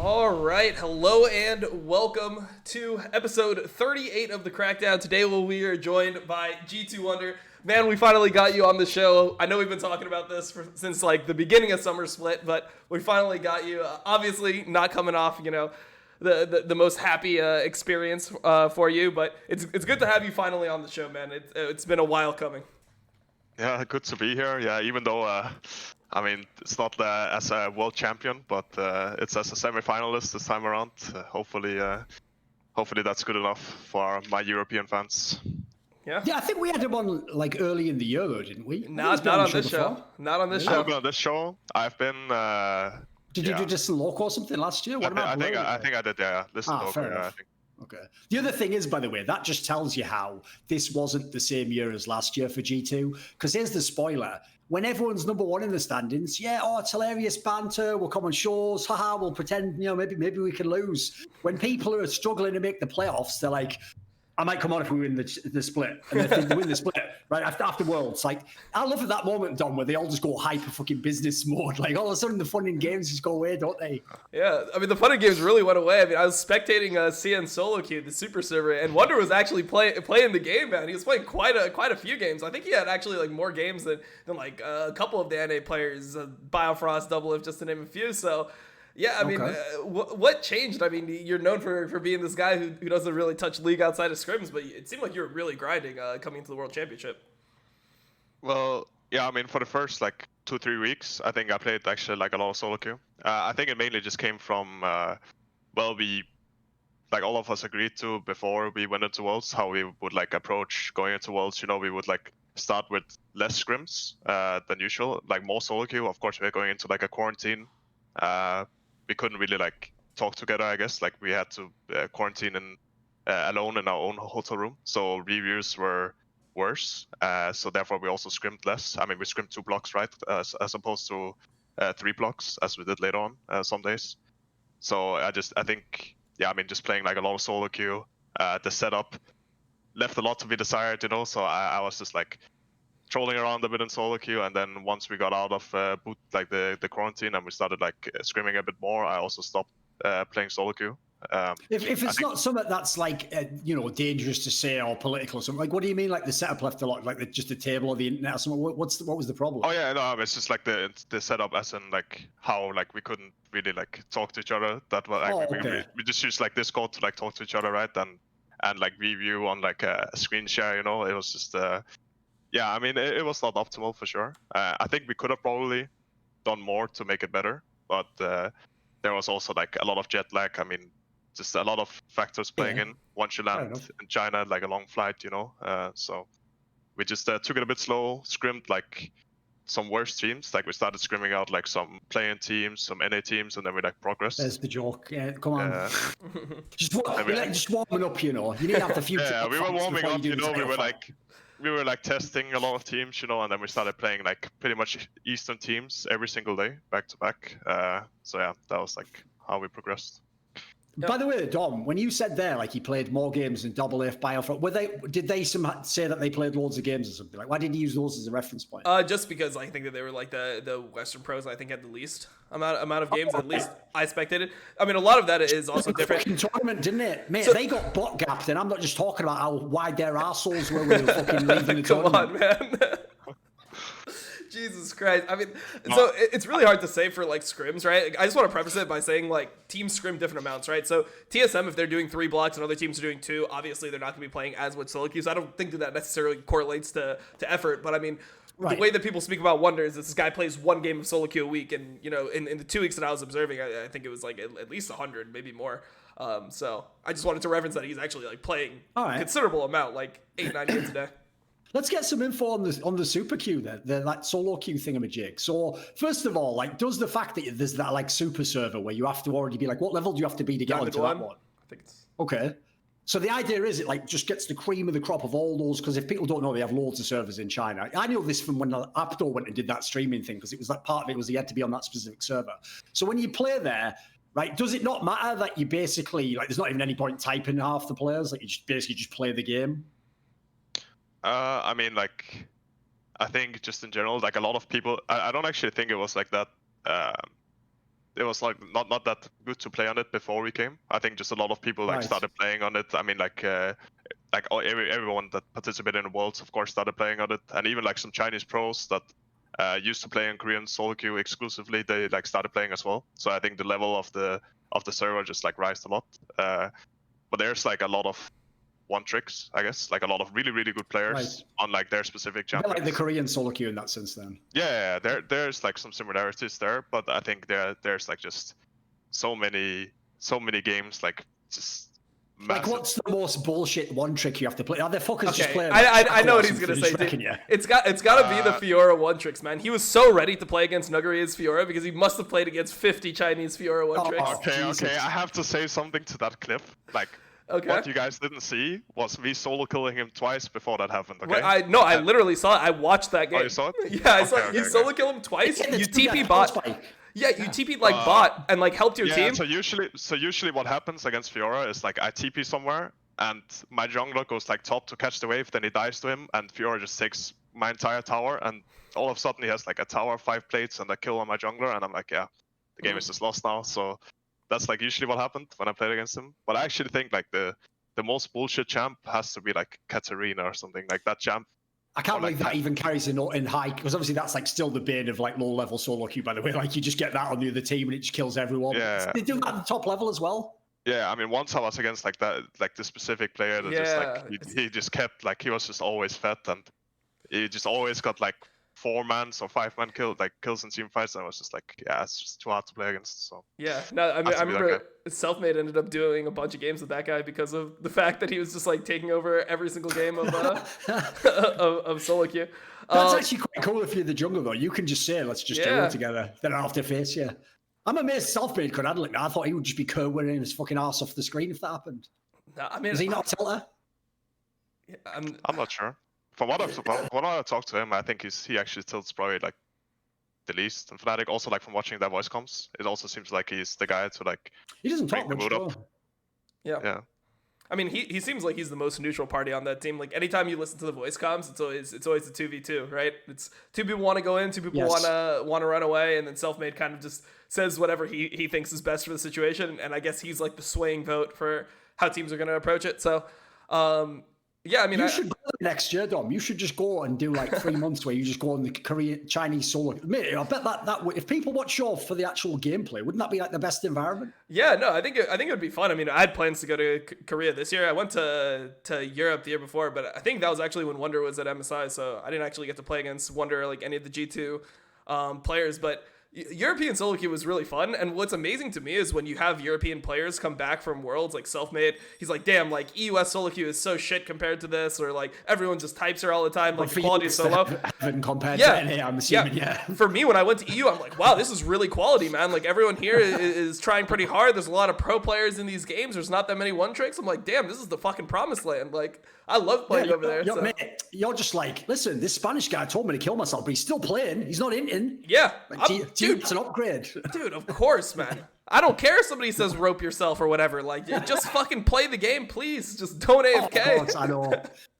All right, hello and welcome to episode 38 of the Crackdown. Today we are joined by G2 Wunder. Man, we finally got you on the show. I know we've been talking about this since like the beginning of Summer Split, but we finally got you. Obviously, not coming off, the most happy experience for you, but it's good to have you finally on the show, man. It's been a while coming. Yeah, good to be here. Yeah, even though I mean it's not as a world champion, but it's as a semi-finalist this time around. Hopefully that's good enough for my European fans. Yeah. Yeah, I think we had him on like early in the year, though, didn't we? Not on this show. Not on this show. I've been on this show. I've been. Did you do Distant Local or something last year? What I think I did. Yeah, Distant Local. Fair enough. I think. Okay. The other thing is, by the way, that just tells you how this wasn't the same year as last year for G2. Because here's the spoiler. When everyone's number one in the standings, it's hilarious banter, we'll come on shows, haha, we'll pretend, maybe we can lose. When people are struggling to make the playoffs, they're like, I might come on if we win the split. And if they win the split, right, after Worlds. Like, I love at that moment, Dom, where they all just go hyper fucking business mode. Like, all of a sudden, the fun in games just go away, don't they? Yeah, I mean, the fun in games really went away. I mean, I was spectating CN Solo Queue, the super server, and Wunder was actually playing the game, man. He was playing quite a few games. I think he had actually, like, more games than like, a couple of the NA players, Biofrost, Double If, just to name a few, so... Yeah, I mean, what changed? I mean, you're known for being this guy who doesn't really touch League outside of scrims, but it seemed like you were really grinding coming into the World Championship. Well, yeah, I mean, for the first like 2-3 weeks, I think I played actually like a lot of solo queue. I think it mainly just came from, we, like all of us agreed to before we went into Worlds, how we would like approach going into Worlds. We would like start with less scrims than usual, like more solo queue. Of course, we're going into like a quarantine. We couldn't really like talk together, I guess. Like we had to quarantine alone in our own hotel room. So reviews were worse. So therefore we also scrimmed less. I mean, we scrimmed 2 blocks, right? As opposed to 3 blocks as we did later on some days. So I think, just playing like a lot of solo queue, the setup left a lot to be desired, So I was just like trolling around a bit in solo queue, and then once we got out of the quarantine and we started like scrimming a bit more, I also stopped playing solo queue. If it's not something that's like dangerous to say or political or something, like what do you mean? Like the setup left a lot, like just a table or the internet or something? What was the problem? Oh yeah, no, it's just like the setup, as in like how like we couldn't really like talk to each other. That was like we just used like Discord to like talk to each other, right? And like review on like a screen share. It was just. Yeah, I mean, it was not optimal for sure. I think we could have probably done more to make it better, but there was also like a lot of jet lag. I mean, just a lot of factors playing in. Once you land in China, like a long flight, so we just took it a bit slow, scrimmed like some worse teams. Like we started scrimming out like some playing teams, some NA teams, and then we like progressed. There's the joke. Yeah, come on. just warming up, You need to have the future. Yeah, we were warming up, we were like testing a lot of teams, and then we started playing like pretty much Eastern teams every single day, back to back. So yeah, that was like how we progressed. By the way, Dom, when you said there, like he played more games than Double If, Biofrost, did they say that they played loads of games or something? Like, why did you use those as a reference point? Just because I think that they were like the Western pros. I think had the least amount of games. At least I spectated. I mean, a lot of that is also different. Fucking tournament, didn't it, mate? So, they got bot gapped, and I'm not just talking about how wide their arseholes were when they were fucking leaving the tournament. Come on, man. Jesus Christ. I mean, so it's really hard to say for like scrims, right? I just want to preface it by saying like teams scrim different amounts, right? So TSM, if they're doing 3 blocks and other teams are doing 2, obviously they're not going to be playing as much solo queue. So I don't think that necessarily correlates to effort. But I mean, the way that people speak about Wunder is this guy plays 1 game of solo queue a week. And, in the 2 weeks that I was observing, I think it was like at least 100, maybe more. So I just wanted to reference that he's actually like playing a considerable amount, like 8-9 games a day. Let's get some info on the super queue then, that solo queue thingamajig. So first of all, like, does the fact that there's that like super server where you have to already be like, what level do you have to be to get onto that one? I think it's okay. So the idea is it like just gets the cream of the crop of all those, because if people don't know, they have loads of servers in China. I know this from when Apto went and did that streaming thing, because it was like part of it was he had to be on that specific server. So when you play there, right, does it not matter that you basically like there's not even any point typing half the players, like you just basically just play the game? I mean, like, I think just in general, like a lot of people, I don't actually think it was like that. it was like not that good to play on it before we came. I think just a lot of people like Right. started playing on it. I mean, like everyone that participated in the Worlds, of course, started playing on it, and even like some Chinese pros that used to play in Korean solo queue exclusively, they like started playing as well. So I think the level of the server just like rised a lot. But there's like a lot of one tricks, I guess, like a lot of really good players Right. on like their specific A bit champions. like the Korean solo queue in that sense, then. Yeah, there's like some similarities there, but I think there's like just so many games like just Like, massive. what's the most bullshit one trick you have to play? Are the fuckers just Okay, playing? I know what he's gonna say. Dude. Dude. It's got to be the Fiora one tricks, man. He was so ready to play against Nuguria's Fiora because he must have played against 50 Chinese Fiora one tricks. Okay, Jesus. okay, I have to say something to that clip. Like, Okay. what you guys didn't see was me solo killing him twice before that happened. Okay. I literally saw it. I watched that game. Oh, you saw it? Yeah, I saw it. Okay, You okay, solo kill him twice. Yeah, You that's good, TP that bot. spike. Yeah, you TP'd like bot and like helped your Yeah, team. so usually what happens against Fiora is like I TP somewhere and my jungler goes like top to catch the wave, then he dies to him, and Fiora just takes my entire tower, and all of a sudden he has like a tower, 5 plates, and a kill on my jungler, and I'm like, yeah, the game is just lost now. So that's like usually what happened when I played against him. But I actually think like the most bullshit champ has to be like Katarina or something like that champ. I can't Or like believe that even carries in high, because obviously that's like still the bane of like low level solo queue, by the way. Like, you just get that on the other team and it just kills everyone. Yeah. They do that at the top level as well. Yeah, I mean, once I was against like that, like the specific player that just Yeah, like he just kept like he was just always fed, and he just always got like 4-man or 5-man kills in team fights, and I was just like, yeah, it's just too hard to play against. So Yeah, no, I mean, Has I to be that remember Selfmade ended up doing a bunch of games with that guy because of the fact that he was just like taking over every single game of of solo queue. That's actually quite cool if you're the jungle, though. You can just say, let's just do Yeah. it together. Then I don't have to face you. I'm amazed Selfmade could handle it. I thought he would just be curling his fucking ass off the screen if that happened. No, I mean, Is he not a tilter? I'm not sure. From what I've talked to him, I think he actually tilts probably like the least in Fnatic. Also, like from watching their voice comms, it also seems like he's the guy to like. He doesn't talk Bring the much, mood up. though. Yeah. I mean, he seems like he's the most neutral party on that team. Like anytime you listen to the voice comms, it's always a 2v2, right? It's 2 people want to go in, 2 people Yes. want to run away, and then Selfmade kind of just says whatever he thinks is best for the situation. And I guess he's like the swaying vote for how teams are going to approach it. So, yeah, I mean, You should go next year, Dom. You should just go and do like 3 months where you just go on the Korean Chinese solo. Mate, I bet that if people watch your for the actual gameplay, wouldn't that be like the best environment? Yeah, no, I think it would be fun. I mean, I had plans to go to Korea this year. I went to Europe the year before, but I think that was actually when Wunder was at MSI, so I didn't actually get to play against Wunder or like any of the G2 players. But European solo queue was really fun, and what's amazing to me is when you have European players come back from Worlds, like Selfmade, he's like, damn, like EUS solo queue is so shit compared to this, or like everyone just types her all the time, like the quality is so low. Compared Yeah. to NA, I'm assuming, yeah. For me, when I went to EU, I'm like, wow, this is really quality, man. Like everyone here is trying pretty hard. There's a lot of pro players in these games. There's not that many one tricks. I'm like, damn, this is the fucking promised land. Like I love playing over there. So. Mate, you're just like, listen, this Spanish guy told me to kill myself, but he's still playing. He's not in. Yeah, Dude, dude, it's an upgrade. dude, of course, man. I don't care if somebody says rope yourself or whatever. Like, just fucking play the game, please. Just don't AFK. Of course, I know.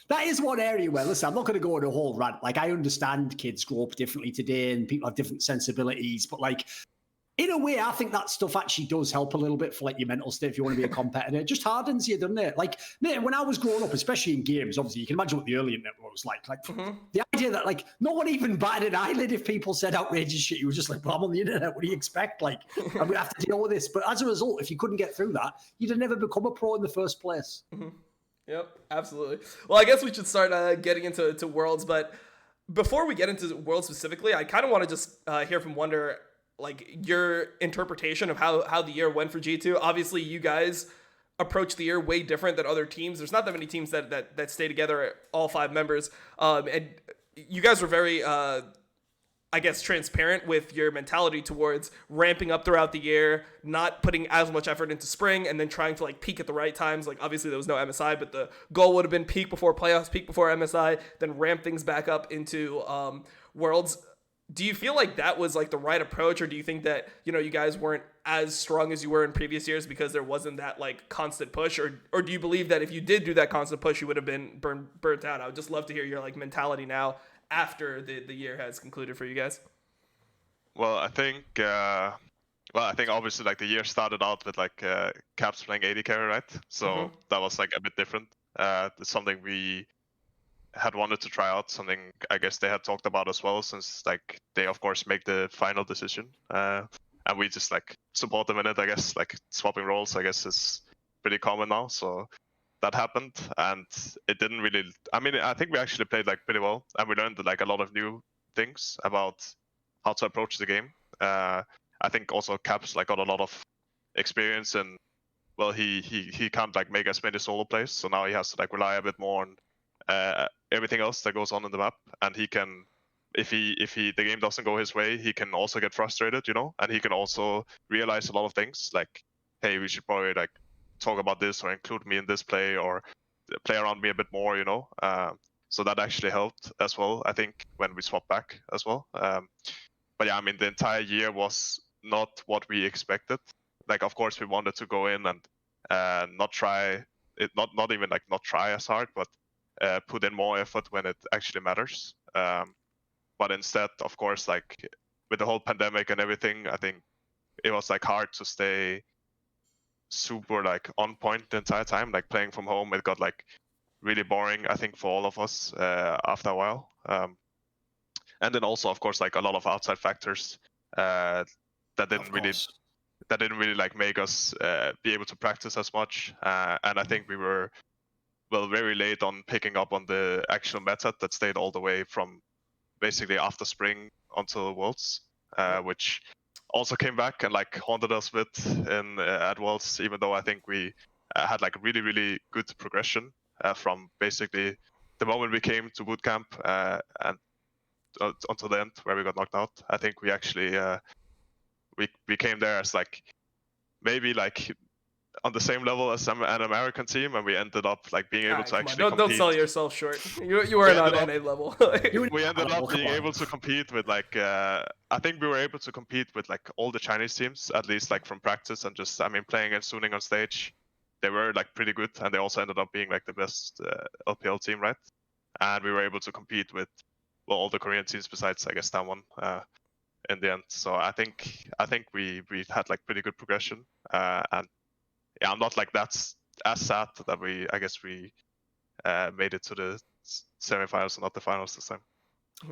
That is one area where, listen, I'm not going to go on a whole rant. Like, I understand kids grow up differently today and people have different sensibilities, but like, in a way, I think that stuff actually does help a little bit for like your mental state if you want to be a competitor. It just hardens you, doesn't it? Like, mate, when I was growing up, especially in games, obviously, you can imagine what the early internet was like. Like, the idea that like no one even batted an eyelid if people said outrageous shit. You were just like, well, I'm on the internet. What do you expect? Like, I'm going to have to deal with this. But as a result, if you couldn't get through that, you'd have never become a pro in the first place. Yep, absolutely. Well, I guess we should start getting into Worlds, but before we get into Worlds specifically, I kind of want to just hear from Wunder, like your interpretation of how the year went for G2. Obviously, you guys approach the year way different than other teams. There's not that many teams that stay together, all 5 members, and you guys were very I guess, transparent with your mentality towards ramping up throughout the year, not putting as much effort into spring, and then trying to like peak at the right times. Like obviously there was no MSI, but the goal would have been peak before playoffs, peak before MSI, then ramp things back up into Worlds. Do you feel like that was like the right approach, or do you think that, you know, you guys weren't as strong as you were in previous years because there wasn't that like constant push, or do you believe that if you did do that constant push, you would have been burnt out? I would just love to hear your like mentality now after the year has concluded for you guys. Well, I think Well, I think obviously like the year started out with like Caps playing AD carry, right? So that was like a bit different. It's something we had wanted to try out, something I guess they had talked about as well, since like they of course make the final decision, and we just like support them in it. I guess like swapping roles, I guess, is pretty common now. So that happened, and it didn't really. I mean, I think we actually played like pretty well, and we learned like a lot of new things about how to approach the game. I think also Caps like got a lot of experience, and well, he can't like make as many solo plays, so now he has to like rely a bit more on everything else that goes on in the map, and he can, if the game doesn't go his way, he can also get frustrated, you know, and he can also realize a lot of things like, hey, we should probably like talk about this or include me in this play or play around me a bit more, you know. So that actually helped as well, I think, when we swapped back as well. But yeah, I mean, the entire year was not what we expected. Like, of course, we wanted to go in and not try it, not even like not try as hard, but put in more effort when it actually matters. But instead, of course, like with the whole pandemic and everything, I think it was like hard to stay super like on point the entire time. Like playing from home, it got like really boring, I think, for all of us after a while. And then also, of course, like a lot of outside factors that didn't really like make us be able to practice as much. And I think we were very late on picking up on the actual meta that stayed all the way from basically after spring until Worlds, which also came back and like haunted us with at Worlds, even though I think we had like really good progression from basically the moment we came to bootcamp and until the end where we got knocked out. I think we actually we came there as like maybe like on the same level as an American team, and we ended up like being able to actually compete. Don't sell yourself short. You weren't on NA level. We ended up being able to compete with like I think we were able to compete with like all the Chinese teams, at least like from practice and just, I mean, playing and Suning on stage. They were like pretty good, and they also ended up being like the best LPL team, right? And we were able to compete with all the Korean teams besides, I guess, Damwon in the end. So I think we had like pretty good progression, and yeah, I'm not like that's as sad that we made it to the semifinals and not the finals this time.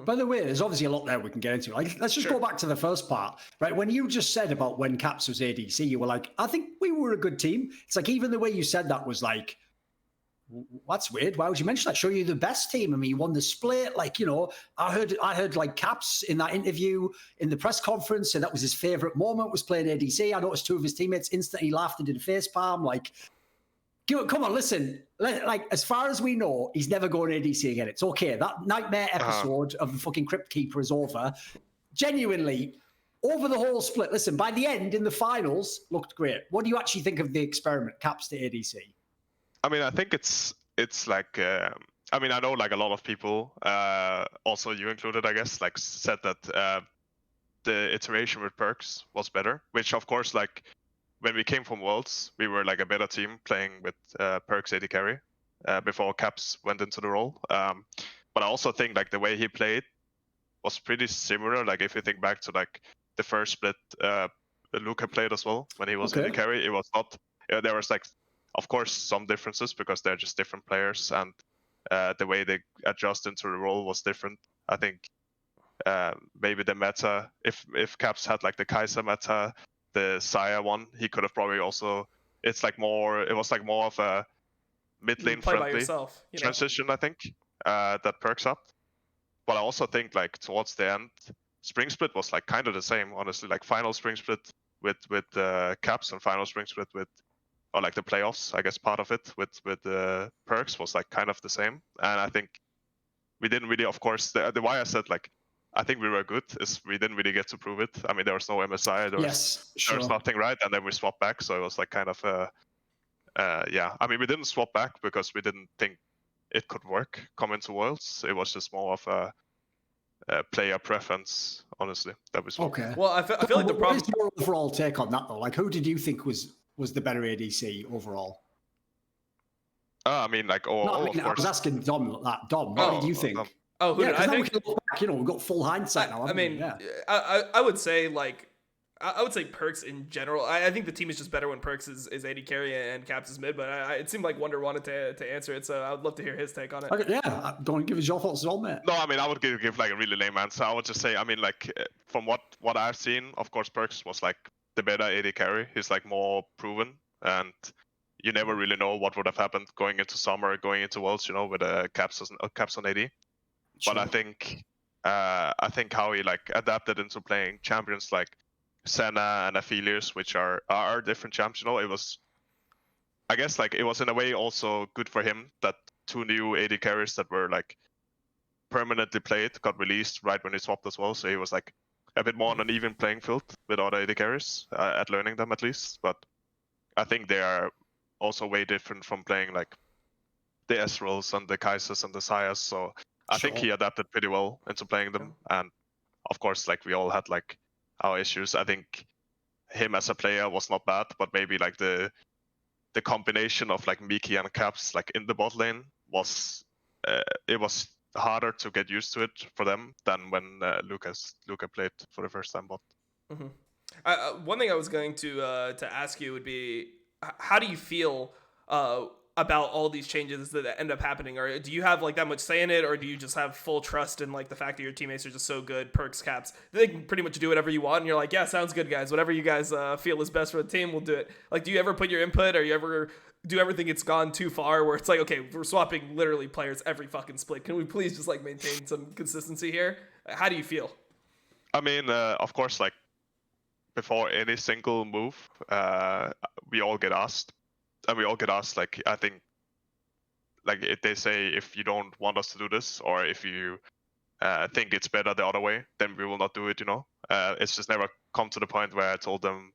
By the way, there's obviously a lot there we can get into. Like, let's just go back to the first part, right? When you just said about when Caps was ADC, you were like, I think we were a good team. It's like, even the way you said that was like, that's weird. Why would you mention that? Show you the best team. I mean, you won the split. Like, you know, I heard like Caps in that interview in the press conference, and that was his favorite moment, was playing ADC. I noticed two of his teammates instantly laughed and did a face palm. Like, come on, listen. Like, as far as we know, he's never going ADC again. It's okay. That nightmare episode of the fucking Crypt Keeper is over. Genuinely, over the whole split. Listen, by the end, in the finals, looked great. What do you actually think of the experiment, Caps to ADC? I mean, I think it's like, I mean, I know like a lot of people, also you included, I guess, like said that the iteration with perkz was better, which of course, like when we came from Worlds, we were like a better team playing with perkz AD carry before Caps went into the role. But I also think like the way he played was pretty similar. Like if you think back to like the first split Luca played as well when he was AD carry, it was not, there was like, of course, some differences because they're just different players, and the way they adjust into the role was different. I think maybe the meta, if Caps had like the Kai'Sa meta, the Saya one, he could have probably also. It was like more of a mid lane friendly transition, I think, that perkz up. But I also think like towards the end, Spring Split was like kind of the same, honestly. Like final Spring Split with Caps and final Spring Split with, or like the playoffs, I guess part of it with the perkz was like kind of the same. And I think we didn't really, of course, the why I said like I think we were good is we didn't really get to prove it. I mean, there was no MSI, there was nothing, right? And then we swapped back, so it was like kind of yeah. I mean, we didn't swap back because we didn't think it could work coming to Worlds. It was just more of a player preference, honestly, that we swapped. Okay. Well, I feel like the problem. What is your overall take on that though? Like, who did you think was the better ADC overall? I mean, like, of course. I was asking Dom that. Dom, what did you think? Who did I think? We can look back, we've got full hindsight now. I mean, I would say like I would say perkz in general. I think the team is just better when perkz is AD carry and Caps is mid, but it seemed like Wunder wanted to answer it, so I would love to hear his take on it. Okay, yeah, go and give us your thoughts as well, mate. No, I mean, I would give like a really lame answer. I would just say, I mean, like from what I've seen, of course, perkz was like the better AD carry. He's like more proven, and you never really know what would have happened going into summer, going into Worlds, with caps on AD. Sure. But I think how he like adapted into playing champions like Senna and Aphelios, which are different champs. It was, I guess, like it was in a way also good for him that 2 new AD carries that were like permanently played got released right when he swapped as well. So he was like a bit more on an even playing field with other AD carries at learning them at least. But I think they are also way different from playing like the Ezreals and the Kaisers and the Sires. So I think he adapted pretty well into playing them. And of course, like we all had like our issues. I think him as a player was not bad, but maybe like the combination of like Mikeyeung and Caps like in the bot lane was it was harder to get used to it for them than when Luca played for the first time bot. Mm-hmm. One thing I was going to ask you would be, how do you feel about all these changes that end up happening? Or do you have like that much say in it, or do you just have full trust in like the fact that your teammates are just so good, perkz, Caps, they can pretty much do whatever you want, and you're like, yeah, sounds good, guys, whatever you guys feel is best for the team, we'll do it? Like, do you ever put your input, or do you ever think it's gone too far where it's like, okay, we're swapping literally players every fucking split, can we please just like maintain some consistency here? How do you feel? I mean, of course, like before any single move, we all get asked. And we all get asked, like, I think, like, if they say, if you don't want us to do this, or if you think it's better the other way, then we will not do it, It's just never come to the point where I told them,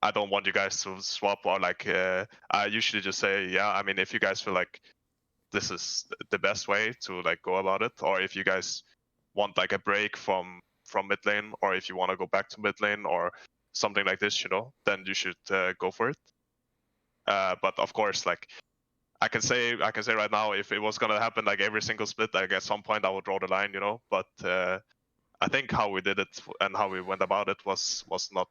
I don't want you guys to swap, or like, I usually just say, yeah, I mean, if you guys feel like this is the best way to, like, go about it, or if you guys want, like, a break from mid lane, or if you want to go back to mid lane, or something like this, then you should go for it. But of course, like I can say right now, if it was gonna happen like every single split, like at some point I would draw the line, But I think how we did it and how we went about it was not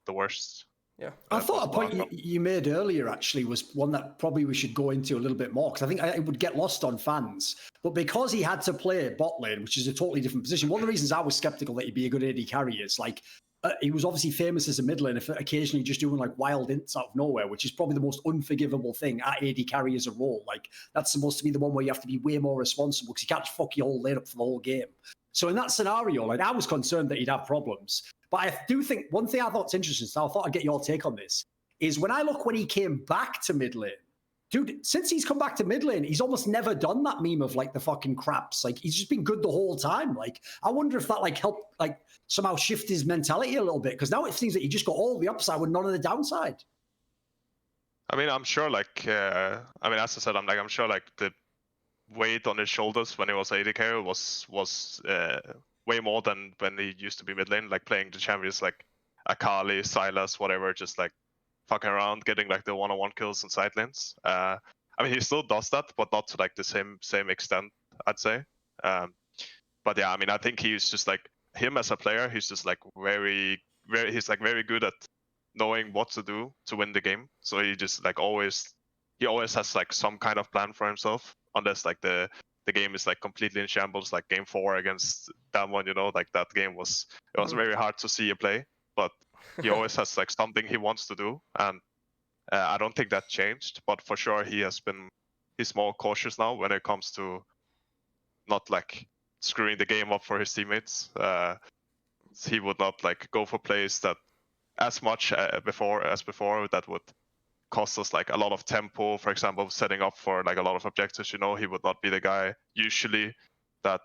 the worst. Yeah, I thought a point you made earlier actually was one that probably we should go into a little bit more, because I think it would get lost on fans. But because he had to play bot lane, which is a totally different position, one of the reasons I was skeptical that he'd be a good AD carry is like, he was obviously famous as a mid laner for occasionally just doing like wild ints out of nowhere, which is probably the most unforgivable thing at AD carry as a role. Like that's supposed to be the one where you have to be way more responsible because you can't just fuck your whole lane up for the whole game. So in that scenario, like I was concerned that he'd have problems. But I do think one thing I thought's interesting, so I thought I'd get your take on this, is when I look when he came back to mid lane, dude, since he's come back to mid lane, he's almost never done that meme of like the fucking craps. Like he's just been good the whole time. Like I wonder if that like helped like somehow shift his mentality a little bit, because now it seems that he just got all the upside with none of the downside. I mean, I'm sure like as I said, I'm sure like the weight on his shoulders when he was AD carry was way more than when he used to be mid lane, like playing the champions like Akali, Sylas, whatever, just like fucking around, getting like the one-on-one kills in side lanes. I mean, he still does that, but not to like the same extent, I'd say. But yeah, I mean, I think he's just like him as a player. He's just like very good at knowing what to do to win the game. So he just like always has like some kind of plan for himself, unless like the game is like completely in shambles, like game 4 against Damwon, like that game was very hard to see a play, but he always has like something he wants to do, and I don't think that changed, but for sure he's more cautious now when it comes to not like screwing the game up for his teammates. He would not like go for plays that as much before that would cost us like a lot of tempo, for example, setting up for like a lot of objectives. He would not be the guy usually that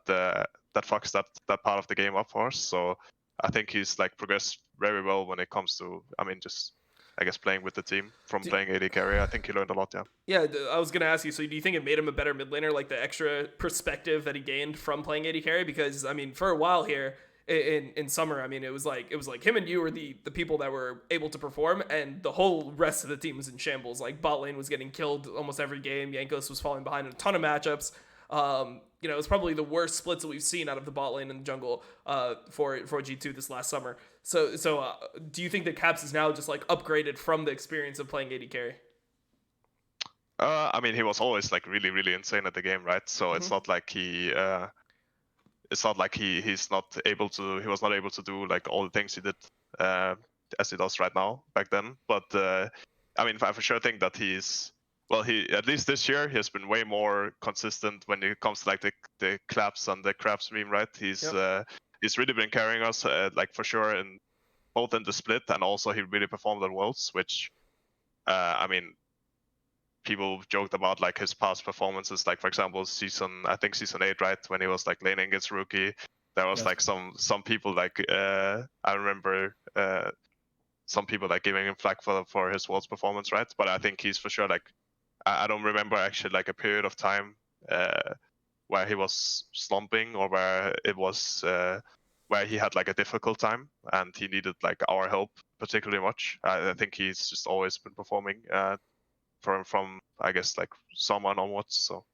fucks that part of the game up for us. So I think he's like progressed very well when it comes to, just I guess playing with the team from playing AD carry. I think he learned a lot. Yeah, I was gonna ask you. So do you think it made him a better mid laner, like the extra perspective that he gained from playing AD carry? Because I mean, for a while here in summer, I mean, it was like him and you were the people that were able to perform, and the whole rest of the team was in shambles. Like bot lane was getting killed almost every game. Jankos was falling behind in a ton of matchups. You know, it's probably the worst splits that we've seen out of the bot lane and the jungle for G2 this last summer. So do you think that Caps is now just like upgraded from the experience of playing AD carry? I mean, he was always like really, really insane at the game, right? So it's not like he was not able to do like all the things he did as he does right now back then. But I mean, I for sure think that he at least this year he has been way more consistent when it comes to like the claps and the craps meme, right? He's really been carrying us like for sure in both in the split, and also he really performed at Worlds, which I mean, people joked about like his past performances, like for example season 8, right, when he was like laning against Rookie. There was like some people like I remember some people like giving him flack for his Worlds performance, right? But I think he's for sure like I don't remember actually like a period of time where he was slumping, or where it was where he had like a difficult time and he needed like our help particularly much. I think he's just always been performing from I guess like summer onwards. So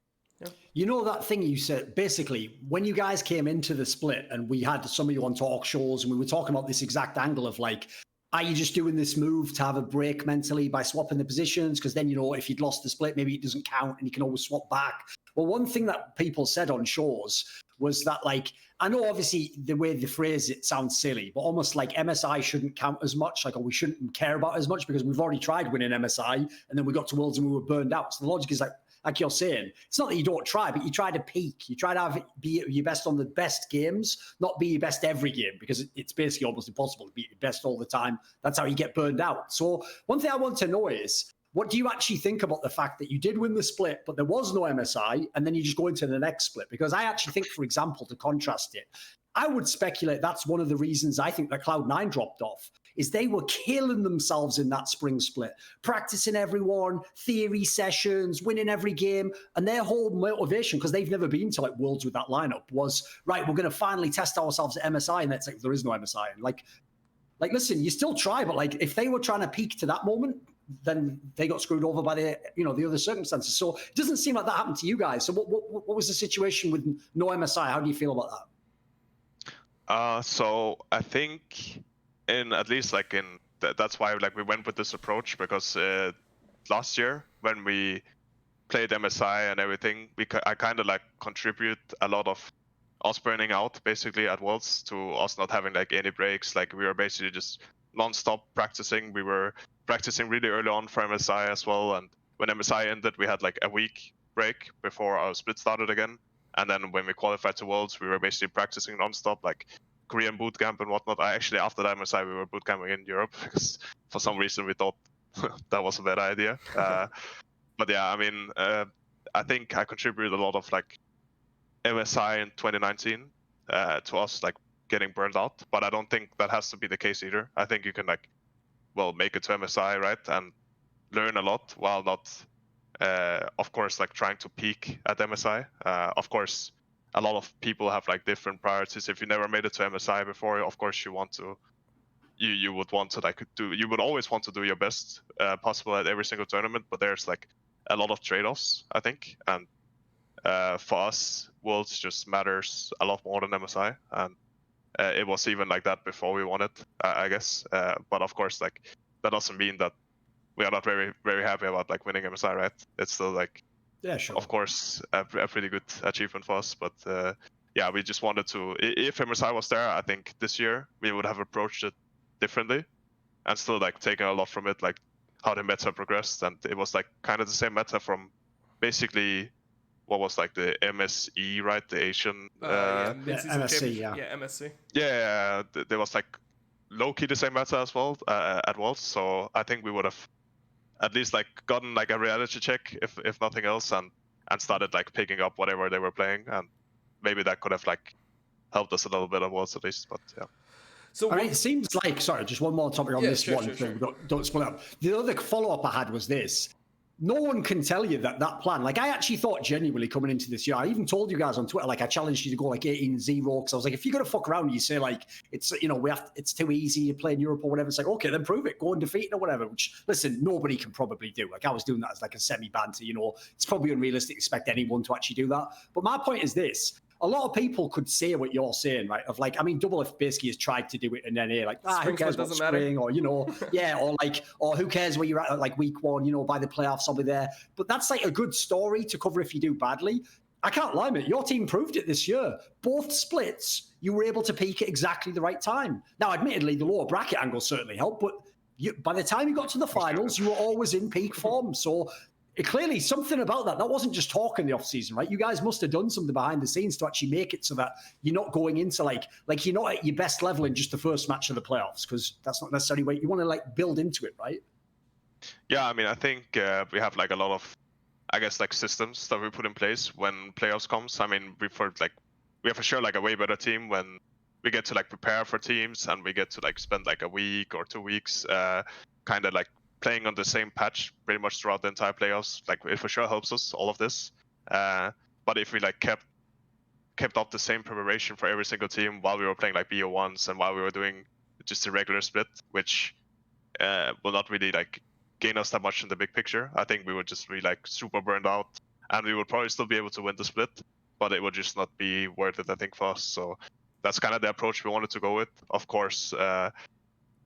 you know that thing you said, basically when you guys came into the split and we had some of you on talk shows and we were talking about this exact angle of like, are you just doing this move to have a break mentally by swapping the positions? Because then, you know, if you'd lost the split, maybe it doesn't count and you can always swap back. Well, one thing that people said on shows was that, like, I know obviously the way they phrase it sounds silly, but almost like MSI shouldn't count as much, like, or we shouldn't care about as much because we've already tried winning MSI and then we got to Worlds and we were burned out. So the logic is like you're saying, it's not that you don't try, but you try to peak. You try to be your best on the best games, not be your best every game, because it's basically almost impossible to be your best all the time. That's how you get burned out. So one thing I want to know is, what do you actually think about the fact that you did win the split, but there was no MSI, and then you just go into the next split? Because I actually think, for example, to contrast it, I would speculate that's one of the reasons I think that Cloud9 dropped off, is they were killing themselves in that spring split, practicing everyone, theory sessions, winning every game, and their whole motivation, because they've never been to like Worlds with that lineup, was, right, we're going to finally test ourselves at MSI, and it's like, there is no MSI. And like, listen, you still try, but like, if they were trying to peak to that moment, then they got screwed over by the other circumstances. So it doesn't seem like that happened to you guys. So what was the situation with no MSI? How do you feel about that? So I think at least that's why like we went with this approach, because last year when we played MSI and everything, I kind of like contribute a lot of us burning out basically at Worlds to us not having like any breaks. Like we were basically just non-stop practicing. We were practicing really early on for MSI as well, and when MSI ended we had like a week break before our split started again, and then when we qualified to Worlds we were basically practicing non-stop, like Korean bootcamp and whatnot. Actually after the MSI we were bootcamping in Europe because for some reason we thought that was a bad idea. But yeah, I mean, I think I contributed a lot of like MSI in 2019 to us like getting burned out, but I don't think that has to be the case either. I think you can like, well, make it to MSI, right, and learn a lot while not, of course, like trying to peak at MSI. Of course, a lot of people have like different priorities. If you never made it to MSI before, of course you want to, you would want to like you would always want to do your best possible at every single tournament, but there's like a lot of trade-offs, I think, and for us, Worlds just matters a lot more than MSI, and it was even like that before we won it, I guess. But of course, like that doesn't mean that we are not very, very happy about like winning MSI, right? It's still like, yeah, sure, of course, a pretty good achievement for us. But yeah, we just wanted to. If MSI was there, I think this year we would have approached it differently, and still like taken a lot from it, like how the meta progressed, and it was like kind of the same meta from basically what was like the MSE, right? The Asian MSC, yeah, MSC. Yeah, there was like low-key the same meta as well at Worlds, so I think we would have at least like gotten like a reality check, if nothing else, and started like picking up whatever they were playing, and maybe that could have like helped us a little bit at Worlds at least, but yeah. So I mean, it seems like, sorry, just one more topic on this one thing. Don't split up. The other follow-up I had was this. no one can tell you that plan. Like, I actually thought genuinely coming into this year, I even told you guys on Twitter, like, I challenged you to go like 18-0 because I was like, if you're gonna fuck around, you say like it's it's too easy, you play in Europe or whatever. It's like, okay, then prove it, go and defeat it or whatever. Which, listen, nobody can probably do. Like, I was doing that as like a semi-banter. It's probably unrealistic to expect anyone to actually do that. But my point is this. A lot of people could say what you're saying, right? Of like, I mean, Double F basically has tried to do it in NA, like, who cares what spring, or, yeah, or who cares where you're at like week 1, by the playoffs, I'll be there. But that's like a good story to cover if you do badly. I can't lie, mate. Your team proved it this year. Both splits, you were able to peak at exactly the right time. Now, admittedly, the lower bracket angle certainly helped, but by the time you got to the finals, you were always in peak form. So clearly something about that wasn't just talk in the offseason, right? You guys must have done something behind the scenes to actually make it so that you're not going into like you're not at your best level in just the first match of the playoffs, because that's not necessarily what you want to like build into it, right? Yeah, I mean, I think we have like a lot of, I guess, like systems that we put in place when playoffs comes. I mean, we have for sure like a way better team when we get to like prepare for teams and we get to like spend like a week or 2 weeks kind of like playing on the same patch pretty much throughout the entire playoffs. Like, it for sure helps us, all of this. But if we like kept up the same preparation for every single team while we were playing like BO1s and while we were doing just a regular split, which will not really like gain us that much in the big picture, I think we would just be like super burned out, and we would probably still be able to win the split, but it would just not be worth it, I think, for us. So that's kind of the approach we wanted to go with. Of course,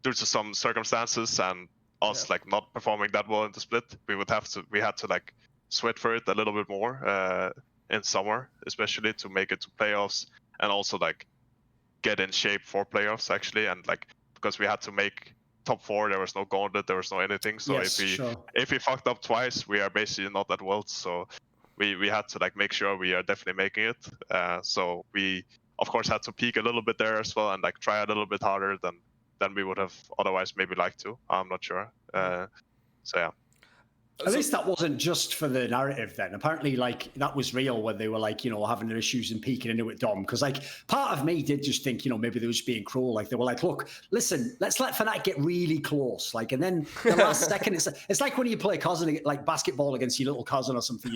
due to some circumstances and us like not performing that well in the split, we had to like sweat for it a little bit more in summer, especially to make it to playoffs, and also like get in shape for playoffs actually. And like, because we had to make top 4, there was no gauntlet, there was no anything. So if we fucked up twice, we are basically not that well. So we had to like make sure we are definitely making it. So we of course had to peak a little bit there as well and like try a little bit harder than we would have otherwise maybe liked to. I'm not sure. So yeah. At least that wasn't just for the narrative then. Apparently, like, that was real when they were like, having their issues and peeking into it, Dom. Because like, part of me did just think, maybe they were just being cruel. Like, they were like, look, listen, let's let Fnatic get really close. Like, and then the last second, it's like when you play cousin, like basketball against your little cousin or something,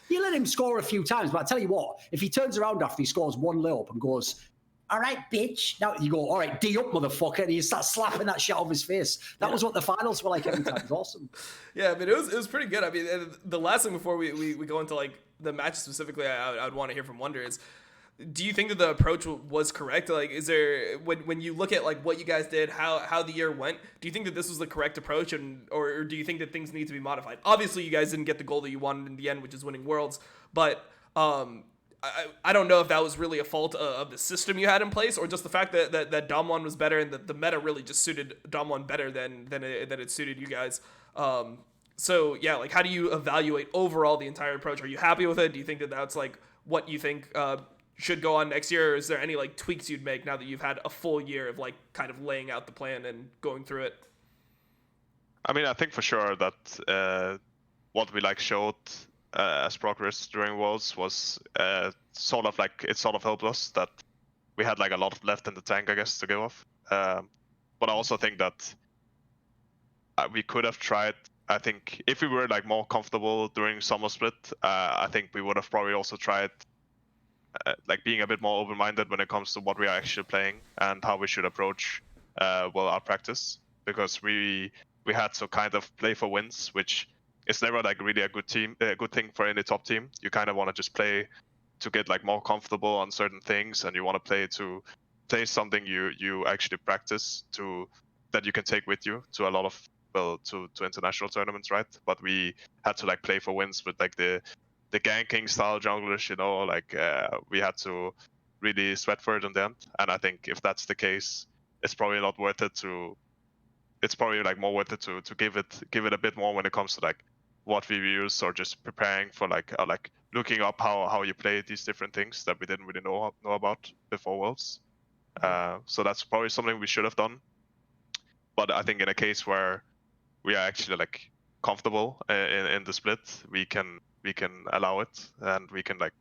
You let him score a few times, but I tell you what, if he turns around after he scores one layup and goes, all right, bitch. Now you go, all right, D up, motherfucker. And you start slapping that shit off his face. That was what the finals were like every time. It was awesome. Yeah, I mean, it was pretty good. I mean, the last thing before we go into like the match specifically, I would want to hear from Wunder is, do you think that the approach was correct? Like, is there, when you look at like what you guys did, how the year went, do you think that this was the correct approach, or do you think that things need to be modified? Obviously, you guys didn't get the goal that you wanted in the end, which is winning Worlds, but I don't know if that was really a fault of the system you had in place, or just the fact that Damwon was better and that the meta really just suited Damwon better than it suited you guys. So yeah, like, how do you evaluate overall the entire approach? Are you happy with it? Do you think that that's like what you think should go on next year, or is there any like tweaks you'd make now that you've had a full year of like kind of laying out the plan and going through it? I mean, I think for sure that what we like showed as progress during Worlds was sort of helped us that we had like a lot left in the tank, I guess, to give off. But I also think that we could have tried. I think if we were like more comfortable during summer split, I think we would have probably also tried like being a bit more open-minded when it comes to what we are actually playing and how we should approach our practice, because we had to kind of play for wins, which it's never like really a good thing for any top team. You kind of want to just play to get like more comfortable on certain things, and you want to play something you actually practice that you can take with you to a lot of to international tournaments, right? But we had to like play for wins with like the ganking style junglers, like we had to really sweat for it in the end. And I think if that's the case, it's probably not worth it to. It's probably like more worth it to give it a bit more when it comes to like what we use, or just preparing for like looking up how you play these different things that we didn't really know about before Worlds. So that's probably something we should have done. But I think in a case where we are actually like comfortable in the split, we can allow it, and we can like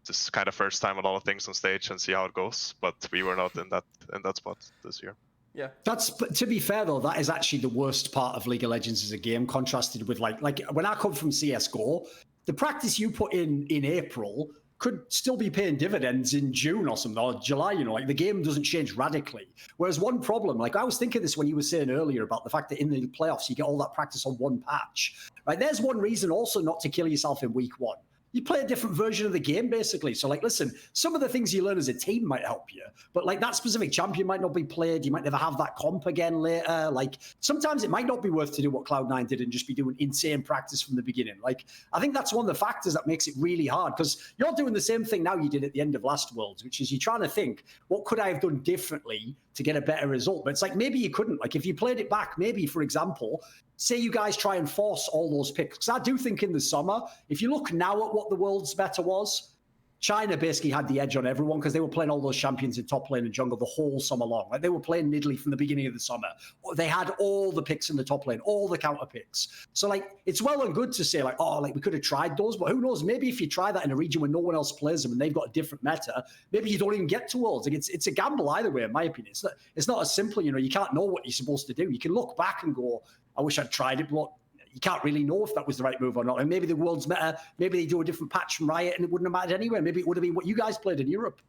just kind of first time a lot of things on stage and see how it goes. But we were not in that spot this year. Yeah. But to be fair though, that is actually the worst part of League of Legends as a game, contrasted with like when I come from CS:GO, the practice you put in April could still be paying dividends in June or something, or July, like the game doesn't change radically. Whereas one problem, like I was thinking this when you were saying earlier about the fact that in the playoffs, you get all that practice on one patch, right? There's one reason also not to kill yourself in week one. You play a different version of the game, basically. So, like, listen, some of the things you learn as a team might help you, but like that specific champion might not be played. You might never have that comp again later. Like, sometimes it might not be worth to do what Cloud9 did and just be doing insane practice from the beginning. Like, I think that's one of the factors that makes it really hard, because you're doing the same thing now you did at the end of last Worlds, which is you're trying to think, what could I have done differently to get a better result? But it's like, maybe you couldn't. Like, if you played it back, maybe, for example, say you guys try and force all those picks. Because I do think in the summer, if you look now at what the world's meta was, China basically had the edge on everyone because they were playing all those champions in top lane and jungle the whole summer long. Like, they were playing Nidalee from the beginning of the summer. They had all the picks in the top lane, all the counter picks. So, like, it's well and good to say, like, oh, like, we could have tried those, but who knows? Maybe if you try that in a region where no one else plays them and they've got a different meta, maybe you don't even get to Worlds. Like, it's a gamble either way, in my opinion. It's not as simple, you can't know what you're supposed to do. You can look back and go, I wish I'd tried it, but you can't really know if that was the right move or not. And maybe the world's meta, maybe they do a different patch from Riot and it wouldn't have mattered anyway. Maybe it would have been what you guys played in Europe.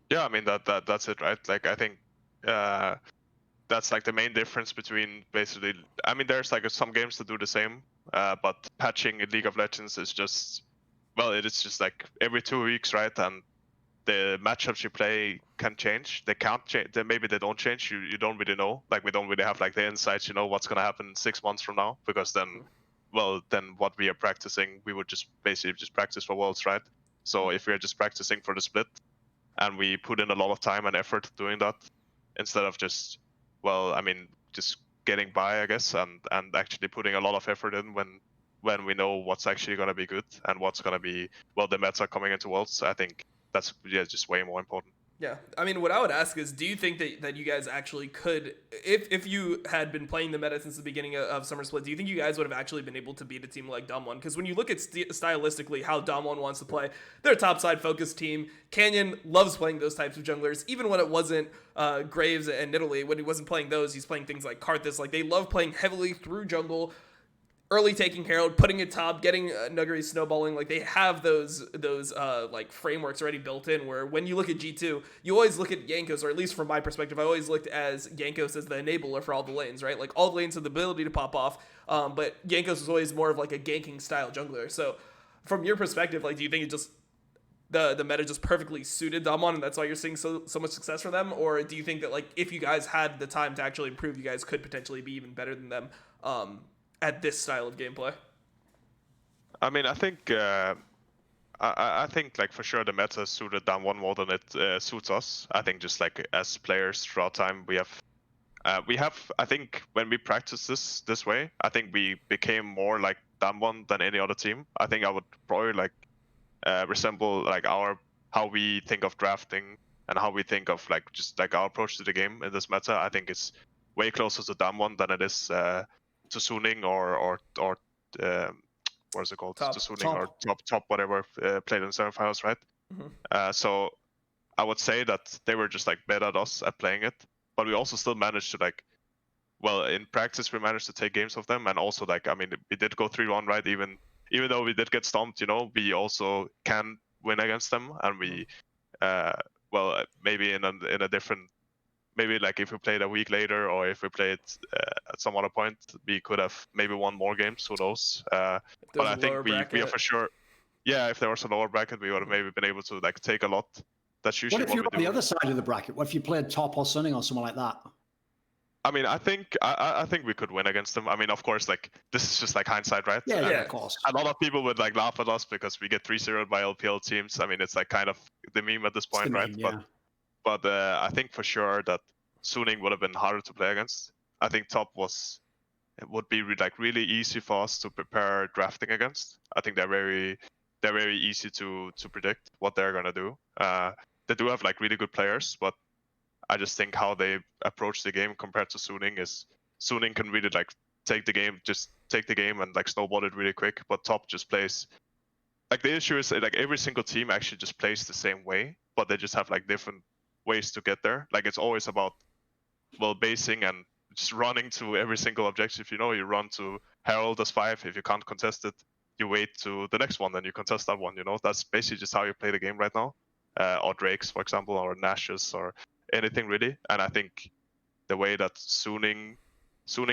Yeah, I mean that's it, right? Like, I think that's like the main difference between basically. I mean, there's like some games that do the same, but patching in League of Legends is just, well, it is just like every 2 weeks, right? And the matchups you play can change. They can't change. Maybe they don't change. You don't really know. Like, we don't really have like the insights. What's gonna happen 6 months from now? Because then, well, then what we are practicing, we would just basically just practice for Worlds, right? So if we are just practicing for the split, and we put in a lot of time and effort doing that, instead of just, well, I mean, just getting by, I guess, and actually putting a lot of effort in when we know what's actually gonna be good and what's gonna be, well, the meta coming into Worlds. I think that's just way more important. Yeah, I mean, what I would ask is, do you think that you guys actually could, if you had been playing the meta since the beginning of Summer Split, do you think you guys would have actually been able to beat a team like Damwon? Because when you look at stylistically how Damwon wants to play, they're a topside focused team. Canyon loves playing those types of junglers, even when it wasn't Graves and Nidalee. When he wasn't playing those, he's playing things like Karthus. Like, they love playing heavily through jungle, early taking Herald, putting it top, getting Nuggery snowballing. Like, they have those like frameworks already built in, where when you look at G2, you always look at Jankos, or at least from my perspective, I always looked as Jankos as the enabler for all the lanes, right? Like, all the lanes have the ability to pop off, but Jankos was always more of like a ganking style jungler. So from your perspective, like, do you think it just the meta just perfectly suited Damwon and that's why you're seeing so much success from them? Or do you think that, like, if you guys had the time to actually improve, you guys could potentially be even better than them at this style of gameplay? I mean, I think I think, like, for sure the meta suited Damwon more than it suits us. I think just like as players throughout time, we have I think when we practice this way, I think we became more like Damwon than any other team. I think I would probably like resemble like how we think of drafting and how we think of like just like our approach to the game in this meta. I think it's way closer to Damwon than it is to Suning or what is it called? Top. To Suning or top whatever played in semifinals, right? Mm-hmm. So I would say that they were just like better at us at playing it, but we also still managed to like, well, in practice we managed to take games of them, and also like, I mean, we did go 3-1, right? Even though we did get stomped, we also can win against them, and we well, maybe in a different. Maybe like if we played a week later, or if we played at some other point, we could have maybe won more games. Who knows? But I think we are for sure. Yeah, if there was a lower bracket, we would have maybe been able to like take a lot. That's usually what if you're on we the do. other side of the bracket? What if you played top or Sunning or someone like that? I mean, I think we could win against them. I mean, of course, like this is just like hindsight, right? Yeah, of course. A lot of people would like laugh at us because we get 3-0 by LPL teams. I mean, it's like kind of the meme at this point, right? Yeah. But I think for sure that Suning would have been harder to play against. I think top would be like really easy for us to prepare drafting against. I think they're very easy to predict what they're gonna do. They do have like really good players, but I just think how they approach the game compared to Suning is Suning can really like take the game and like snowball it really quick, but top just plays. Like the issue is like every single team actually just plays the same way, but they just have like different ways to get there. Like it's always about basing and just running to every single objective. You know, you run to Herald as 5. If you can't contest it, you wait to the next one, then you contest that one. You know, that's basically just how you play the game right now. Or Drakes, for example, or Nashes, or anything really. And I think the way that Suning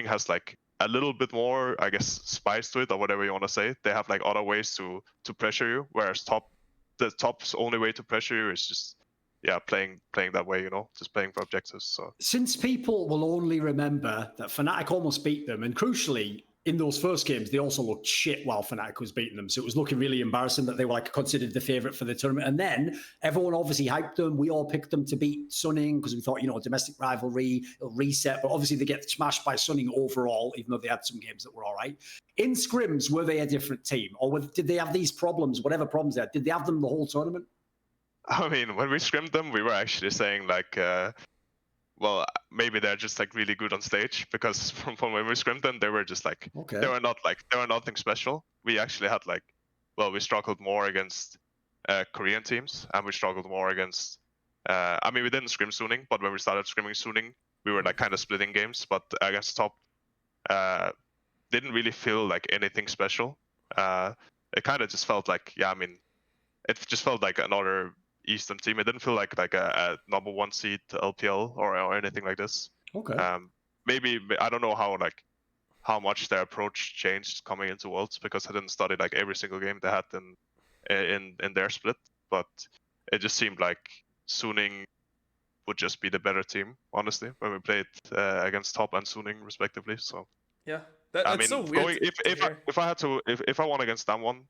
has like a little bit more, I guess, spice to it, or whatever you want to say. They have like other ways to pressure you, whereas the top's only way to pressure you is just playing that way, you know, just playing for objectives. So since people will only remember that Fnatic almost beat them, and crucially, in those first games, they also looked shit while Fnatic was beating them. So it was looking really embarrassing that they were like considered the favourite for the tournament. And then everyone obviously hyped them. We all picked them to beat Suning because we thought, you know, domestic rivalry, it'll reset. But obviously they get smashed by Suning overall, even though they had some games that were all right. In scrims, were they a different team? Or did they have these problems, whatever problems they had? Did they have them the whole tournament? I mean, when we scrimmed them, we were actually saying like, well, maybe they're just like really good on stage, because from when we scrimmed them, they were just like, they were nothing special. We actually had like, well, we struggled more against Korean teams, and we struggled more against, I mean, we didn't scrim Suning, but when we started scrimming Suning, we were like kind of splitting games, but against top, didn't really feel like anything special. It kind of just felt like, I mean, it just felt like another Eastern team. It didn't feel like a number 1 seed LPL or anything like this. Okay. Maybe I don't know how much their approach changed coming into Worlds, because I didn't study like every single game they had in their split. But it just seemed like Suning would just be the better team, honestly, when we played against Top and Suning respectively. So yeah, that's so weird. If I won against Damwon,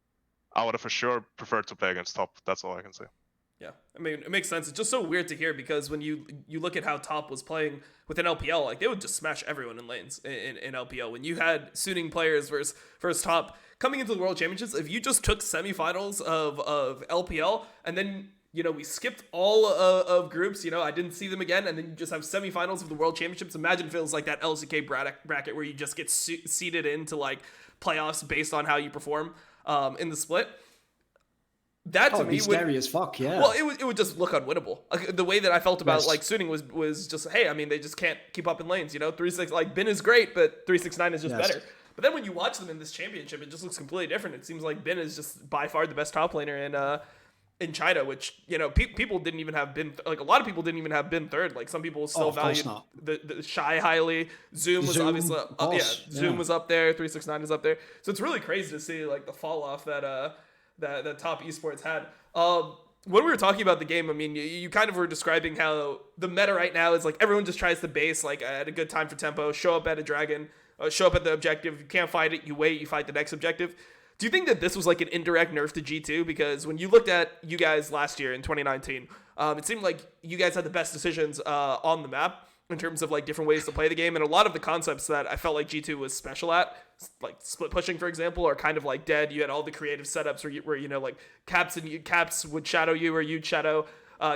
I would have for sure preferred to play against Top. That's all I can say. Yeah, I mean, it makes sense. It's just so weird to hear, because when you look at how Top was playing within LPL, like they would just smash everyone in lanes in LPL. When you had Suning players versus Top coming into the World Championships, if you just took semifinals of LPL and then, you know, we skipped all of groups, you know, I didn't see them again, and then you just have semifinals of the World Championships. Imagine if it was like that LCK bracket where you just get seeded into like playoffs based on how you perform in the split. That to me would scary as fuck, yeah. Well, it would just look unwinnable. Like, the way that I felt about like Suning was just, hey, I mean, they just can't keep up in lanes, you know. 3-6, like Bin is great, but 369 is just better. But then when you watch them in this championship, it just looks completely different. It seems like Bin is just by far the best top laner in China, which, you know, people didn't even have Bin, like a lot of people didn't even have Bin third. Like some people still valued the Shy highly. Zoom was obviously Zoom was up there. 369 is up there. So it's really crazy to see like the fall off that Top Esports had. When we were talking about the game, I mean, you kind of were describing how the meta right now is like everyone just tries to base like at a good time for tempo, show up at a dragon, show up at the objective. If you can't fight it, you wait, you fight the next objective. Do you think that this was like an indirect nerf to G2? Because when you looked at you guys last year in 2019, it seemed like you guys had the best decisions on the map in terms of like different ways to play the game, and a lot of the concepts that I felt like G2 was special at, like split pushing, for example, are kind of like dead. You had all the creative setups where you know, like Caps would shadow you, or you'd shadow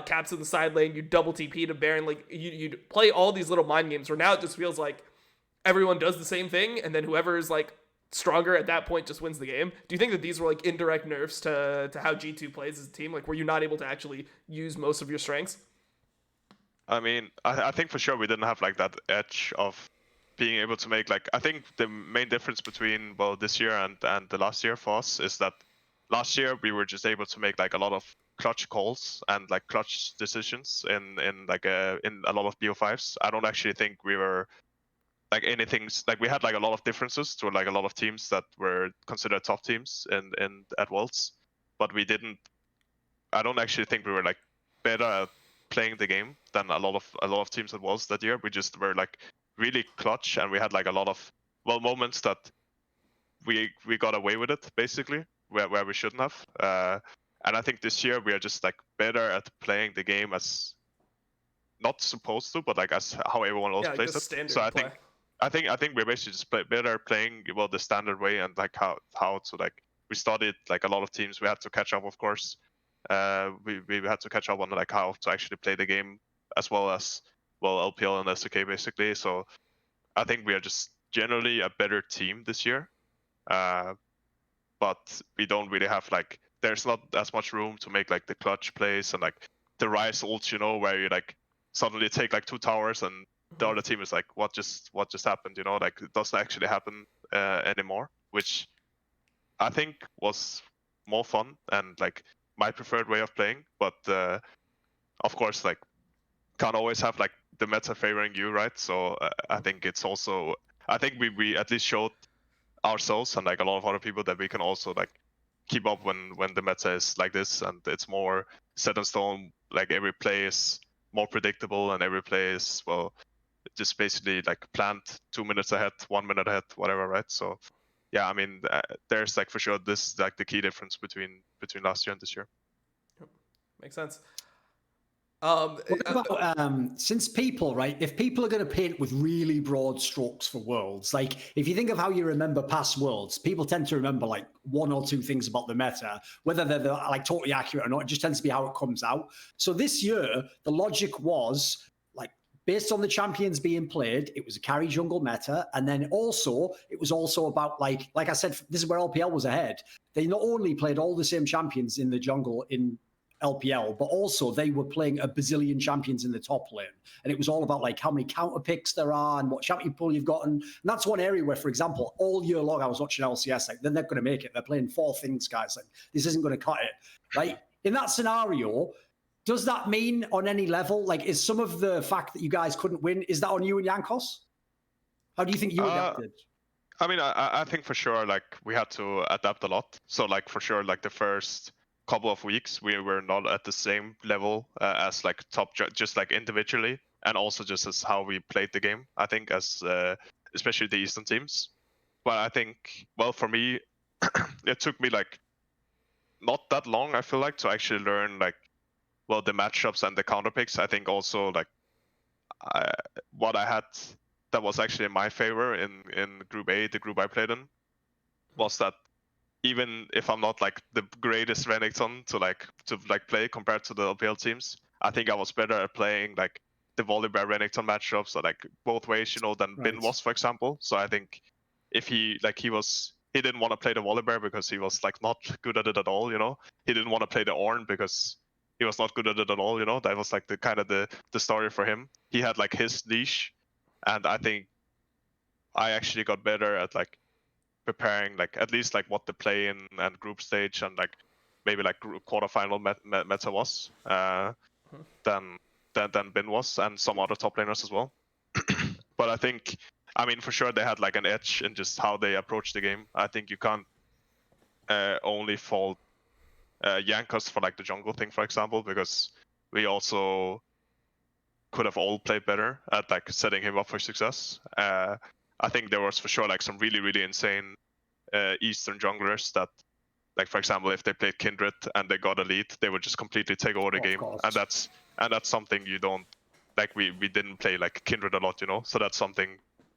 Caps in the side lane, you double TP to Baron, like you'd play all these little mind games, where now it just feels like everyone does the same thing, and then whoever is like stronger at that point just wins the game. Do you think that these were like indirect nerfs to how G2 plays as a team? Like, were you not able to actually use most of your strengths? I mean, I think for sure we didn't have like that edge of being able to make like, I think the main difference between this year and the last year for us is that last year we were just able to make like a lot of clutch calls and like clutch decisions in a lot of BO5s. I don't actually think we were like anything, like we had like a lot of differences to like a lot of teams that were considered top teams in at Worlds, but I don't actually think we were like better at playing the game than a lot of teams at Worlds that year. We just were like really clutch, and we had like a lot of moments that we got away with it basically where we shouldn't have. And I think this year we are just like better at playing the game as not supposed to, but like as how everyone else plays it. So I think we're basically just better playing the standard way, and like how to like, we studied like a lot of teams. We had to catch up, of course. We had to catch up on like how to actually play the game, as well as LPL and SK basically. So I think we are just generally a better team this year, but we don't really have like, there's not as much room to make like the clutch plays and like the Rise ult, you know, where you like suddenly take like 2 towers and the other team is like, what just happened, you know, like it doesn't actually happen anymore, which I think was more fun and like my preferred way of playing. But of course, like can't always have like the meta favoring you, right? So I think it's also, I think we at least showed ourselves and like a lot of other people that we can also like keep up when the meta is like this and it's more set in stone. Like every play is more predictable and every play is, well, just basically like planned 2 minutes ahead, 1 minute ahead, whatever, right? So yeah, I mean, there's like for sure this like the key difference between last year and this year. Makes sense. What about, since people, right, if people are going to paint with really broad strokes for Worlds, like if you think of how you remember past Worlds, people tend to remember like 1 or 2 things about the meta, whether they're like totally accurate or not. It just tends to be how it comes out. So this year, the logic was like based on the champions being played, it was a carry jungle meta. And then also, it was also about like I said, this is where LPL was ahead. They not only played all the same champions in the jungle in LPL, but also they were playing a bazillion champions in the top lane. And it was all about like how many counter picks there are and what champion pool you've gotten. And that's one area where, for example, all year long I was watching LCS, like they're not going to make it. They're playing 4 things, guys. Like this isn't going to cut it. Right? In that scenario, does that mean on any level, like is some of the fact that you guys couldn't win, is that on you and Jankos? How do you think you adapted? I mean, I think for sure, like we had to adapt a lot. So like for sure, like the first couple of weeks we were not at the same level as like top, just like individually, and also just as how we played the game, I think, as especially the Eastern teams. But I think, well, for me it took me like not that long, I feel like, to actually learn like, well, the matchups and the counter picks. I think also like what I had that was actually in my favor in group A, the group I played in, was that even if I'm not like the greatest Renekton to play compared to the LPL teams, I think I was better at playing like the Volibear Renekton matchups, or like both ways, you know, than Bin was, for example. So I think if he didn't want to play the Volibear because he was like not good at it at all, you know. He didn't want to play the Ornn because he was not good at it at all, you know. That was like the kind of the story for him. He had like his niche, and I think I actually got better at like preparing like at least like what the play in and group stage and like maybe like quarterfinal meta was than Bin was, and some other top laners as well. But I think, I mean, for sure they had like an edge in just how they approach the game. I think you can't only fault Jankos for like the jungle thing, for example, because we also could have all played better at like setting him up for success. I think there was for sure like some really, really insane Eastern junglers that, like for example, if they played Kindred and they got a lead, they would just completely take over the game. And that's something you don't, like we didn't play like Kindred a lot, you know. So that's something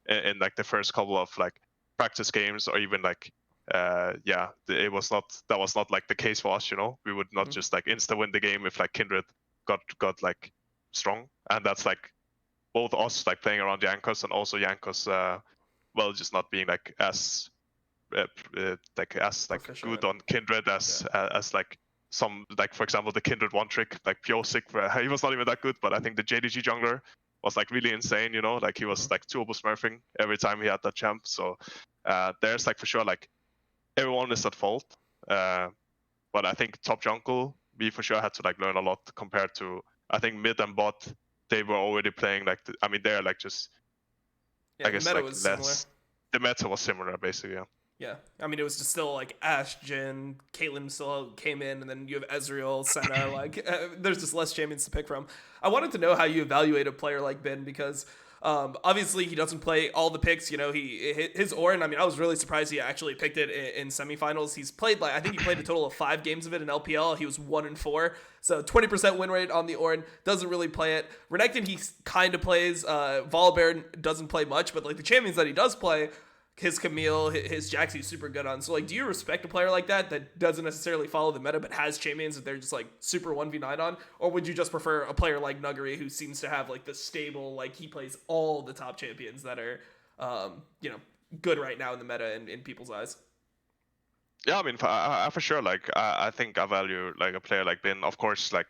in like the first couple of like practice games, or even like that was not like the case for us, you know. We would not just like insta win the game if like Kindred got like strong. And that's like both us like playing around Jankos and also Jankos well, just not being like as good on Kindred as like some, like for example the Kindred one trick like Piosik, he was not even that good, but I think the JDG jungler was like really insane, you know, like he was like turbo smurfing every time he had that champ. So there's like for sure like everyone is at fault, but I think top jungle we for sure had to like learn a lot compared to, I think mid and bot, they were already playing like I mean they're like just I guess like less similar. The meta was similar basically. Yeah, I mean, it was just still like Ashe, Jhin, Caitlyn still came in, and then you have Ezreal, Senna. Like, there's just less champions to pick from. I wanted to know how you evaluate a player like Bin, because obviously he doesn't play all the picks. You know, his Ornn. I mean, I was really surprised he actually picked it in semifinals. He's played I think he played a total of 5 games of it in LPL. He was 1-4, so 20% win rate on the Ornn. Doesn't really play it. Renekton he kind of plays. Volibear doesn't play much, but like the champions that he does play, his Camille, his Jax, he's super good on. So, like, do you respect a player like that doesn't necessarily follow the meta, but has champions that they're just, like, super 1v9 on? Or would you just prefer a player like Nuggery, who seems to have, like, the stable, like, he plays all the top champions that are, you know, good right now in the meta in people's eyes? Yeah, I mean, for sure, like, I think I value, like, a player like Bin. Of course, like,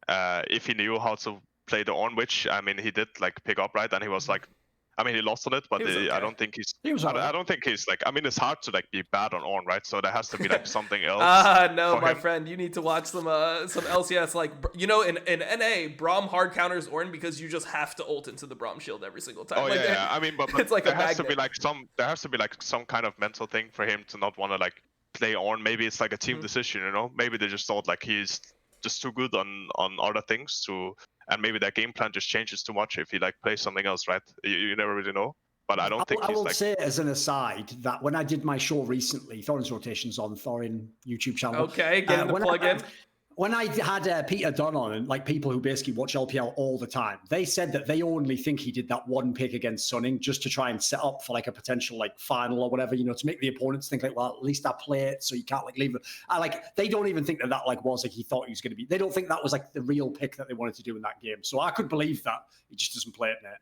if he knew how to play the Ornn, which I mean he did like pick up right, and he was like, I mean he lost on it, but He was okay. I don't think he's. He was I alright. don't think he's like. I mean it's hard to like be bad on Ornn, right? So there has to be like something else. No, for my him. friend, you need to watch some LCS. Like you know, in NA, Braum hard counters Ornn because you just have to ult into the Braum shield every single time. Oh like, yeah, I mean, but it's like there a has to be magnet. like some kind of mental thing for him to not want to like play Ornn. Maybe it's like a team decision, you know. Maybe they just thought like he's just too good on other things to, and maybe their game plan just changes too much if he like plays something else, right? You never really know. But I don't think I he's will like. say as an aside that when I did my show recently, Thorin's Rotations on Thorin YouTube channel. Okay, getting the plug in. When I had Peter Dunn on, and like people who basically watch LPL all the time, they said that they only think he did that one pick against Sunning just to try and set up for like a potential like final or whatever, you know, to make the opponents think like, well, at least I play it, so you can't like leave it. Like they don't even think that like was like he thought he was going to be. They don't think that was like the real pick that they wanted to do in that game. So I could believe that he just doesn't play it net.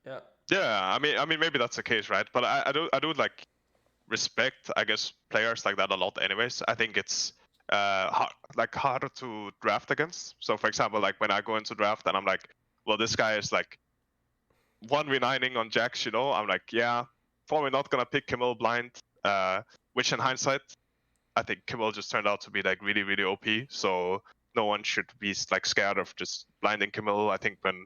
Yeah. Yeah, I mean maybe that's the case, right? But I do like respect, I guess, players like that a lot. Anyways, I think it's harder to draft against. So for example, like when I go into draft and I'm like, well, this guy is like 1v9ing on Jax, you know, I'm like, yeah, probably not gonna pick Camille blind. Which in hindsight, I think Camille just turned out to be like really, really OP. So no one should be like scared of just blinding Camille. I think when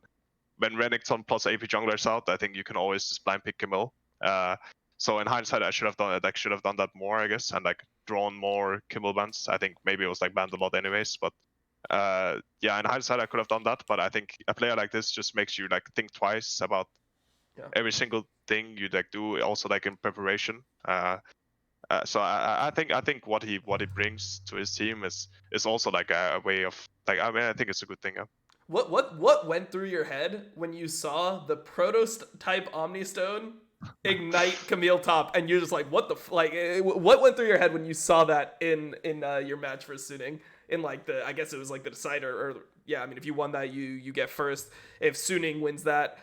Renekton plus AP junglers out, I think you can always just blind pick Camille. So in hindsight, I should have done it. I should have done that more, I guess, and like drawn more Camille bans. I think maybe it was like banned a lot anyways, but yeah, in hindsight, I could have done that. But I think a player like this just makes you like think twice about every single thing you like do, also like in preparation. So I think what he brings to his team is also like a way of like, I mean, I think it's a good thing. Yeah. What went through your head when you saw the Prototype Omnistone ignite Camille top, and you're just like, what the what went through your head when you saw that in your match for Suning in like the, I guess it was like the decider, or yeah, I mean if you won that you get first. If Suning wins that,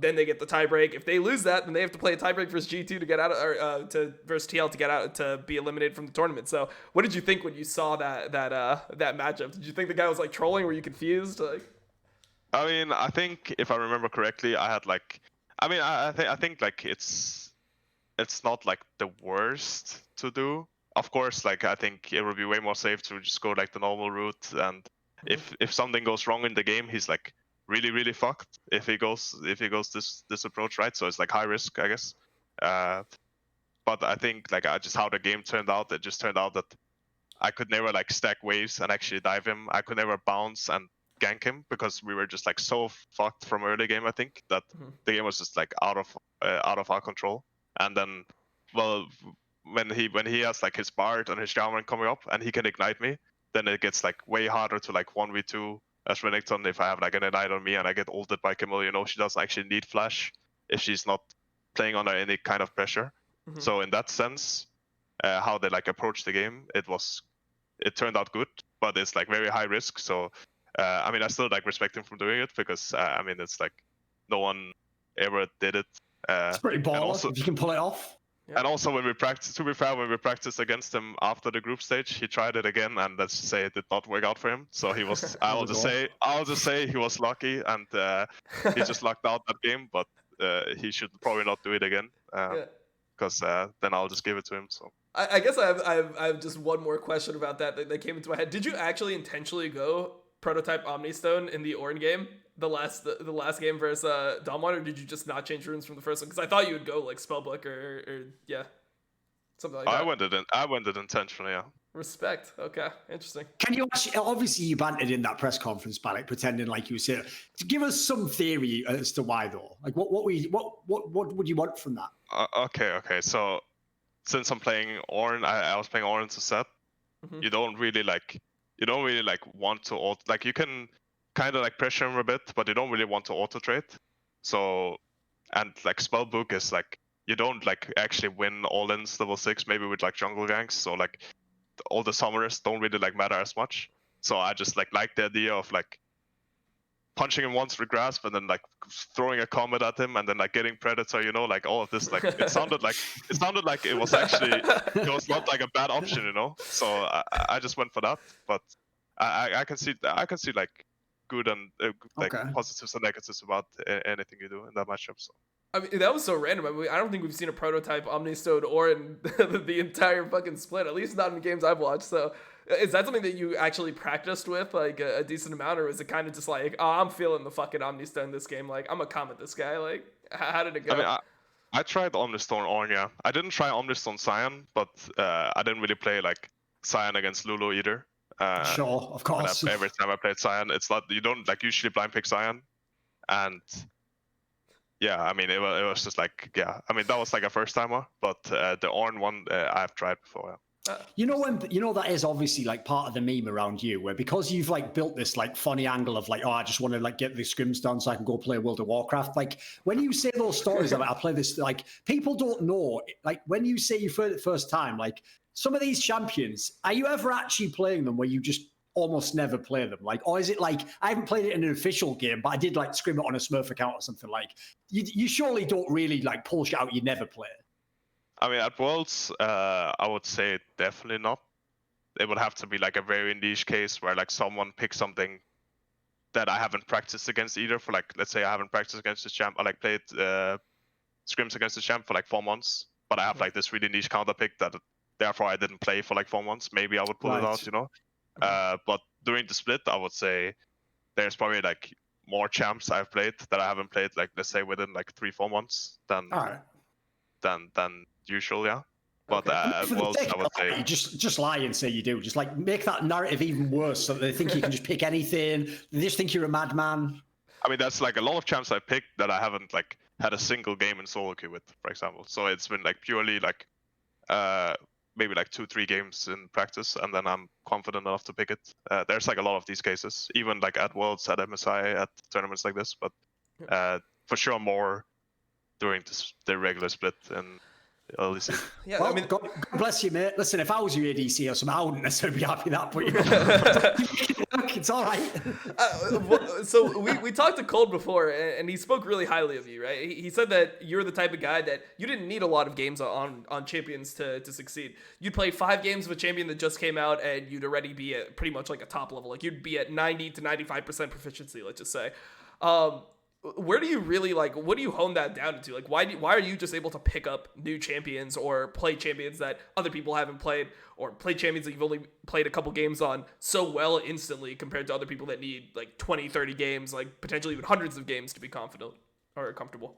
then they get the tiebreak. If they lose that, then they have to play a tiebreak versus G2 to get out, or versus TL to get out, to be eliminated from the tournament. So what did you think when you saw that matchup? Did you think the guy was like trolling? Were you confused? Like, I mean, I think if I remember correctly, I had like, I mean, I think like it's not like the worst to do. Of course, like I think it would be way more safe to just go like the normal route. And if something goes wrong in the game, he's like really fucked. If he goes this approach, right? So it's like high risk, I guess. But I think like just how the game turned out, it just turned out that I could never like stack waves and actually dive him. I could never bounce and gank him because we were just like so fucked from early game. I think that the game was just like out of our control. And then, well, when he has like his Bard and his Jarvan coming up and he can ignite me, then it gets like way harder to like 1v2 as Renekton if I have like an ignite on me and I get ulted by Camille. You know, she doesn't actually need flash if she's not playing under any kind of pressure. So in that sense, how they like approach the game, it turned out good, but it's like very high risk. So I mean, I still like respect him for doing it because I mean, it's like no one ever did it. It's pretty baller if you can pull it off. And also when we practiced, to be fair, when we practiced against him after the group stage, he tried it again, and let's just say it did not work out for him. So he was, I'll just say he was lucky, and he just lucked out that game. But he should probably not do it again, because then I'll just give it to him. So I guess I have just one more question about that came into my head. Did you actually intentionally go Prototype Omnistone in the Ornn game, the last game versus Damwon, or did you just not change runes from the first one? Because I thought you would go like Spellbook or yeah, something like that. I went it intentionally, yeah. Respect. Okay, interesting. Can you actually, obviously you bantered in that press conference, Balak, pretending like you said. Give us some theory as to why though. Like what would you want from that? Okay. So since I'm playing Ornn, I was playing Ornn to set. You don't really want to like you can kind of like pressure him a bit, but you don't really want to auto trade. So, and like Spellbook is like you don't like actually win all ins level 6 maybe with like jungle ganks. So like all the summoners don't really like matter as much. So I just like the idea of like punching him once with grasp and then like throwing a comet at him and then like getting predator, you know, like all of this, like it sounded like it was actually it was not like a bad option, you know. So I just went for that, but I can see like good and like Okay. positives and negatives about anything you do in that matchup. So. I mean, that was so random. I mean, I don't think we've seen a prototype Omnistone or in the entire fucking split, at least not in games I've watched. So is that something that you actually practiced with, like, a decent amount, or is it kind of just like, oh, I'm feeling the fucking Omnistone this game, like, I'm gonna comment this guy? Like, how did it go? I mean, I tried Omnistone on, yeah. I didn't try Omnistone Cyan, but I didn't really play, like, Cyan against Lulu either. Sure, of course. Every time I played Cyan, it's not, you don't, like, usually blind pick Cyan. And... yeah, I mean, it was just like, yeah. I mean, that was like a first timer, but the Ornn one I've tried before. Yeah. You know that is obviously like part of the meme around you, where because you've like built this like funny angle of like, oh, I just want to like get the scrims done so I can go play World of Warcraft. Like when you say those stories, like, I play this, like people don't know. Like when you say you for the first time, like some of these champions, are you ever actually playing them where you just almost never play them? Like, or is it like, I haven't played it in an official game, but I did like scrim it on a Smurf account or something. Like you surely don't really like pull shit out you never play. I mean, at Worlds, I would say definitely not. It would have to be like a very niche case where like someone picks something that I haven't practiced against either. For like, let's say I havened practiced against the champ, I like played scrims against the champ for like 4 months, but I have like this really niche counter pick that therefore I didn't play for like 4 months. Maybe I would pull it out, you know. But during the split, I would say there's probably like more champs I've played that I haven't played, like let's say within like 3-4 months than usual, yeah. But Worlds, I would say just lie and say you do. Just like make that narrative even worse, so that they think you can just pick anything. They just think you're a madman. I mean, that's like a lot of champs I picked that I haven't like had a single game in solo queue with, for example. So it's been like purely like maybe like 2-3 games in practice, and then I'm confident enough to pick it. There's like a lot of these cases, even like at Worlds, at MSI, at tournaments like this, but for sure more during the regular split and early season. Yeah, well, I mean, God bless you, mate. Listen, if I was your ADC or something, I wouldn't necessarily be happy with that, but you know, it's all right. So we talked to Cold before, and he spoke really highly of you, right? He said that you're the type of guy that you didn't need a lot of games on champions to succeed. You'd play 5 games with a champion that just came out, and you'd already be at pretty much like a top level. Like you'd be at 90 to 95% proficiency, let's just say. Where do you really like? What do you hone that down into? Like, why are you just able to pick up new champions or play champions that other people haven't played, or play champions that you've only played a couple games on so well instantly compared to other people that need like 20, 30 games, like potentially even hundreds of games to be confident or comfortable?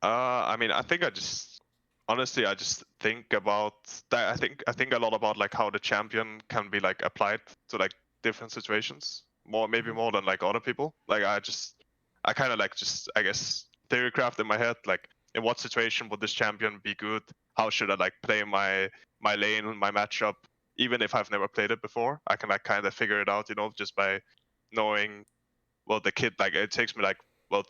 I mean, I think I just think about that. I think a lot about like how the champion can be like applied to like different situations, maybe more than like other people. Like I kind of like just, I guess, theorycraft in my head, like in what situation would this champion be good? How should I like play my lane, my matchup? Even if I've never played it before, I can like kind of figure it out, you know, just by knowing, well, the kit, like it takes me like, well,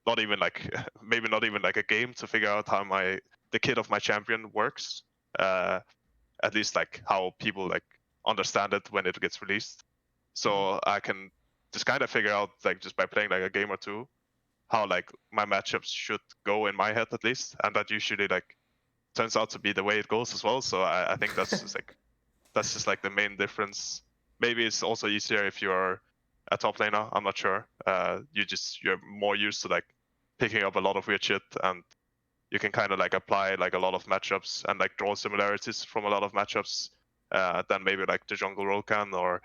not even like, maybe not even like a game to figure out how the kit of my champion works. At least like how people like understand it when it gets released. So I can just kind of figure out, like, just by playing like a game or two, how like my matchups should go in my head at least, and that usually like turns out to be the way it goes as well. So I think that's just like the main difference. Maybe it's also easier if you're a top laner. I'm not sure. You're more used to like picking up a lot of weird shit, and you can kind of like apply like a lot of matchups and like draw similarities from a lot of matchups than maybe like the jungle role can or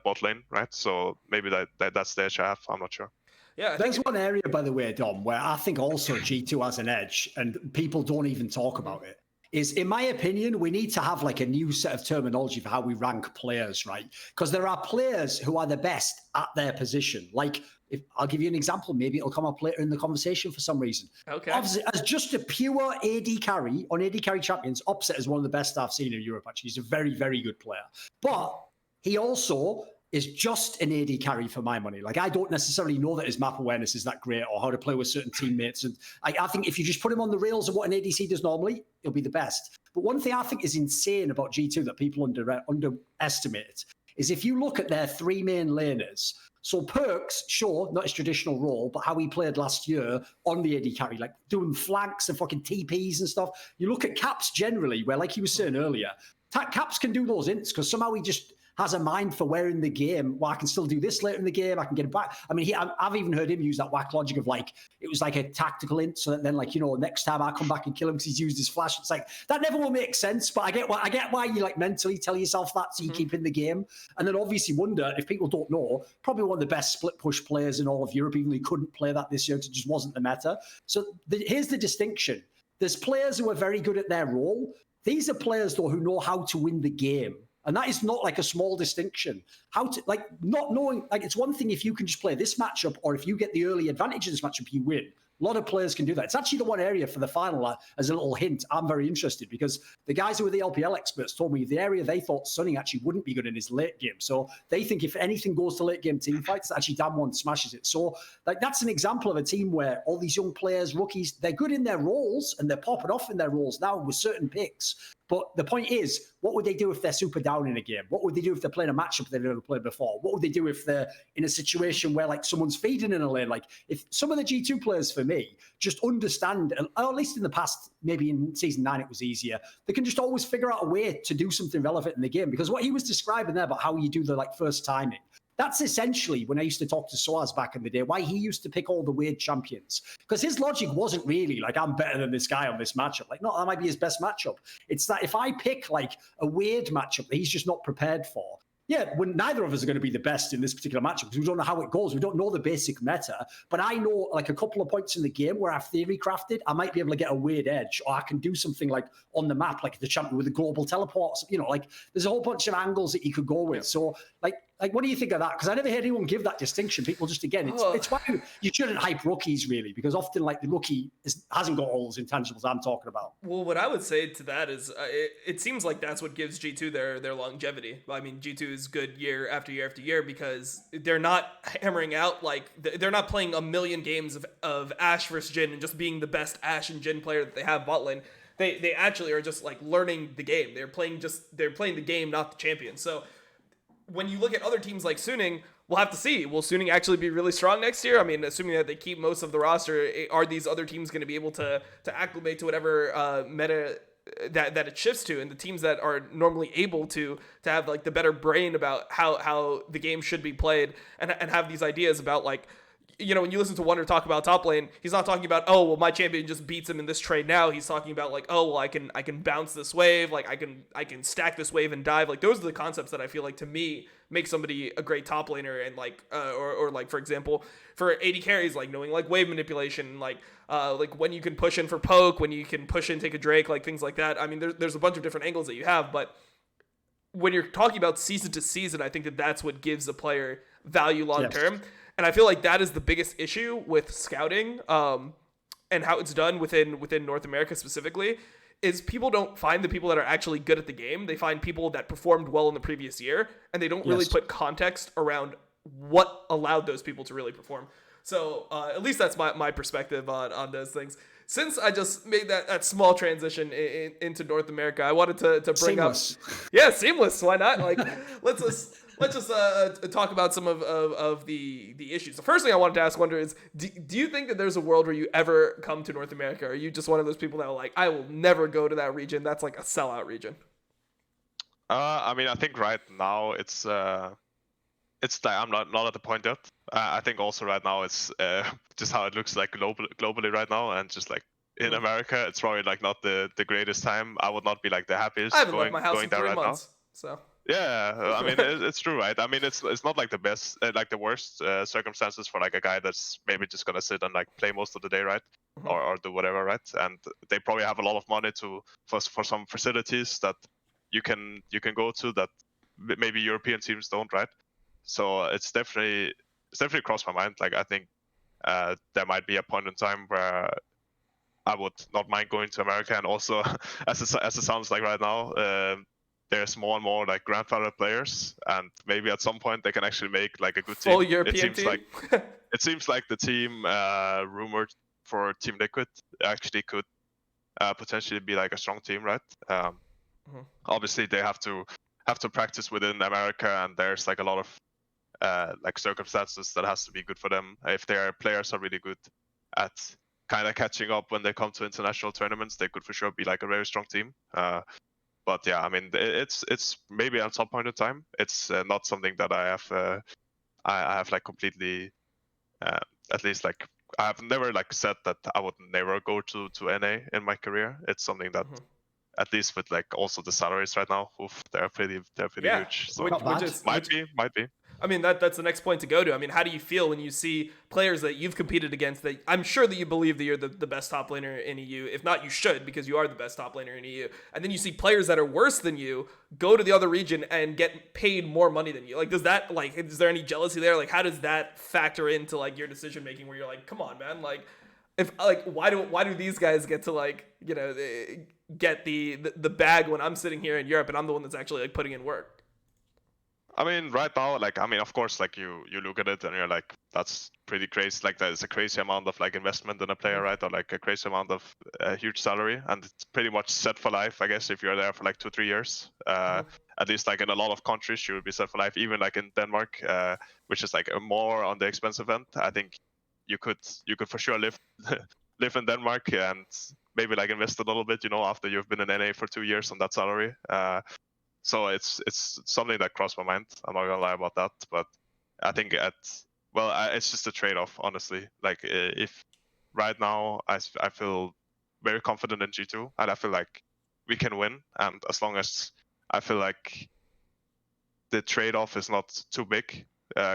bot lane, right? So maybe that's the edge I have. I'm not sure. Yeah, there's one area, by the way, Dom, where I think also G2 has an edge, and people don't even talk about it. Is, in my opinion, we need to have like a new set of terminology for how we rank players, right? Because there are players who are the best at their position. Like, if I'll give you an example, maybe it'll come up later in the conversation for some reason. Okay. Obviously, as just a pure AD carry on AD carry champions, Opposite is one of the best I've seen in Europe. Actually, he's a very, very good player, but he also is just an AD carry for my money. Like, I don't necessarily know that his map awareness is that great or how to play with certain teammates. And I think if you just put him on the rails of what an ADC does normally, he'll be the best. But one thing I think is insane about G2 that people underestimate is if you look at their 3 main laners. So perkz, sure, not his traditional role, but how he played last year on the AD carry, like doing flanks and fucking TPs and stuff. You look at Caps generally, where like he was saying earlier, Caps can do those ints because somehow he just has a mind for where in the game, well, I can still do this later in the game, I can get it back. I mean, I've even heard him use that whack logic of like, it was like a tactical int, so that then like, you know, next time I come back and kill him because he's used his flash. It's like, that never will make sense, but I get why you like mentally tell yourself that so you keep in the game. And then obviously Wunder, if people don't know, probably one of the best split push players in all of Europe, even though he couldn't play that this year because it just wasn't the meta. So here's the distinction. There's players who are very good at their role. These are players, though, who know how to win the game. And that is not like a small distinction. How to, like, not knowing, like, it's one thing if you can just play this matchup, or if you get the early advantage of this matchup, you win. A lot of players can do that. It's actually the one area for the final, as a little hint, I'm very interested, because the guys who were the LPL experts told me the area they thought Sunning actually wouldn't be good in his late game. So they think if anything goes to late game team fights, actually Damwon smashes it. So like that's an example of a team where all these young players, rookies, they're good in their roles and they're popping off in their roles now with certain picks. But the point is, what would they do if they're super down in a game? What would they do if they're playing a matchup they've never played before? What would they do if they're in a situation where like someone's feeding in a lane? Like if some of the G2 players for me just understand, or at least in the past, maybe in season 9 it was easier, they can just always figure out a way to do something relevant in the game. Because what he was describing there about how you do the like first timing, that's essentially when I used to talk to Soaz back in the day, why he used to pick all the weird champions. Because his logic wasn't really like, I'm better than this guy on this matchup. Like, no, that might be his best matchup. It's that if I pick like a weird matchup that he's just not prepared for, yeah, when neither of us are going to be the best in this particular matchup because we don't know how it goes. We don't know the basic meta. But I know like a couple of points in the game where I've theory crafted, I might be able to get a weird edge, or I can do something like on the map, like the champion with the global teleports. You know, like there's a whole bunch of angles that you could go with. So like, what do you think of that? Because I never heard anyone give that distinction. People just, again, it's why you shouldn't hype rookies, really, because often, like, the rookie hasn't got all those intangibles I'm talking about. Well, what I would say to that is it seems like that's what gives G2 their longevity. I mean, G2 is good year after year after year because they're not hammering out, like, they're not playing a million games of Ashe versus Jhin and just being the best Ashe and Jhin player that they have bot lane. They actually are just, like, learning the game. They're playing the game, not the champion. So when you look at other teams like Suning, we'll have to see. Will Suning actually be really strong next year? I mean, assuming that they keep most of the roster, are these other teams going to be able to acclimate to whatever meta that it shifts to? And the teams that are normally able to have like the better brain about how the game should be played and have these ideas about like, you know, when you listen to Wunder talk about top lane, he's not talking about, oh, well, my champion just beats him in this trade now. He's talking about like, oh, well, I can bounce this wave, like I can stack this wave and dive. Like those are the concepts that I feel like to me make somebody a great top laner, and like or like for example for AD carries, like knowing like wave manipulation, like when you can push in for poke, when you can push in take a Drake, like things like that. I mean, there's a bunch of different angles that you have, but when you're talking about season to season, I think that's what gives a player value long term. Yes. And I feel like that is the biggest issue with scouting and how it's done within North America specifically, is people don't find the people that are actually good at the game. They find people that performed well in the previous year, and they don't really put context around what allowed those people to really perform. So at least that's my perspective on those things. Since I just made that small transition into North America, I wanted to bring seamless. Seamless. Why not? Like, let's just talk about some of the issues. The first thing I wanted to ask Wunder is, do you think that there's a world where you ever come to North America? Or are you just one of those people that are like, I will never go to that region? That's like a sellout region. I mean, I think right now it's like I'm not at the point yet. I think also right now it's just how it looks like globally right now, and just like in America, it's probably like not the greatest time. I would not be like the happiest I haven't left my house in 3 months, so. Yeah, I mean it's true, right? I mean it's not like the best, like the worst circumstances for like a guy that's maybe just gonna sit and like play most of the day, right? Mm-hmm. Or do whatever, right? And they probably have a lot of money for some facilities that you can go to that maybe European teams don't, right? So it's definitely crossed my mind. Like I think there might be a point in time where I would not mind going to America, and also as it sounds like right now. There's more and more like grandfather players, and maybe at some point they can actually make like a good team. Full European team. It seems like the team rumored for Team Liquid actually could potentially be like a strong team, right? Obviously they have to practice within America, and there's like a lot of like circumstances that has to be good for them. If their players are really good at kind of catching up when they come to international tournaments, they could for sure be like a very strong team. But yeah, I mean, it's maybe at some point in time. It's not something that I have like completely, at least like I have never like said that I would never go to NA in my career. It's something that at least with like also the salaries right now, oof, they're pretty Yeah, huge. So which might be. I mean, that's the next point to go to. I mean, how do you feel when you see players that you've competed against that I'm sure that you believe that you're the best top laner in EU? If not, you should, because you are the best top laner in EU. And then you see players that are worse than you go to the other region and get paid more money than you. Like, does that, like, is there any jealousy there? Like, how does that factor into, like, your decision making where you're like, come on, man, like, if like why do these guys get to, like, you know, get the bag when I'm sitting here in Europe and I'm the one that's actually like putting in work? I mean, right now, like, I mean, of course, like you look at it and you're like, that's pretty crazy. Like, that is a crazy amount of like investment in a player, right? Or like a crazy amount of huge salary, and it's pretty much set for life, I guess, if you're there for like 2-3 years. At least like in a lot of countries, you will be set for life. Even like in Denmark, which is like a more on the expensive end. I think you could for sure live in Denmark and maybe like invest a little bit, you know, after you've been in NA for 2 years on that salary. So it's something that crossed my mind. I'm not gonna lie about that, but I think it's just a trade-off, honestly. Like, if right now I feel very confident in G2, and I feel like we can win, and as long as I feel like the trade-off is not too big,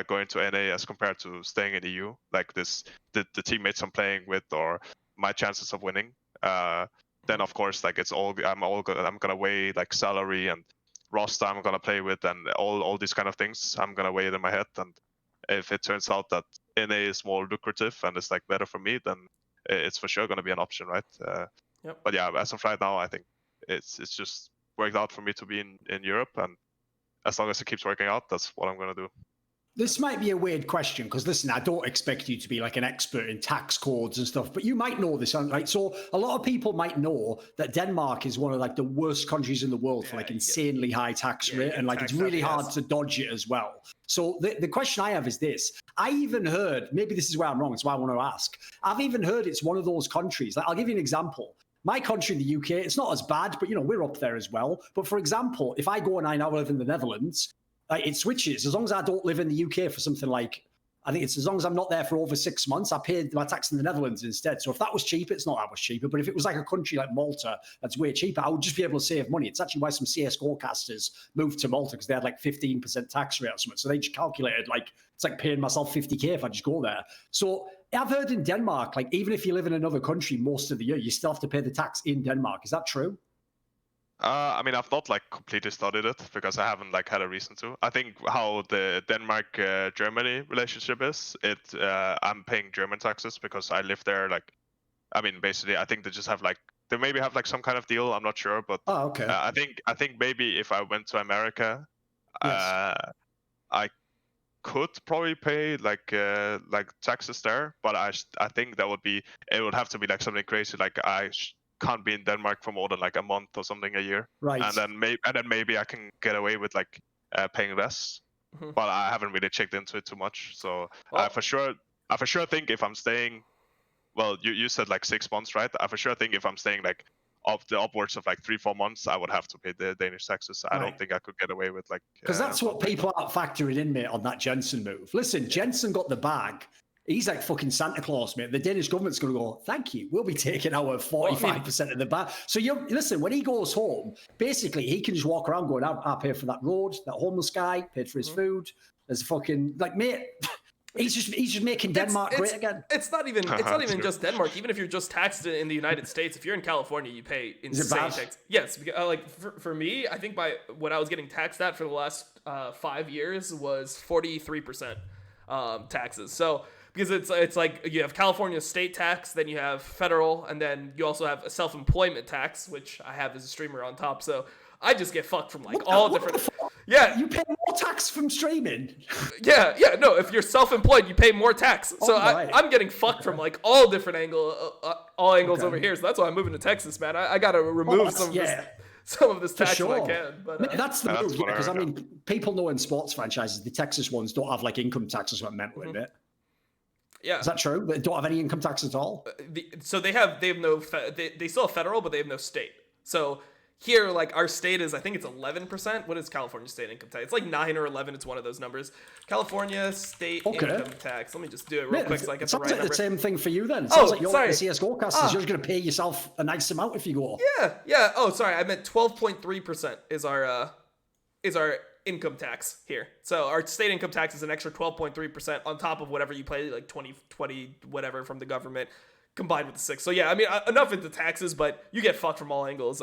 going to NA as compared to staying in EU, like the teammates I'm playing with or my chances of winning, then of course, like, I'm gonna weigh like salary and roster I'm gonna play with and all these kind of things. I'm gonna weigh it in my head, and if it turns out that NA is more lucrative and it's like better for me, then it's for sure gonna be an option, right? Yep. But yeah, as of right now, I think it's just worked out for me to be in Europe, and as long as it keeps working out, that's what I'm gonna do. This might be a weird question because, listen, I don't expect you to be like an expert in tax codes and stuff, but you might know this, right? So a lot of people might know that Denmark is one of like the worst countries in the world for like insanely high tax rate, and like it's really hard to dodge it as well. So the question I have is this. I even heard, maybe this is where I'm wrong, it's why I want to ask. I've even heard it's one of those countries. Like, I'll give you an example. My country, the UK, it's not as bad, but, you know, we're up there as well. But for example, if I go and I now live in the Netherlands, it switches. As long as I don't live in the UK for something like, I think it's as long as I'm not there for over 6 months, I pay my tax in the Netherlands instead. So if that was cheaper, it's not that much cheaper. But if it was like a country like Malta, that's way cheaper, I would just be able to save money. It's actually why some CSGO casters moved to Malta, because they had like 15% tax rate or something. So they just calculated like, it's like paying myself 50K if I just go there. So I've heard in Denmark, like even if you live in another country most of the year, you still have to pay the tax in Denmark. Is that true? I mean, I've not like completely studied it because I haven't like had a reason to. I think how the Denmark-Germany relationship is, I'm paying German taxes because I live there. Like, I mean, basically, I think they just have like, they maybe have like some kind of deal. I'm not sure, but okay. I think maybe if I went to America, I could probably pay like taxes there, but I think it would have to be like something crazy. Like can't be in Denmark for more than like a month or something a year, right? And then maybe I can get away with like paying less, but I haven't really checked into it too much. So I for sure think if I'm staying, well, you said like 6 months, right? I for sure think if I'm staying like upwards of like 3-4 months, I would have to pay the Danish taxes. I don't think I could get away with like, because that's what people aren't factoring in, mate, on that Jensen move. Listen, Jensen got the bag. He's like fucking Santa Claus, mate. The Danish government's going to go, thank you. We'll be taking our 45% of the bag. So listen, when he goes home, basically he can just walk around going, I pay for that road, that homeless guy, paid for his food. There's fucking, like, mate, he's just making Denmark great again. It's not even just Denmark. Even if you're just taxed in the United States, if you're in California, you pay insane tax. Yes, like for me, I think by what I was getting taxed at for the last 5 years was 43% taxes. So because it's like you have California state tax, then you have federal, and then you also have a self-employment tax, which I have as a streamer on top. So I just get fucked from like different. Yeah, you pay more tax from streaming. Yeah. No, if you're self-employed, you pay more tax. So I'm getting fucked from like all different angles over here. So that's why I'm moving to Texas, man. I gotta remove some of this tax if I can. But that's the move, because I mean, people know in sports franchises the Texas ones don't have like income taxes or mental in it. Yeah, is that true? They don't have any income tax at all. So they have no. They still have federal, but they have no state. So here, like our state is, I think it's 11%. What is California state income tax? It's like 9 or 11. It's one of those numbers. California state income tax. Let me just do it real quick so I get the right number. The same thing for you then. It sounds like you're sorry. Like the CSGO casters. You're going to pay yourself a nice amount if you go. Yeah. Oh, sorry. I meant 12.3% is our income tax here. So our state income tax is an extra 12.3% on top of whatever you pay, like 20 whatever from the government, combined with the 6. So yeah, I mean, enough into taxes, but you get fucked from all angles.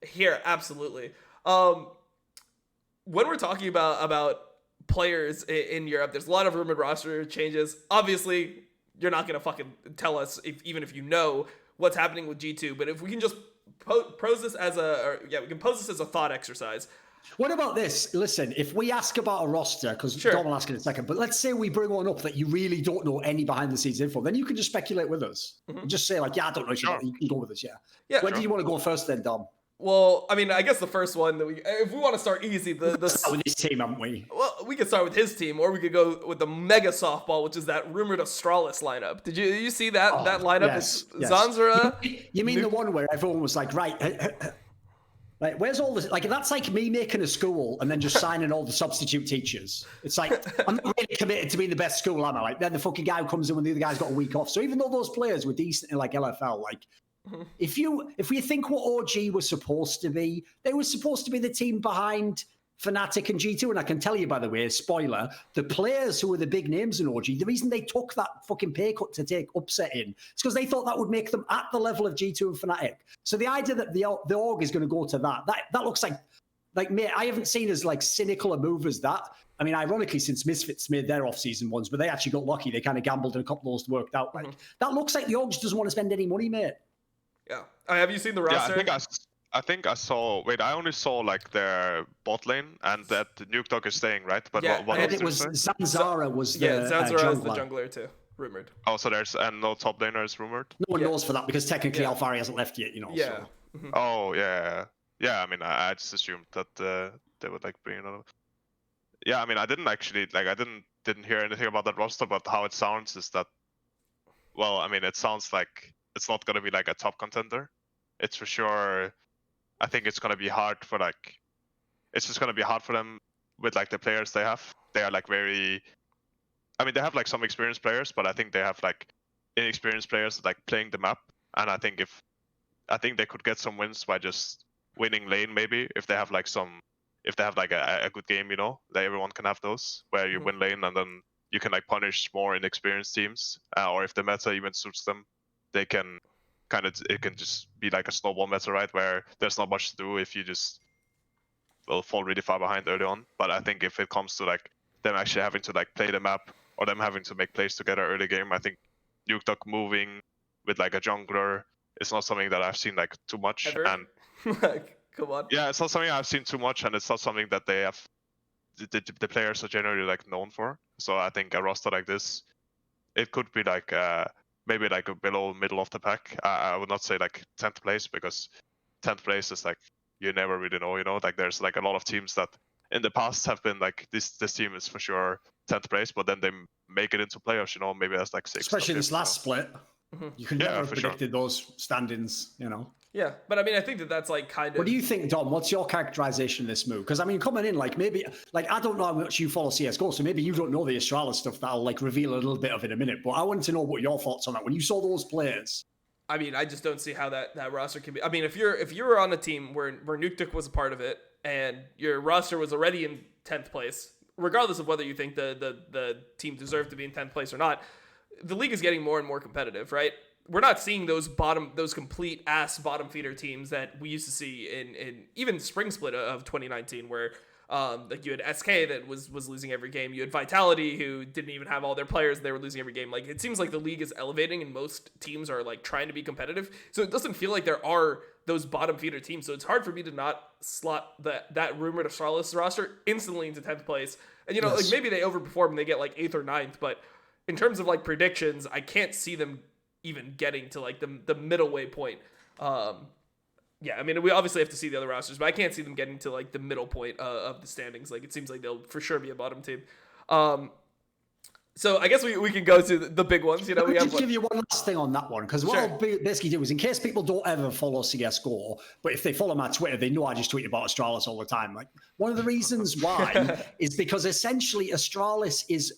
Here, absolutely. When we're talking about players in Europe, there's a lot of rumored roster changes. Obviously, you're not gonna fucking tell us even if you know what's happening with G2. But if we can just pose this as we can pose this as a thought exercise. What about this? Listen, if we ask about a roster, because Dom will ask in a second, but let's say we bring one up that you really don't know any behind the scenes info, then you can just speculate with us. Just say like, yeah, I don't know. You can go with us, yeah. Where do you want to go first then, Dom? Well, I mean, I guess the first one that if we want to start easy, start with this team, haven't we? Well, we could start with his team, or we could go with the mega softball, which is that rumored Astralis lineup. Did you see that lineup? Yes. Zanzara. You mean the one where everyone was like, right, like where's all this? Like that's like me making a school and then just signing all the substitute teachers. It's like I'm not really committed to being the best school, am I? Like then the fucking guy who comes in when the other guy's got a week off. So even though those players were decent in like LFL, like. If you think what OG was supposed to be, they were supposed to be the team behind Fnatic and G2. And I can tell you, by the way, spoiler, the players who were the big names in OG, the reason they took that fucking pay cut to take Upset in, is because they thought that would make them at the level of G2 and Fnatic. So the idea that the org is going to go to that looks like mate, I haven't seen as like cynical a move as that. I mean, ironically, since Misfits made their off-season ones, but they actually got lucky. They kind of gambled and a couple of those worked out. Like that looks like the org just doesn't want to spend any money, mate. Yeah. Have you seen the roster? Yeah, I think I saw. Wait, I only saw like their bot lane and that NukeDog is staying, right? But what and it was Zanzara was the Zanzara is the jungler too, rumored. Oh, so there's no top laner is rumored. No one knows for that because technically Alfari hasn't left yet, you know. Yeah. So. Oh yeah. I mean, I just assumed that they would like bring another. Yeah, I mean, I didn't actually like. I didn't hear anything about that roster, but how it sounds is that. Well, I mean, it sounds like. It's not gonna be like a top contender. It's for sure. I think it's gonna be hard for like. It's just gonna be hard for them with like the players they have. They are like very. I mean, they have like some experienced players, but I think they have like inexperienced players like playing the map. And I think they could get some wins by just winning lane maybe if they have like a good game, you know, that everyone can have those where you win lane and then you can like punish more inexperienced teams, or if the meta even suits them. They can it can just be like a snowball meta, right? Where there's not much to do if you just fall really far behind early on. But I think if it comes to like them actually having to like play the map or them having to make plays together early game, I think NukeDog moving with like a jungler is not something that I've seen like too much. Ever? And come on. Yeah, it's not something I've seen too much, and it's not something that they have the players are generally like known for. So I think a roster like this, it could be like maybe like a below middle of the pack. I would not say like 10th place because 10th place is like you never really know, you know. Like there's like a lot of teams that in the past have been like this team is for sure 10th place, but then they make it into playoffs, you know. Maybe that's like 6th. Especially this last split, you could never have predicted those standings, you know. Yeah, but I mean, I think that's like kind of. What do you think, Dom? What's your characterization of this move? Because I mean, coming in, like maybe, like I don't know how much you follow CS:GO, so maybe you don't know the Astralis stuff that I'll like reveal a little bit of in a minute. But I wanted to know what your thoughts on that when you saw those players. I mean, I just don't see how that roster can be. I mean, if you were on a team where NukeDog was a part of it and your roster was already in 10th place, regardless of whether you think the team deserved to be in 10th place or not, the league is getting more and more competitive, right? We're not seeing those complete ass bottom feeder teams that we used to see in even spring split of 2019, where like you had SK that was losing every game. You had Vitality who didn't even have all their players. They were losing every game. Like it seems like the league is elevating and most teams are like trying to be competitive. So it doesn't feel like there are those bottom feeder teams. So it's hard for me to not slot that rumored Astralis roster instantly into 10th place. And you know, like maybe they overperform and they get like 8th or 9th, but in terms of like predictions, I can't see them even getting to like the middle way point. Yeah, I mean, we obviously have to see the other rosters, but I can't see them getting to like the middle point of the standings. Like it seems like they'll for sure be a bottom team. So I guess we can go to the big ones. You know, Let me we have just give you one last thing on that one, because what I'll basically do is, in case people don't ever follow CSGO, but if they follow my Twitter, they know I just tweet about Astralis all the time. Like, one of the reasons why is because essentially Astralis is,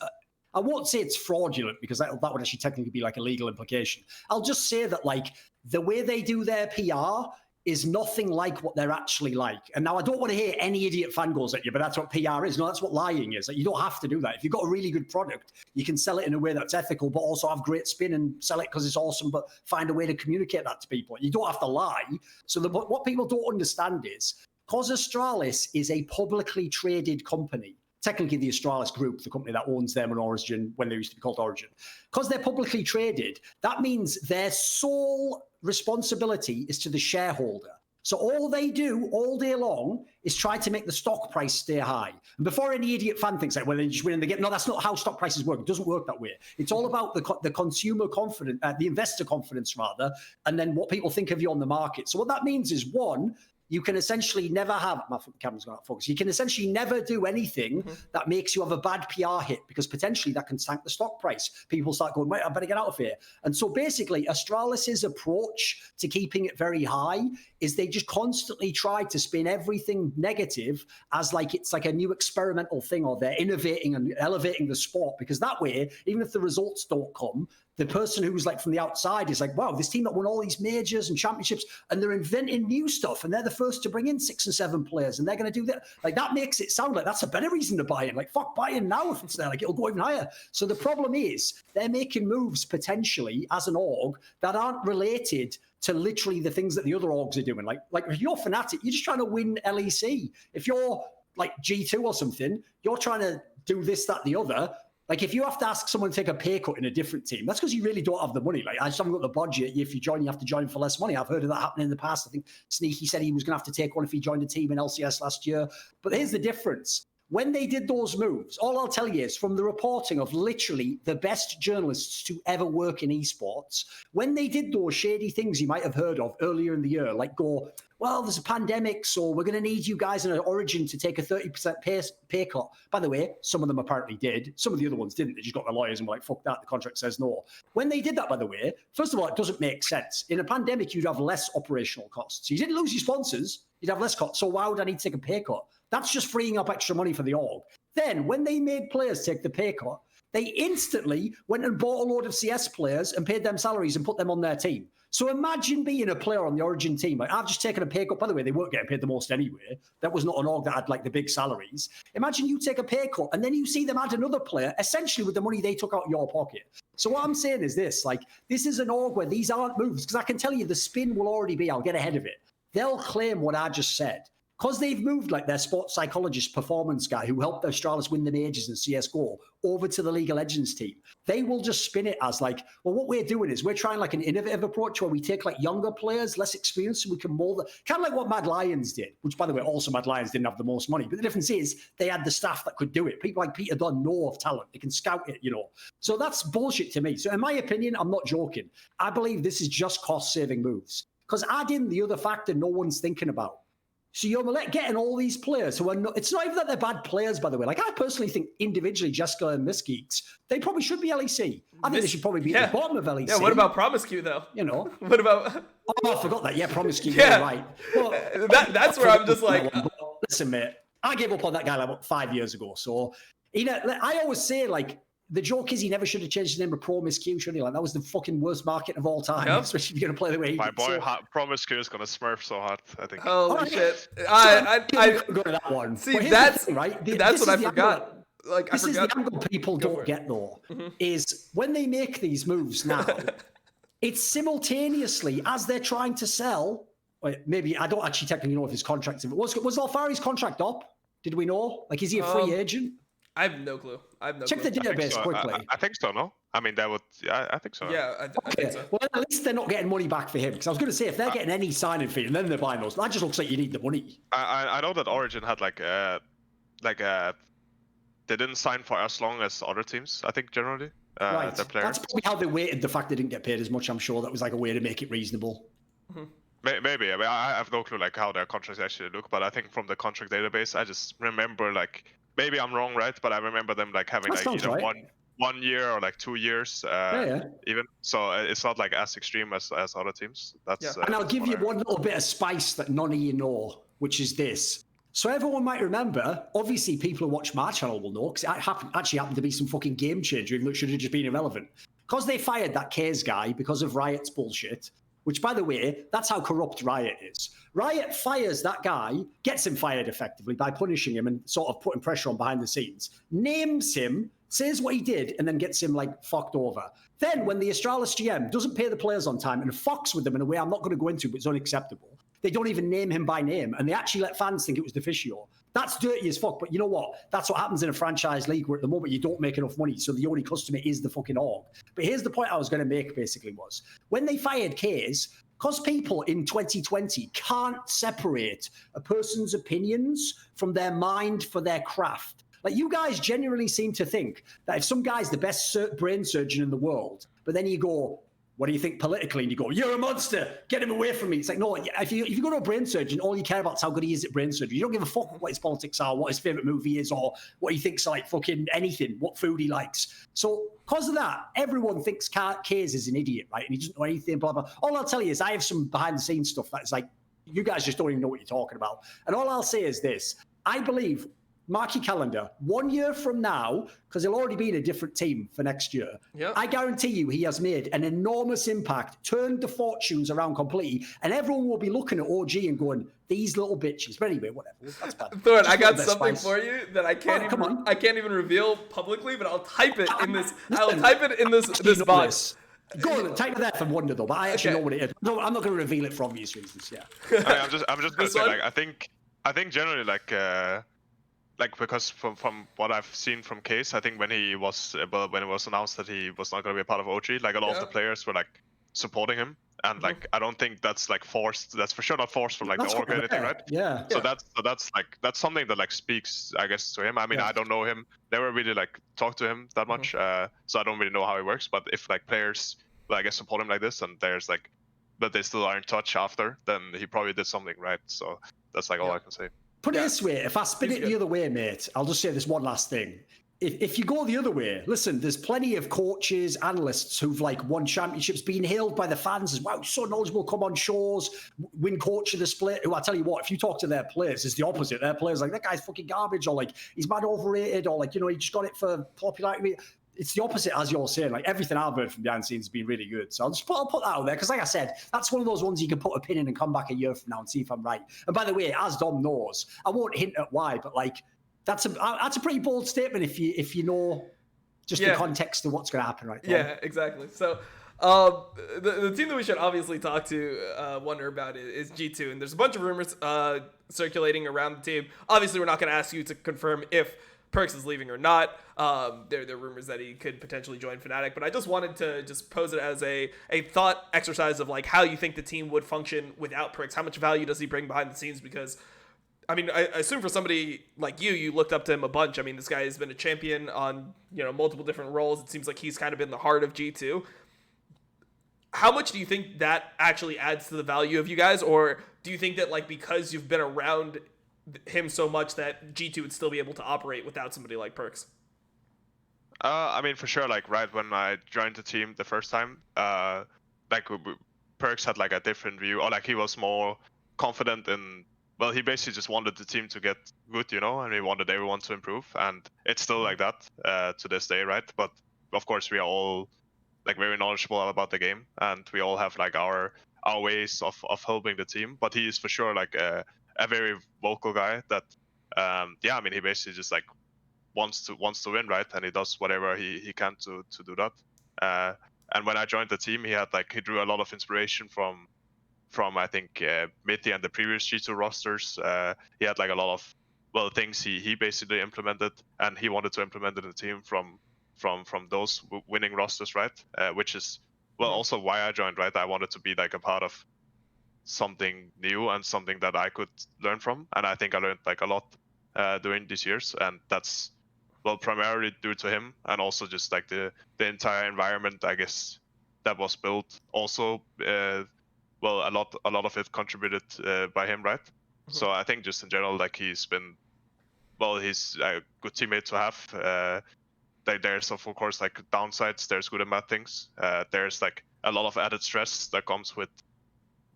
I won't say it's fraudulent, because that would actually technically be like a legal implication. I'll just say that, like, the way they do their PR is nothing like what they're actually like. And now I don't want to hear any idiot fan goes at you, but that's what PR is. No, that's what lying is. Like, you don't have to do that. If you've got a really good product, you can sell it in a way that's ethical, but also have great spin and sell it because it's awesome, but find a way to communicate that to people. You don't have to lie. So what people don't understand is, because Astralis is a publicly traded company, technically the Astralis Group, the company that owns them and Origin, when they used to be called Origin, because they're publicly traded, that means their sole responsibility is to the shareholder. So all they do all day long is try to make the stock price stay high. And before any idiot fan thinks that, well, they just win and they get, no, that's not how stock prices work. It doesn't work that way. It's all about the consumer confidence, the investor confidence rather, and then what people think of you on the market. So what that means is, one, you can essentially never have, my camera's going to focus, you can essentially never do anything that makes you have a bad PR hit, because potentially that can tank the stock price. People start going, wait, I better get out of here. And so basically Astralis's approach to keeping it very high is they just constantly try to spin everything negative as like it's like a new experimental thing, or they're innovating and elevating the sport, because that way, even if the results don't come, the person who's like from the outside is like, wow, this team that won all these majors and championships, and they're inventing new stuff, and they're the first to bring in 6 and 7 players, and they're going to do that. Like, that makes it sound like that's a better reason to buy in. Like, fuck, buy in now if it's there. Like, it'll go even higher. So the problem is they're making moves potentially as an org that aren't related to literally the things that the other orgs are doing. Like if you're Fnatic, you're just trying to win LEC. If you're like G2 or something, you're trying to do this, that, the other. Like, if you have to ask someone to take a pay cut in a different team, that's because you really don't have the money. Like, I just haven't got the budget. If you join, you have to join for less money. I've heard of that happening in the past. I think Sneaky said he was going to have to take one if he joined a team in LCS last year. But here's the difference. When they did those moves, all I'll tell you is, from the reporting of literally the best journalists to ever work in esports, when they did those shady things you might have heard of earlier in the year, like go, well, there's a pandemic, so we're going to need you guys in an Origin to take a 30% pay cut. By the way, some of them apparently did. Some of the other ones didn't. They just got their lawyers and were like, fuck that, the contract says no. When they did that, by the way, first of all, it doesn't make sense. In a pandemic, you'd have less operational costs. You didn't lose your sponsors, you'd have less costs. So why would I need to take a pay cut? That's just freeing up extra money for the org. Then, when they made players take the pay cut, they instantly went and bought a load of CS players and paid them salaries and put them on their team. So imagine being a player on the Origin team. Like, I've just taken a pay cut. By the way, they weren't getting paid the most anyway. That was not an org that had like the big salaries. Imagine you take a pay cut and then you see them add another player, essentially with the money they took out of your pocket. So what I'm saying is this, like, this is an org where these aren't moves, because I can tell you the spin will already be, I'll get ahead of it. They'll claim what I just said. Because they've moved like their sports psychologist performance guy who helped Astralis win the majors in CSGO over to the League of Legends team, they will just spin it as like, well, what we're doing is we're trying like an innovative approach where we take like younger players, less experienced, and we can mold it. Kind of like what Mad Lions did, which, by the way, also Mad Lions didn't have the most money. But the difference is they had the staff that could do it. People like Peter Dunn know of talent. They can scout it, you know. So that's bullshit to me. So in my opinion, I'm not joking. I believe this is just cost-saving moves. Because add in the other factor no one's thinking about. So you're getting all these players who are not, it's not even that they're bad players, by the way. Like, I personally think individually, Jessica and Misgeeks, they probably should be LEC. I think they should probably be at the bottom of LEC. Yeah, what about Promiscu, though? You know? What about... Oh, I forgot that. Yeah, Promiscu, yeah. you're right. Well, that's where I'm just like... Listen, mate, I gave up on that guy like about 5 years ago. So, you know, I always say, like, the joke is he never should have changed his name to Promiscu, should he? Like, that was the fucking worst market of all time, especially if you're going to play the way he My did. boy, Promiscu is going to smurf so hard, I think. Holy shit. I go to that one. See, that's thing, right? That's what I forgot. Like, this is the angle people don't get, though, is when they make these moves now, it's simultaneously as they're trying to sell. Wait, maybe I don't actually technically know if his contract was Alfari's contract up. Did we know? Like, is he a free agent? I have no clue. Check the database quickly. I think so, no? I mean, that would... Yeah, I think so. Yeah, I think so. Well, at least they're not getting money back for him. Because I was going to say, if they're getting any signing fee and then they're buying those, that just looks like you need the money. I know that Origin had they didn't sign for as long as other teams, I think, generally. Right. Their players. That's probably how they weighted the fact they didn't get paid as much, I'm sure. That was like a way to make it reasonable. Maybe. I mean, I have no clue like how their contracts actually look, but I think from the contract database, I just remember like... Maybe I'm wrong, right? But I remember them like having like either 1 year or like 2 years, even. So it's not like as extreme as other teams. That's and I'll give you one little bit of spice that none of you know, which is this. So everyone might remember, obviously people who watch my channel will know, because it actually happened to be some fucking game changer, even though it should have just been irrelevant. Because they fired that Kays guy because of Riot's bullshit, which, by the way, that's how corrupt Riot is. Riot fires that guy, gets him fired effectively by punishing him and sort of putting pressure on behind the scenes, names him, says what he did, and then gets him, like, fucked over. Then, when the Astralis GM doesn't pay the players on time and fucks with them in a way I'm not going to go into, but it's unacceptable, they don't even name him by name, and they actually let fans think it was Deficio. That's dirty as fuck, but you know what? That's what happens in a franchise league where at the moment you don't make enough money, so the only customer is the fucking org. But here's the point I was going to make, basically, was when they fired Kays, because people in 2020 can't separate a person's opinions from their mind for their craft. Like, you guys genuinely seem to think that if some guy's the best brain surgeon in the world, but then you go, what do you think politically? And you go, you're a monster, get him away from me. It's like, no, if you go to a brain surgeon, all you care about is how good he is at brain surgery. You don't give a fuck what his politics are, what his favorite movie is, or what he thinks like fucking anything, what food he likes. So because of that, everyone thinks Kays is an idiot, right? And he doesn't know anything, blah, blah. All I'll tell you is I have some behind the scenes stuff that's like, you guys just don't even know what you're talking about. And all I'll say is this, I believe, mark your calendar, 1 year from now, because he'll already be in a different team for next year. Yep. I guarantee you he has made an enormous impact, turned the fortunes around completely, and everyone will be looking at OG and going, these little bitches. But anyway, whatever. That's bad. Thorin, I got something for you that I can't I can't even reveal publicly, but I'll type it in this. I'll type it in this box. Go on, type it there for Wunder though, but I actually know what it is. No, I'm not going to reveal it for obvious reasons. Yeah. I'm just going to say, like, I think generally, like, because from what I've seen from Kays, I think when it was announced that he was not going to be a part of OG, like, a lot of the players were like supporting him, and like, I don't think that's like forced. That's for sure not forced from like the org or anything, right? Yeah. So that's something that like speaks, I guess, to him. I mean, I don't know him, never really like talked to him that much, so I don't really know how he works. But if like players, I guess, support him like this, and there's like, but they still are in touch after, then he probably did something right. So that's like all I can say. Put it this way, if I spin it the other way, mate, I'll just say this one last thing. If you go the other way, listen, there's plenty of coaches, analysts who've like won championships, been hailed by the fans as, wow, so knowledgeable, come on shows, win coach of the split, who I tell you what, if you talk to their players, it's the opposite. Their players like, that guy's fucking garbage, or like, he's mad overrated, or like, you know, he just got it for popularity. It's the opposite, as you're saying. Like, everything I've heard from behind the scenes has been really good. So I'll put that out there, because like I said, that's one of those ones you can put a pin in and come back a year from now and see if I'm right. And by the way, as Dom knows, I won't hint at why, but like, that's a pretty bold statement if you know just the context of what's going to happen, right? Dom? Yeah, exactly. So the team that we should obviously talk to Wunder about is G2, and there's a bunch of rumors circulating around the team. Obviously, we're not going to ask you to confirm if perkz is leaving or not. There are rumors that he could potentially join Fnatic, but I just wanted to just pose it as a thought exercise of like how you think the team would function without perkz. How much value does he bring behind the scenes? Because I mean, I assume for somebody like you looked up to him a bunch. I mean, this guy has been a champion on, you know, multiple different roles. It seems like he's kind of been the heart of G2. How much do you think that actually adds to the value of you guys? Or do you think that, like, because you've been around him so much that G2 would still be able to operate without somebody like perkz? I mean, for sure, like, right when I joined the team the first time, like, perkz had, like, a different view, or, like, he was more confident in, well, he basically just wanted the team to get good, you know, and he wanted everyone to improve, and it's still like that to this day, right? But, of course, we are all, like, very knowledgeable about the game, and we all have, like, our ways of helping the team, but he is for sure, like, a very vocal guy that, yeah, I mean, he basically just, like, wants to win, right? And he does whatever he can to do that. And when I joined the team, he drew a lot of inspiration from I think Mitty and the previous G2 rosters. He had like a lot of things he basically implemented, and he wanted to implement it in the team from those winning rosters, right? Which is also why I joined, right? I wanted to be like a part of something new and something that I could learn from, and I think I learned like a lot during these years, and that's primarily due to him, and also just like the entire environment, I guess, that was built also. A lot of it contributed by him, right? Mm-hmm. So I think just in general, like, he's a good teammate to have. there's of course like downsides. There's good and bad things. There's like a lot of added stress that comes with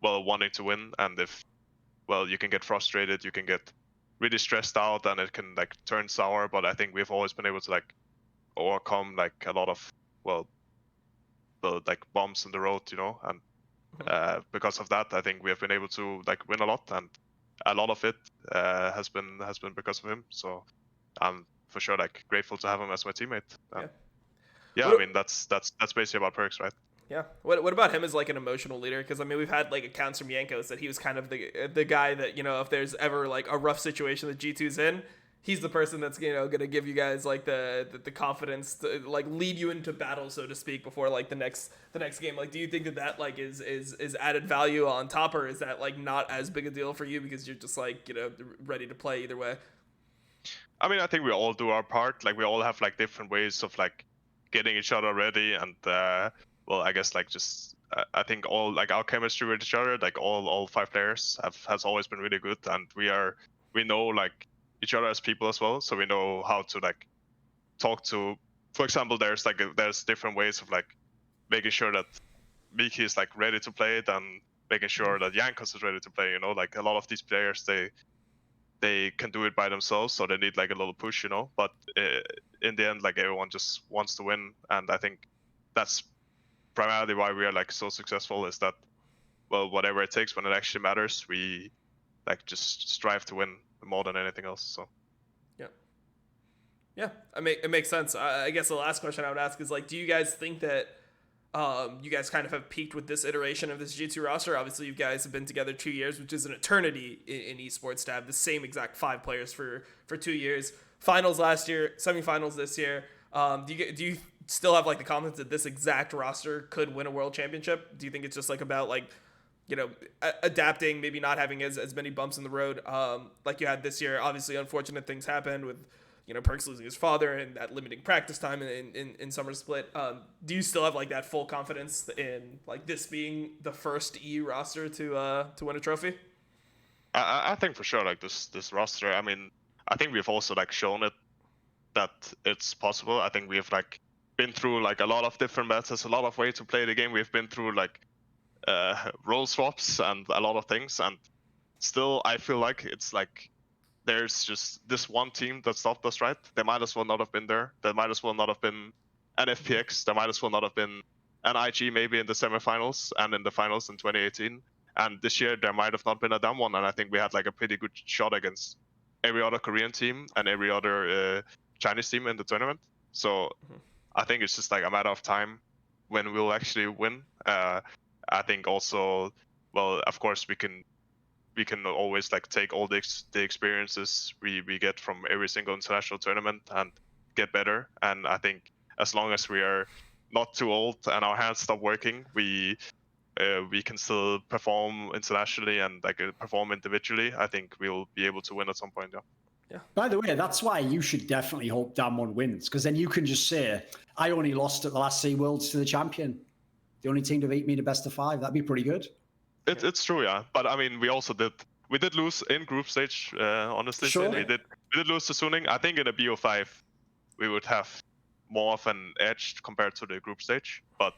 wanting to win, and if you can get frustrated, you can get really stressed out, and it can like turn sour. But I think we've always been able to like overcome like a lot of the like bumps in the road, and because of that, I think we have been able to like win a lot, and a lot of it has been because of him. So I'm for sure like grateful to have him as my teammate. I mean that's basically about perkz, right? Yeah. What about him as like an emotional leader? Because I mean, we've had like accounts from Yankos that he was kind of the guy that if there's ever like a rough situation that G2's in, he's the person that's gonna give you guys like the confidence to like lead you into battle, so to speak, before like the next game. Like, do you think that like is added value on top, or is that like not as big a deal for you because you're just like ready to play either way? I mean, I think we all do our part. Like we all have like different ways of like getting each other ready, and I guess like just I think all like our chemistry with each other, like all 5 players has always been really good, and we know like each other as people as well, so we know how to like talk to. For example, there's different ways of like making sure that Miki is like ready to play it, and making sure that Yankos is ready to play. Like a lot of these players, they can do it by themselves, so they need like a little push, But in the end, like everyone just wants to win, and I think that's primarily why we are like so successful. Is that whatever it takes when it actually matters, we like just strive to win more than anything else. So yeah, it makes sense. I guess the last question I would ask is like, do you guys think that you guys kind of have peaked with this iteration of this G2 roster? Obviously, you guys have been together 2 years, which is an eternity in esports to have the same exact 5 players for 2 years. Finals last year, semifinals this year. Do you still have like the confidence that this exact roster could win a world championship? Do you think it's just like about like adapting, maybe not having as many bumps in the road like you had this year? Obviously, unfortunate things happened with perkz losing his father and that limiting practice time in summer split. Do you still have like that full confidence in like this being the first EU roster to win a trophy? I think for sure like this roster. I mean, I think we've also like shown it that it's possible. I think we've like been through like a lot of different methods, a lot of ways to play the game. We've been through like role swaps and a lot of things, and still I feel like it's like there's just this one team that stopped us, right? They might as well not have been there. They might as well not have been an FPX. They might as well not have been an IG maybe in the semifinals and in the finals in 2018. And this year there might have not been a Damwon, and I think we had like a pretty good shot against every other Korean team and every other Chinese team in the tournament. So I think it's just like a matter of time when we'll actually win. I think also, of course we can always like take all the experiences we get from every single international tournament and get better. And I think as long as we are not too old and our hands stop working, we can still perform internationally and like perform individually. I think we'll be able to win at some point. Yeah. By the way, that's why you should definitely hope Damwon wins, because then you can just say, I only lost at the last SEA Worlds to the champion. The only team to beat me in a best of 5. That'd be pretty good. It's true, yeah. But I mean, we did lose in group stage, honestly. Sure. We did lose to Suning. I think in a BO5 we would have more of an edge compared to the group stage, but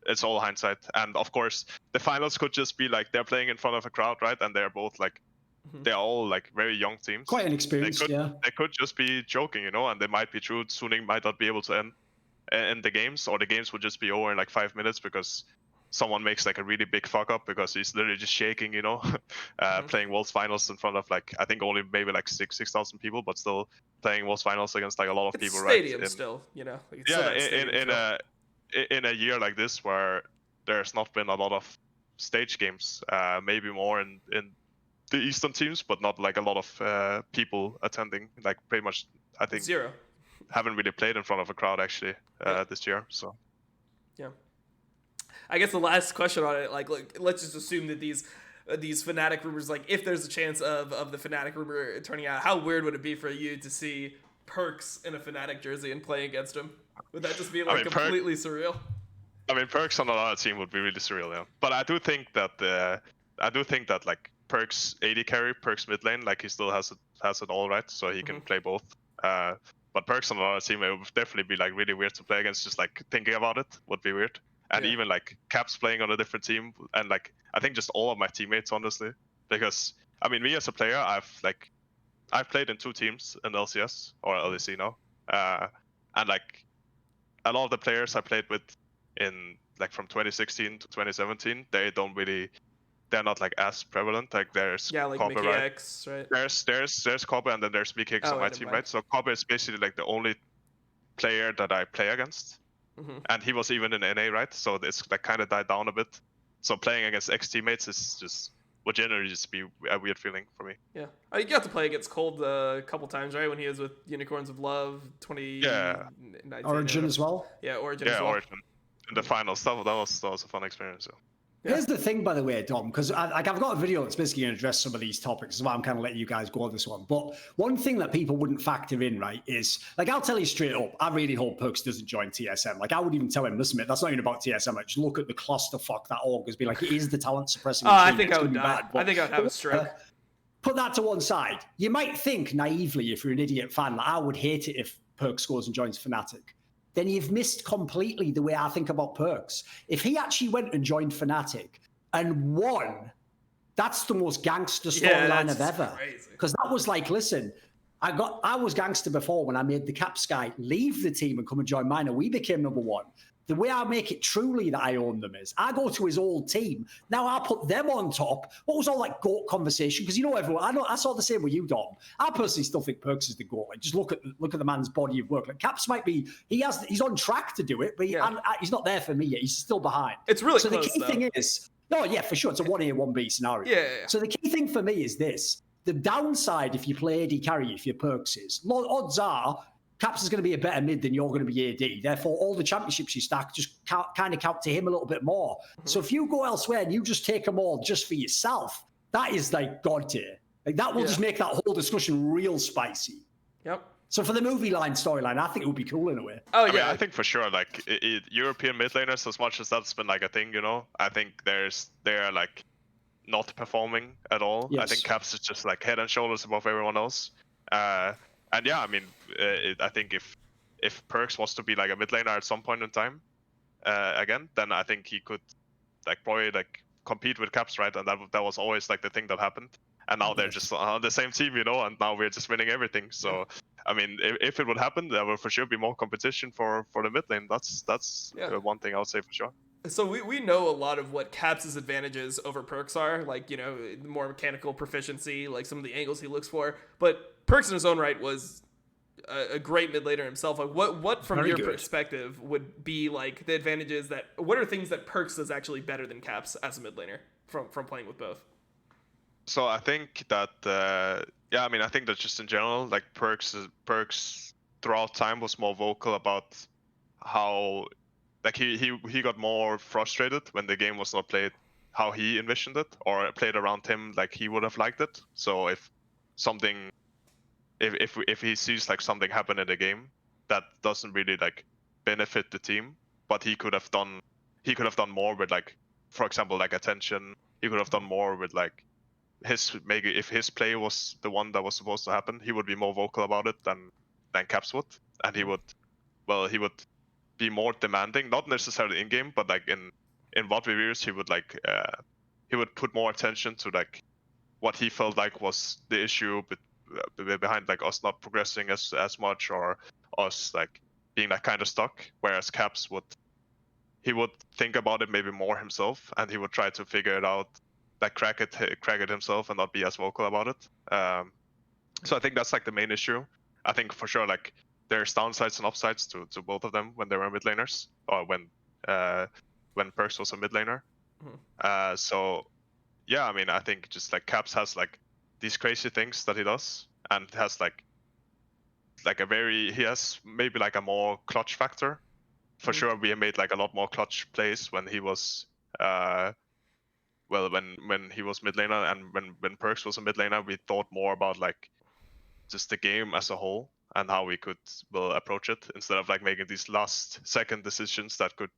it's all hindsight. And of course, the finals could just be like they're playing in front of a crowd, right? And they're both like they're all like very young teams. Quite inexperienced, yeah. They could just be joking, and they might be true. Suning might not be able to end the games, or the games would just be over in like 5 minutes because someone makes like a really big fuck up because he's literally just shaking, playing Worlds Finals in front of like I think only maybe like 6,000 people, but still playing Worlds Finals against like a lot of people, stadium, right? Still, like it's yeah, still in a year like this where there's not been a lot of stage games, maybe more in the Eastern teams, but not like a lot of people attending. Like pretty much, I think 0. Haven't really played in front of a crowd actually this year. So yeah. I guess the last question on it, like let's just assume that these Fnatic rumors, like if there's a chance of the Fnatic rumor turning out, how weird would it be for you to see perkz in a Fnatic jersey and play against him? Would that just be like completely surreal? I mean, perkz on another team would be really surreal, yeah. But I do think that like perkz AD carry, perkz mid lane, like he still has it all right, so he can play both. But perkz on another team, it would definitely be like really weird to play against. Just like thinking about it would be weird. And even like Caps playing on a different team, and like I think just all of my teammates, honestly, because I mean, me as a player, I've played in 2 teams in LCS or LEC now, and like a lot of the players I played with in like from 2016 to 2017, they're not like as prevalent. Like there's like Copper, right? Mikeyeung, right? There's Copper, and then there's Mikeyeung on my team, right? So Copper is basically like the only player that I play against, and he was even in NA, right? So it's like kind of died down a bit. So playing against ex teammates is just would generally just be a weird feeling for me. Yeah, you got to play against Cold a couple times, right? When he was with Unicorns of Love, 2019. Origin as well. Yeah, Origin as well. Origin. In the finals, that was a fun experience. So. Here's the thing, by the way, Dom, because I've got a video that's basically going to address some of these topics. So I'm kind of letting you guys go on this one. But one thing that people wouldn't factor in, right, is like I'll tell you straight up, I really hope perkz doesn't join TSM. Like I would even tell him, listen, mate, that's not even about TSM. Like, just look at the clusterfuck that org has been like. It is the talent suppressing. I think I would die. I think I'd have a stroke. Put that to one side. You might think naively, if you're an idiot fan, like I would hate it if perkz goes and joins Fnatic. Then you've missed completely the way I think about perkz. If he actually went and joined Fnatic and won, that's the most gangster storyline of ever. Because that was like, listen, I was gangster before when I made the Caps guy leave the team and come and join mine, and we became #1. The way I make it truly that I own them is I go to his old team. Now I put them on top. What was all that GOAT conversation? Because you know everyone. I saw the same with you, Dom. I personally still think perkz is the GOAT. Like, just look at the man's body of work. Like Caps might be, he's on track to do it, but he's not there for me yet. He's still behind. It's really so. Close, The key thing is, oh yeah, for sure, it's a 1A 1B scenario. Yeah. So the key thing for me is this: the downside if you play AD carry, if you're perkz is, odds are Caps is going to be a better mid than you're going to be AD. Therefore, all the championships you stack just kind of count to him a little bit more. So if you go elsewhere and you just take them all just for yourself, that is like God tier. Like that will just make that whole discussion real spicy. Yep. So for the movie line storyline, I think it would be cool in a way. Oh I mean, yeah, I think for sure, like European mid laners, as much as that's been like a thing, you know, I think they're like not performing at all. Yes. I think Caps is just like head and shoulders above everyone else. And yeah, I mean, I think if perkz wants to be like a mid laner at some point in time, again, then I think he could like probably like compete with Caps, right? And that was always like the thing that happened. And now they're just on the same team, you know, and now we're just winning everything. So, I mean, if it would happen, there will for sure be more competition for the mid lane. That's one thing I would say for sure. So we know a lot of what Caps' advantages over perkz are, like, you know, more mechanical proficiency, like some of the angles he looks for. But perkz in his own right was a great mid laner himself. Like, what from Very your good. perspective would be like the advantages what are things that perkz does actually better than Caps as a mid laner from playing with both? So I think that I mean, I think that just in general, like perkz throughout time was more vocal about how like he got more frustrated when the game was not played how he envisioned it or played around him like he would have liked it. So if he sees like something happen in the game that doesn't really like benefit the team, but he could have done more with, like, for example, like attention. He could have done more with like maybe if his play was the one that was supposed to happen, he would be more vocal about it than Caps would, and he would be more demanding, not necessarily in game, but like in VOD reviews, he would put more attention to like what he felt like was the issue behind like us not progressing as much, or us like being like kind of stuck. Whereas Caps would think about it maybe more himself, and he would try to figure it out, like crack it himself, and not be as vocal about it. So I think that's like the main issue. I think for sure like there's downsides and upsides to both of them when they were mid laners, or when perkz was a mid laner. So yeah, I mean, I think just like Caps has like these crazy things that he does, and has like he has maybe like a more clutch factor. For sure, we made like a lot more clutch plays when he was when he was mid laner, and when perkz was a mid laner, we thought more about like just the game as a whole and how we could approach it, instead of like making these last second decisions that could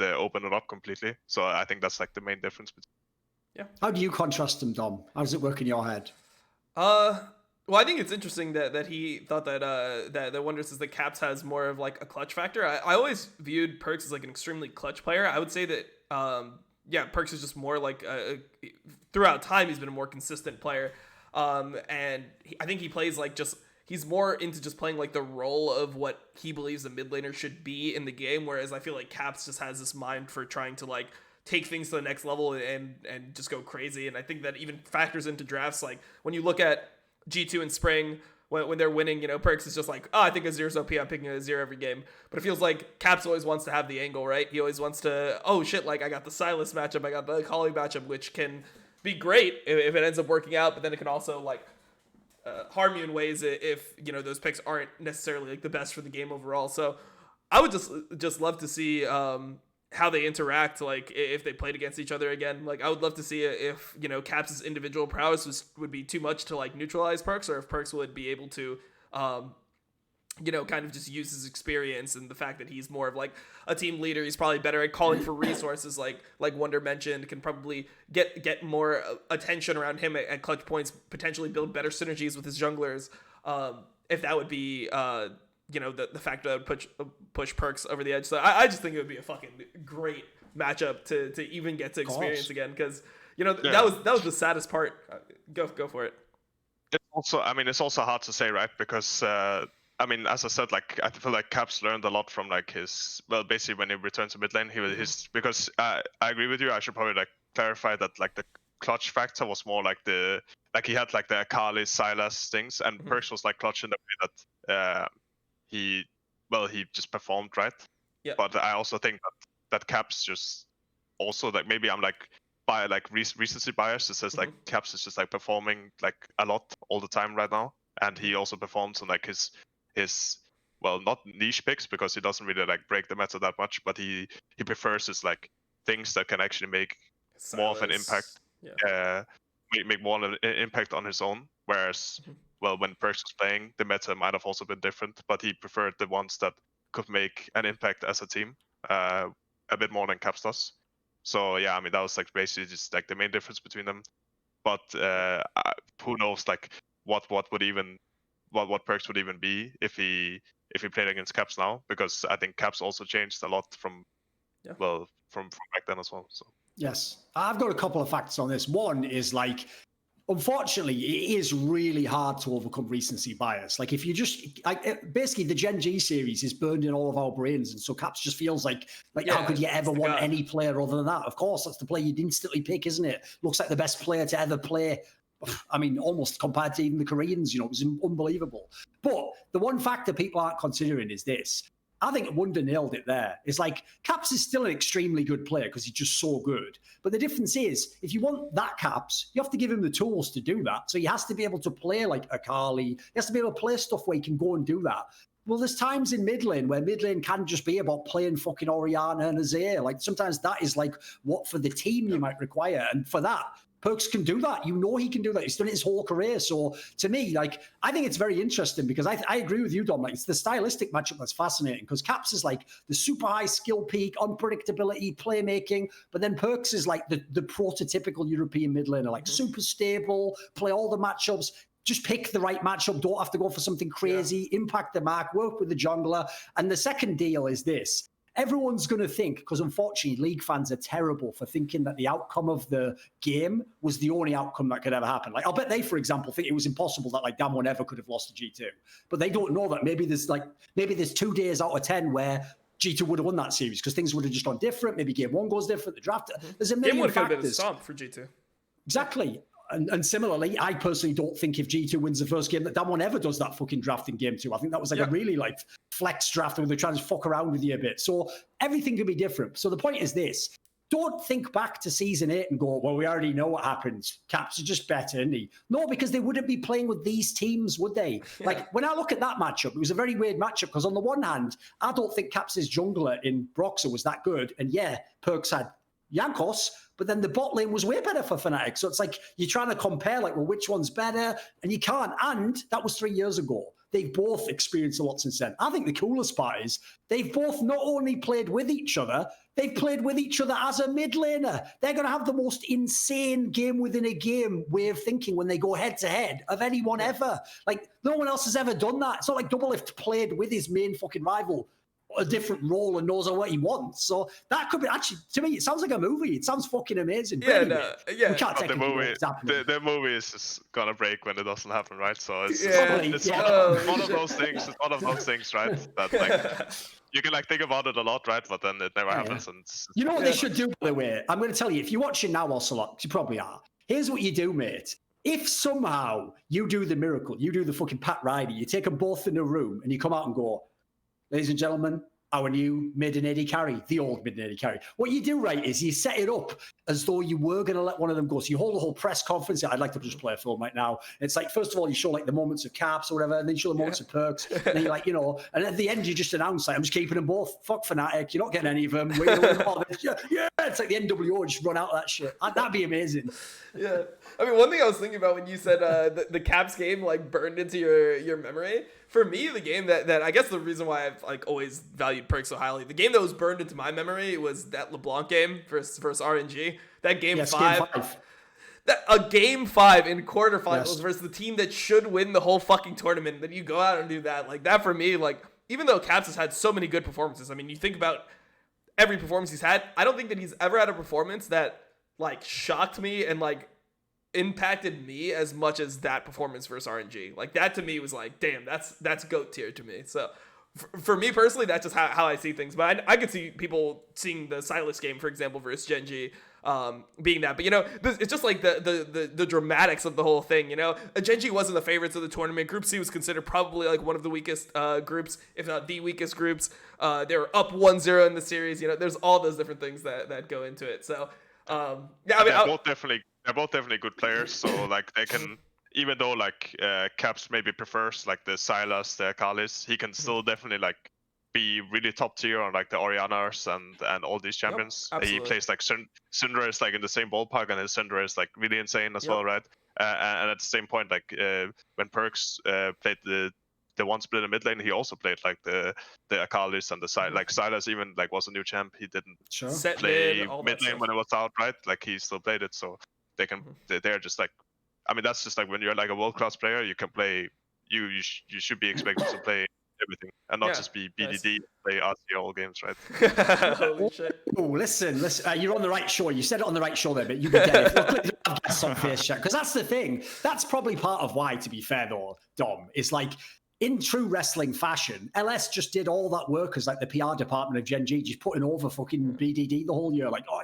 open it up completely. So I think that's like the main difference between. Yeah. How do you contrast them, Dom? How does it work in your head? Well, I think it's interesting that he thought that that Wunder says that Caps has more of like a clutch factor. I always viewed perkz as like an extremely clutch player. I would say that yeah, perkz is just more like throughout time he's been a more consistent player, and I think he plays like just. He's more into just playing like the role of what he believes a mid laner should be in the game, whereas I feel like Caps just has this mind for trying to like take things to the next level and just go crazy. And I think that even factors into drafts. Like when you look at G2 in spring, when they're winning, you know, perkz is just like, oh, I think a zero's OP, I'm picking a zero every game. But it feels like Caps always wants to have the angle, right? He always wants to, oh shit, like I got the Silas matchup, I got the Kali matchup, which can be great if it ends up working out, but then it can also like harm you in ways if you know those picks aren't necessarily like the best for the game overall. So I would just love to see how they interact, like if they played against each other again. Like I would love to see if you know Caps' individual prowess would be too much to like neutralize perkz, or if perkz would be able to you know, kind of just use his experience and the fact that he's more of like a team leader. He's probably better at calling for resources, like Wunder mentioned, can probably get more attention around him at clutch points, potentially build better synergies with his junglers. If that would be, you know, the factor that would push perkz over the edge. So I just think it would be a fucking great matchup to even get to experience again, because you know that was the saddest part. Go for it. It's also, I mean, it's also hard to say, right? Because I mean, as I said, like I feel like Caps learned a lot from like his, well, basically when he returned to mid lane, he was his, because I agree with you. I should probably like clarify that like the clutch factor was more like the, like he had like the Akali, Silas things, and perkz was like clutch in the way that he just performed, right? Yeah. But I also think that Caps just also like, maybe I'm like by like recency bias, it says like Caps is just like performing like a lot all the time right now, and he also performs on like his well, not niche picks, because he doesn't really like break the meta that much, but he prefers his like things that can actually make more of an impact, make more of an impact on his own. Whereas well, when perkz was playing, the meta might have also been different, but he preferred the ones that could make an impact as a team a bit more than Caps does. So yeah, I mean that was like basically just like the main difference between them. But who knows like what perkz would even be if he played against Caps now, because I think Caps also changed a lot from from back then as well. So yes, I've got a couple of facts on this. One is like, unfortunately, it is really hard to overcome recency bias. Like if you just basically the Gen.G series is burned in all of our brains, and so Caps just feels like how could you ever want any player other than that? Of course, that's the player you'd instantly pick, isn't it? Looks like the best player to ever play. I mean, almost compared to even the Koreans, you know, it was unbelievable. But the one factor people aren't considering is this. I think Wunder nailed it there. It's like, Caps is still an extremely good player because he's just so good. But the difference is, if you want that Caps, you have to give him the tools to do that. So he has to be able to play like Akali. He has to be able to play stuff where he can go and do that. Well, there's times in mid lane where mid lane can just be about playing fucking Orianna and Ader. Like, sometimes that is like what for the team you might require. And for that, perkz can do that. You know he can do that. He's done it his whole career. So to me, like, I think it's very interesting because I agree with you, Dom. Like, it's the stylistic matchup that's fascinating because Caps is like the super high skill peak, unpredictability, playmaking, but then perkz is like the prototypical European mid laner, like super stable, play all the matchups. Just pick the right matchup. Don't have to go for something crazy. Impact the mark. Work with the jungler. And the second deal is this. Everyone's going to think, because unfortunately League fans are terrible for thinking that the outcome of the game was the only outcome that could ever happen. Like, I'll bet they, for example, think it was impossible that like Damwon ever could have lost to G2. But they don't know that maybe there's 2 days out of 10 where G2 would have won that series because things would have just gone different. Maybe game one goes different, the draft. There's a million factors. Game one could have been a stomp for G2. Exactly. And similarly, I personally don't think if G2 wins the first game that Damwon ever does that fucking draft in game 2. I think that was like a really like flex draft where they're trying to fuck around with you a bit. So everything can be different. So the point is this. Don't think back to season 8 and go, well, we already know what happens. Caps are just better, isn't he? No, because they wouldn't be playing with these teams, would they? Yeah. Like, when I look at that matchup, it was a very weird matchup because on the one hand, I don't think Caps' jungler in Broxah was that good. And yeah, perkz had Yankos, but then the bot lane was way better for Fnatic. So it's like you're trying to compare, like, well, which one's better? And you can't. And that was 3 years ago. they've both experienced a lot since then. I think the coolest part is they've both not only played with each other, they've played with each other as a mid laner. They're going to have the most insane game within a game way of thinking when they go head to head of anyone ever. Like, no one else has ever done that. It's not like Doublelift played with his main fucking rival a different role and knows what he wants. So that could be, actually, to me, it sounds like a movie. It sounds fucking amazing. Yeah, anyway, we can't take the movie is just gonna break when it doesn't happen, right? So it's one of those things. It's one of those things, right? That like you can like think about it a lot, right? But then it never happens. And you know what they should do, by the way? I'm going to tell you, if you're watching now, Ocelot, you probably are. Here's what you do, mate. If somehow you do the miracle, you do the fucking Pat Riley, you take them both in a room and you come out and go, ladies and gentlemen, our new mid and AD carry, the old mid and AD carry. What you do, right, is you set it up as though you were going to let one of them go. So you hold a whole press conference. I'd like to just play a film right now. It's like, first of all, you show like the moments of Caps or whatever, and then you show the moments of perkz. And then you're like, you know, and at the end, you just announce, like, I'm just keeping them both. Fuck Fnatic. You're not getting any of them. Yeah, it's like the NWO, just run out of that shit. That'd be amazing. Yeah. I mean, one thing I was thinking about when you said the Caps game like burned into your memory, for me, the game that I guess the reason why I've like always valued perkz so highly, the game that was burned into my memory was that LeBlanc game versus RNG. That game 5. Game 5. A game 5 in quarterfinals versus the team that should win the whole fucking tournament. Then you go out and do that. Like that for me, like even though Caps has had so many good performances, I mean, you think about every performance he's had, I don't think that he's ever had a performance that like shocked me and like impacted me as much as that performance versus RNG. Like that to me was like, damn, that's GOAT tier to me. So for me personally, that's just how I see things. But I could see people seeing the Silas game, for example, versus Gen.G being that. But you know, it's just like the dramatics of the whole thing. You know, Gen.G wasn't the favorites of the tournament. Group C was considered probably like one of the weakest groups, if not the weakest groups. They were up 1-0 in the series. You know, there's all those different things that go into it. So yeah, I mean, they're both definitely good players. So like they can, even though like Caps maybe prefers like the Silas, the Akalis, he can still definitely like be really top tier on like the Orianas and all these champions. He plays like Syndra is like in the same ballpark, and his Syndra is like really insane as well, right? And at the same point, like when perkz played the one split in mid lane, he also played like the Akalis and the side. Like Silas even like was a new champ. He didn't play mid lane when it was out, right? Like he still played it, so they can. They're just like, I mean, that's just like when you're like a world class player, you can play. You should be expected to play everything and not just be BDD, play RC all games, right? Holy shit. Oh, listen, you're on the right show. You said it on the right show there, but you get it. Because that's the thing. That's probably part of why, to be fair though, Dom, is like, in true wrestling fashion, LS just did all that work as like the PR department of Gen.G, just putting over fucking BDD the whole year. Like, oh,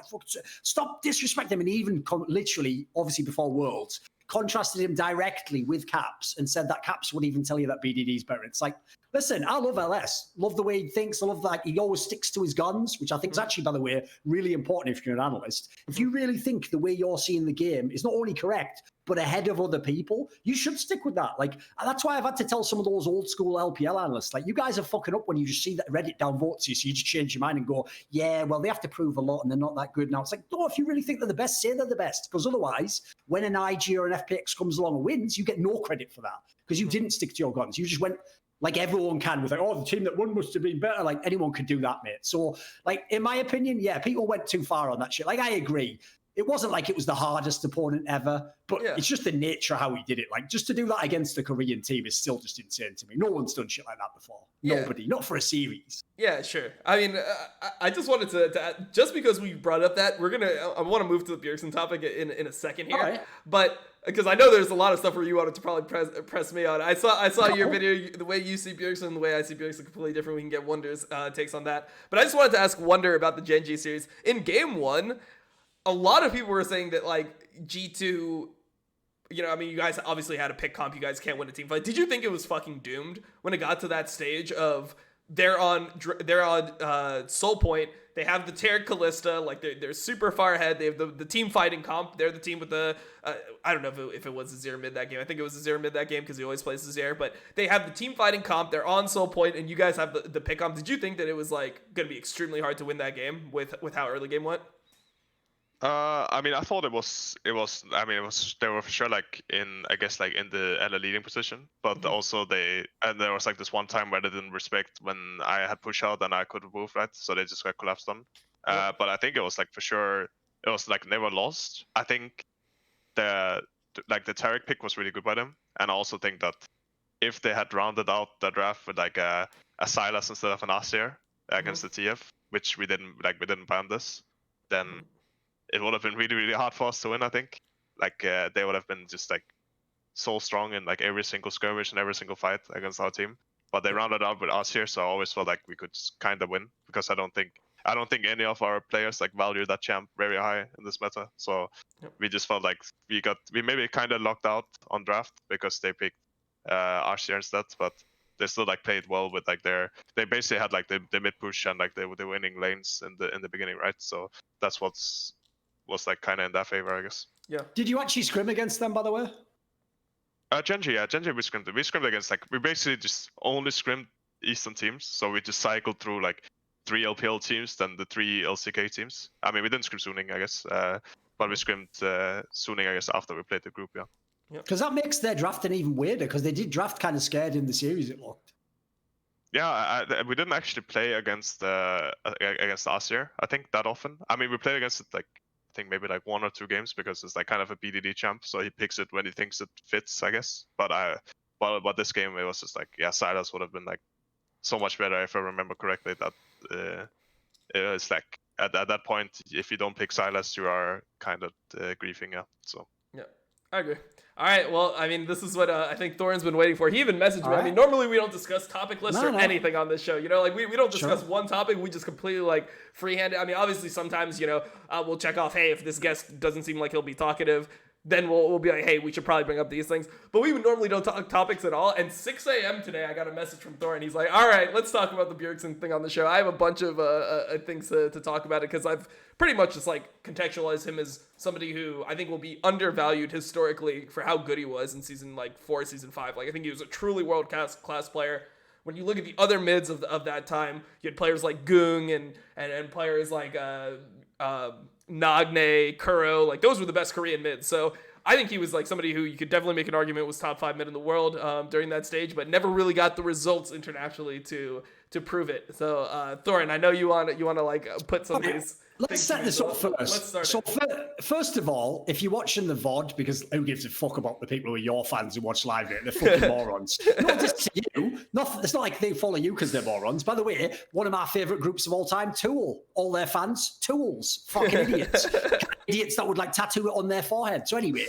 stop disrespecting him. And he even literally, obviously before Worlds, contrasted him directly with Caps and said that Caps would even tell you that BDD is better. It's like, listen, I love LS. Love the way he thinks. I love that he always sticks to his guns, which I think is actually, by the way, really important if you're an analyst. If you really think the way you're seeing the game is not only correct, but ahead of other people, you should stick with that. Like, that's why I've had to tell some of those old school LPL analysts, like, you guys are fucking up when you just see that Reddit downvotes you, so you just change your mind and go, yeah, well, they have to prove a lot and they're not that good now. It's like, no, if you really think they're the best, say they're the best. Because otherwise, when an IG or an FPX comes along and wins, you get no credit for that because you didn't stick to your guns. You just went, like everyone can, with like, oh, the team that won must have been better. Like, anyone could do that, mate. So, like, in my opinion, yeah, people went too far on that shit. Like, I agree. It wasn't like it was the hardest opponent ever, but it's just the nature of how he did it. Like, just to do that against the Korean team is still just insane to me. No one's done shit like that before. Nobody. Not for a series. Yeah, sure. I mean, I just wanted to just because we brought up that, I want to move to the Bjergsen topic in a second here. Right. But because I know there's a lot of stuff where you wanted to probably press me on. I saw your video, the way you see Bjergsen, the way I see Bjergsen completely different. We can get Wunder's takes on that. But I just wanted to ask Wunder about the Gen.G series. In game 1, a lot of people were saying that, like, G2, you know, I mean, you guys obviously had a pick comp. You guys can't win a team fight. Did you think it was fucking doomed when it got to that stage of they're on Soul Point, they have the Terran Callista, like, they're super far ahead. They have the team fighting comp. They're the team with the, I don't know if it was a Azir mid that game. I think it was Azir mid that game because he always plays Azir. But they have the team fighting comp. They're on Soul Point, and you guys have the pick comp. Did you think that it was, like, going to be extremely hard to win that game with how early game went? I mean, I thought it was. I mean, it was. They were for sure like in, I guess, like in the leading position, but also and there was like this one time where they didn't respect when I had push out and I could move, right? So they just got collapsed on. But I think it was like for sure. It was like never lost. I think the Tarek pick was really good by them, and I also think that if they had rounded out the draft with like a Silas instead of an Aster against the TF, which we didn't ban this, then it would have been really, really hard for us to win, I think. Like, they would have been just, like, so strong in, like, every single skirmish and every single fight against our team. But they rounded out with us here, so I always felt like we could kind of win. Because I don't think any of our players, like, value that champ very high in this meta. So we just felt like we maybe kind of locked out on draft because they picked Arcia instead. But they still, like, played well with, like, they basically had, like, the mid push and, like, the winning lanes in the beginning, right? So that's was like kind of in their favor, I guess. Yeah. Did you actually scrim against them, by the way? Gen.G, yeah. Gen.G we scrimmed. We scrimmed against, like, we basically just only scrimmed Eastern teams. So we just cycled through, like, 3 LPL teams, then the 3 LCK teams. I mean, we didn't scrim Suning, I guess. But we scrimmed Suning, I guess, after we played the group, yeah. Because that makes their drafting even weirder, because they did draft kind of scared in the series, it looked. Yeah, we didn't actually play against Asia, I think, that often. I mean, we played against it, like, I think maybe like 1 or 2 games because it's like kind of a BDD champ, so he picks it when he thinks it fits, I guess. But this game, it was just like, yeah, Silas would have been like so much better if I remember correctly. That it's like at that point, if you don't pick Silas, you are kind of griefing, yeah. So yeah, I agree. All right, well, I mean, this is what I think Thorin's been waiting for. He even messaged me. I mean, normally we don't discuss topic lists or anything on this show. You know, like we don't discuss one topic. We just completely like freehand it. I mean, obviously sometimes, you know, we'll check off, hey, if this guest doesn't seem like he'll be talkative, then we'll be like, hey, we should probably bring up these things. But we normally don't talk topics at all. And 6 a.m. today, I got a message from Thorin. He's like, all right, let's talk about the Bjergsen thing on the show. I have a bunch of things to talk about it because I've pretty much just like contextualized him as somebody who I think will be undervalued historically for how good he was in season like 4, season 5. Like I think he was a truly world-class player. When you look at the other mids of that time, you had players like Gung and players like Nagne, Kuro, like those were the best Korean mids. So I think he was like somebody who you could definitely make an argument was top 5 mid in the world during that stage, but never really got the results internationally to prove it. So Thorin, I know you want to like put some of these. Let's set this up first. Let's start. So first of all, if you're watching the VOD, because who gives a fuck about the people who are your fans who watch live it? They're fucking morons. Not just to you. It's not like they follow you because they're morons. By the way, one of my favourite groups of all time, Tool. All their fans, tools. Fucking idiots. Idiots that would like tattoo it on their forehead. So anyway,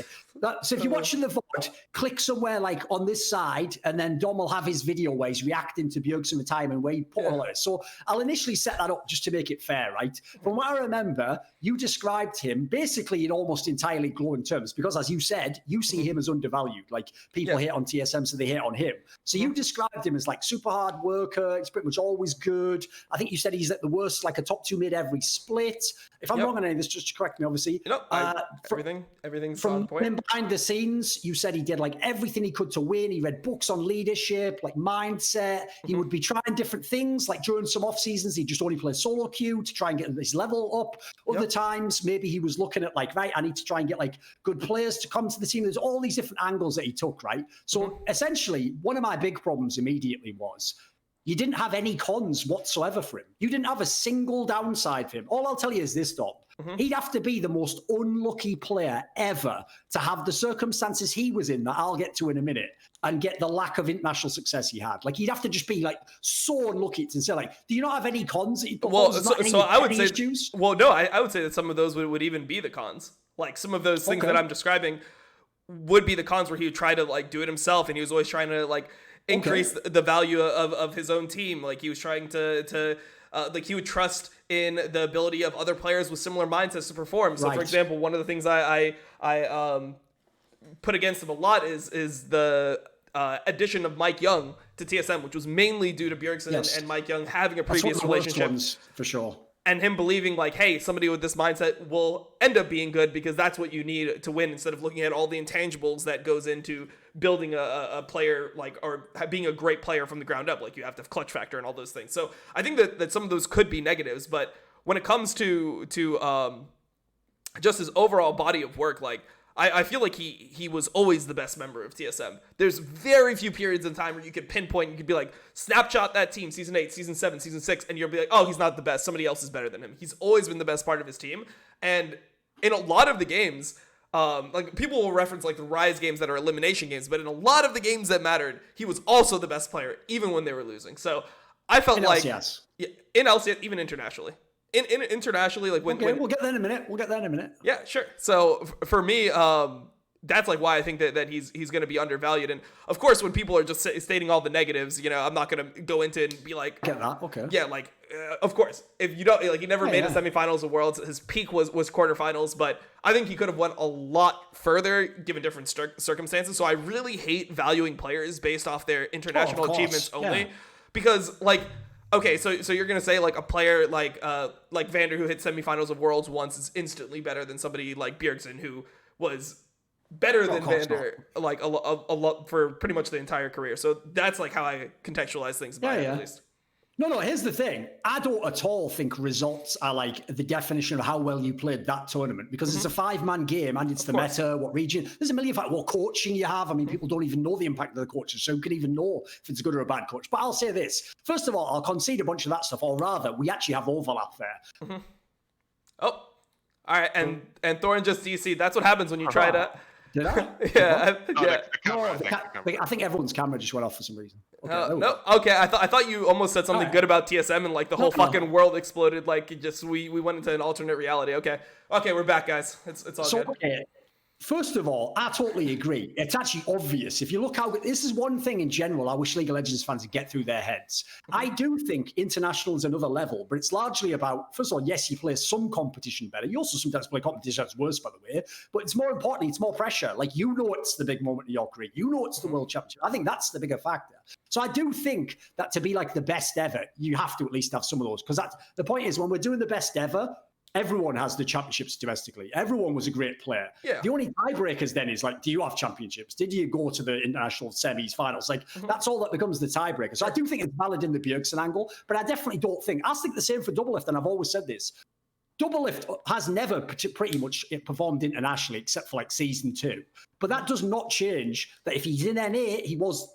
so if you're watching the VOD, click somewhere like on this side, and then Dom will have his video where he's reacting to Bjergsen retirement, where he put all of it. So I'll initially set that up just to make it fair, right? From what I remember, you described him basically in almost entirely glowing terms because, as you said, you see him as undervalued. Like people hate on TSM, so they hate on him. So you described him as like super hard worker. He's pretty much always good. I think you said he's at the worst, like a top 2 mid every split. If I'm wrong on any of this, just to correct me, obviously. You know, everything's from on point. him behind the scenes, you said he did like everything he could to win. He read books on leadership, like mindset. He would be trying different things. Like during some off seasons, he'd just only play solo queue to try and get his level up. Other times, maybe he was looking at like, right, I need to try and get like good players to come to the team. There's all these different angles that he took, right? So essentially, one of my big problems immediately was you didn't have any cons whatsoever for him. You didn't have a single downside for him. All I'll tell you is this, Dom. He'd have to be the most unlucky player ever to have the circumstances he was in that I'll get to in a minute and get the lack of international success he had. Like, he'd have to just be like so unlucky to say, like, do you not have any cons? Well, so I would say, issues? Well, no, I would say that some of those would even be the cons. Like some of those things that I'm describing would be the cons where he would try to like do it himself, and he was always trying to like increase the value of his own team. Like he was trying to like he would trust in the ability of other players with similar mindsets to perform. So for example, one of the things I put against him a lot is the addition of Mikeyeung to TSM, which was mainly due to Bjergsen and Mikeyeung having a previous relationship. For sure. And him believing like, hey, somebody with this mindset will end up being good because that's what you need to win, instead of looking at all the intangibles that goes into building a player, like, or being a great player from the ground up. Like you have to have clutch factor and all those things. So I think that some of those could be negatives, but when it comes to just his overall body of work, like I feel like he was always the best member of TSM. There's very few periods in time where you could pinpoint, you could be like, snapshot that team, season 8, season 7, season 6, and you'll be like, oh, he's not the best. Somebody else is better than him. He's always been the best part of his team. And in a lot of the games, like people will reference like the Rise games that are elimination games, but in a lot of the games that mattered, he was also the best player, even when they were losing. So I felt like LCS. Yeah, in LCS, even internationally. In internationally, like when we'll get that in a minute. Yeah, sure. So for me, that's like why I think that he's going to be undervalued. And of course, when people are just stating all the negatives, I'm not going to go into and be like, get that, okay. Yeah, like of course, if you don't like, he never made a semifinals of Worlds. His peak was quarterfinals, but I think he could have went a lot further given different circumstances. So I really hate valuing players based off their international achievements only, because like. Okay, so you're gonna say like a player like Vander who hit semifinals of Worlds once is instantly better than somebody like Bjergsen who was better than Vander like a lot for pretty much the entire career. So that's like how I contextualize things by it, at least. No, here's the thing. I don't at all think results are like the definition of how well you played that tournament, because it's a 5-man game and it's the meta, what region. There's a million factors, what coaching you have. I mean, people don't even know the impact of the coaches, so who can even know if it's a good or a bad coach? But I'll say this. First of all, I'll concede a bunch of that stuff, or rather, we actually have overlap there. Oh, all right. And Thorin just DC. That's what happens when you try to... Did I? Yeah. I think everyone's camera just went off for some reason. Okay, no. Okay, I thought you almost said something good about TSM and like the whole fucking world exploded. Like we went into an alternate reality. Okay, we're back, guys. It's all good. Okay. First of all, I totally agree. It's actually obvious. If you look how this is one thing in general, I wish League of Legends fans would get through their heads. I do think international is another level, but it's largely about, first of all, yes, you play some competition better. You also sometimes play competition that's worse, by the way. But it's more importantly, it's more pressure. Like, it's the big moment of your career. It's the World Championship. I think that's the bigger factor. So I do think that to be like the best ever, you have to at least have some of those. Because the point is, when we're doing the best ever, everyone has the championships domestically. Everyone was a great player. Yeah. The only tiebreakers then is like, do you have championships? Did you go to the international semis, finals? Like, that's all that becomes the tiebreaker. So I do think it's valid in the Bjergsen angle, but I definitely don't think, I think the same for Doublelift, and I've always said this. Doublelift has never pretty much performed internationally except for like season 2. But that does not change that if he's in NA, he was,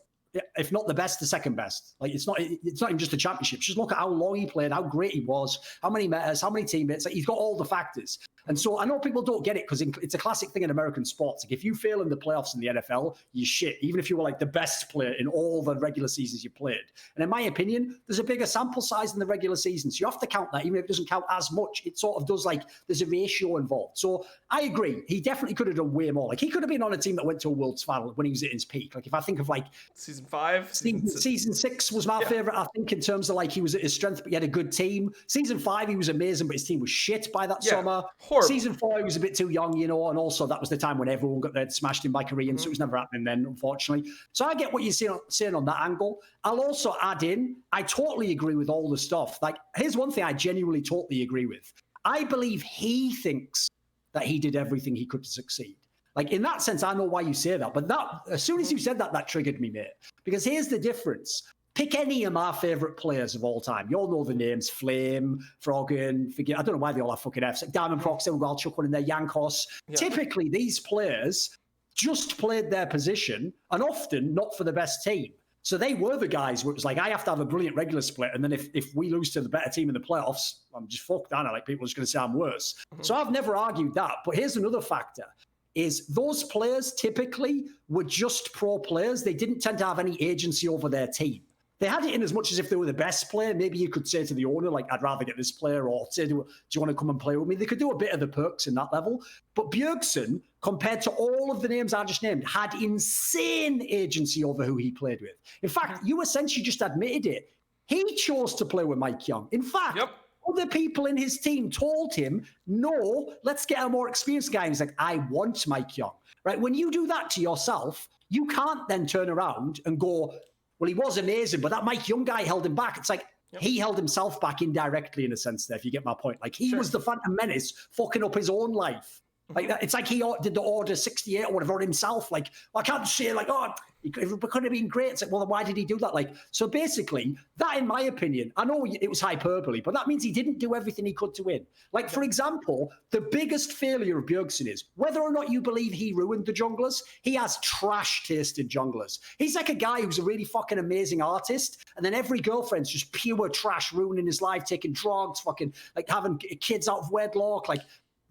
if not the best, the second best. Like, it's not even just the championship. Just look at how long he played, how great he was, how many metas, how many teammates. Like, he's got all the factors. And so I know people don't get it because it's a classic thing in American sports. Like, if you fail in the playoffs in the NFL, you shit, even if you were like the best player in all the regular seasons you played. And in my opinion, there's a bigger sample size in the regular season. So you have to count that, even if it doesn't count as much. It sort of does, like, there's a ratio involved. So I agree. He definitely could have done way more. Like, he could have been on a team that went to a Worlds final when he was at his peak. Like, if I think of like season 5, season 6 was my favorite, I think, in terms of like he was at his strength, but he had a good team. Season 5, he was amazing, but his team was shit by that summer. Horrible. Season 4, he was a bit too young, and also that was the time when everyone got their smashed in by Koreans, so it was never happening then, unfortunately. So I get what you're saying on that angle. I'll also add in, I totally agree with all the stuff. Like, here's one thing I genuinely totally agree with. I believe he thinks that he did everything he could to succeed. Like, in that sense, I know why you say that. But that, as soon as you said that, that triggered me, mate. Because here's the difference. Pick any of my favorite players of all time. You all know the names: Flame, Froggen, I don't know why they all have fucking Fs. Like Diamond Prox, I'll chuck one in there, Yankos. Yeah. Typically, these players just played their position, and often not for the best team. So they were the guys where it was like, I have to have a brilliant regular split, and then if we lose to the better team in the playoffs, I'm just fucked, aren't I? Like, people are just going to say I'm worse. So I've never argued that. But here's another factor. Is those players typically were just pro players. They didn't tend to have any agency over their team. They had it in as much as if they were the best player. Maybe you could say to the owner, like, I'd rather get this player, or say, do you want to come and play with me? They could do a bit of the perks in that level. But Bjergsen, compared to all of the names I just named, had insane agency over who he played with. In fact, you essentially just admitted it. He chose to play with Mikeyeung. In fact, other people in his team told him, no, let's get a more experienced guy. And he's like, I want Mikeyeung. Right? When you do that to yourself, you can't then turn around and go, well, he was amazing, but that Mikeyeung guy held him back. It's like, he held himself back indirectly, in a sense there, if you get my point. Like, he was the Phantom Menace fucking up his own life. Like it's like he did the Order 68 or whatever himself. Like I can't say like, oh, it could have been great. It's like, well, then why did he do that? Like, so basically, that, in my opinion, I know it was hyperbole, but that means he didn't do everything he could to win. Like, for example, the biggest failure of Bjergsen is whether or not you believe he ruined the junglers, he has trash taste in junglers. He's like a guy who's a really fucking amazing artist, and then every girlfriend's just pure trash, ruining his life, taking drugs, fucking like having kids out of wedlock, like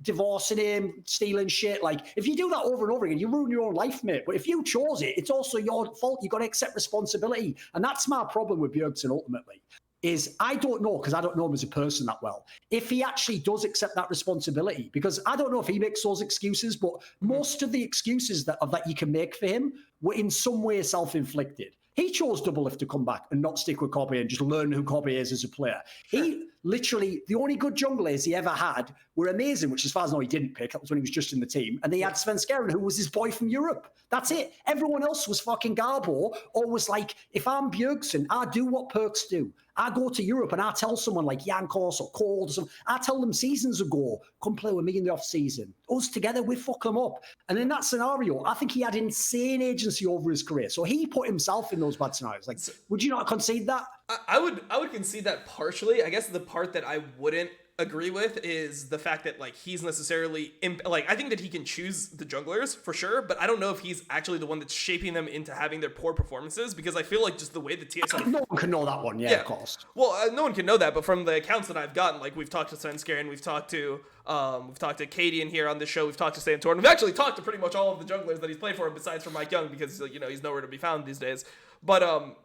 divorcing him, stealing shit. Like, if you do that over and over again, you ruin your own life, mate. But if you chose it, it's also your fault. You got to accept responsibility. And that's my problem with Bjergsen ultimately, is I don't know, because I don't know him as a person that well, if he actually does accept that responsibility. Because I don't know if he makes those excuses, but most of the excuses that you can make for him were in some way self-inflicted. He chose Doublelift to come back and not stick with Cobby and just learn who Cobby is as a player. Sure. He literally, the only good junglers he ever had were amazing, which as far as I know he didn't pick. That was when he was just in the team. And they had Sven Skeren, who was his boy from Europe. That's it. Everyone else was fucking Garbo, or was like, if I'm Bjergsen, I do what perkz do. I go to Europe and I tell someone like Jankos or Cold or something, I tell them seasons ago, come play with me in the off season. Us together, we fuck them up. And in that scenario, I think he had insane agency over his career. So he put himself in those bad scenarios. Like, would you not concede that? I would concede that partially. I guess the part that I wouldn't agree with is the fact that like he's necessarily like, I think that he can choose the junglers for sure, but I don't know if he's actually the one that's shaping them into having their poor performances, because I feel like just the way the TSM, no one can know that one. Yeah, of course. Well, no one can know that, but from the accounts that I've gotten, like we've talked to Sven Skeren, we've talked to Katie in here on the show, we've talked to Thorin, we've actually talked to pretty much all of the junglers that he's played for besides for Mikeyeung, because you know he's nowhere to be found these days. But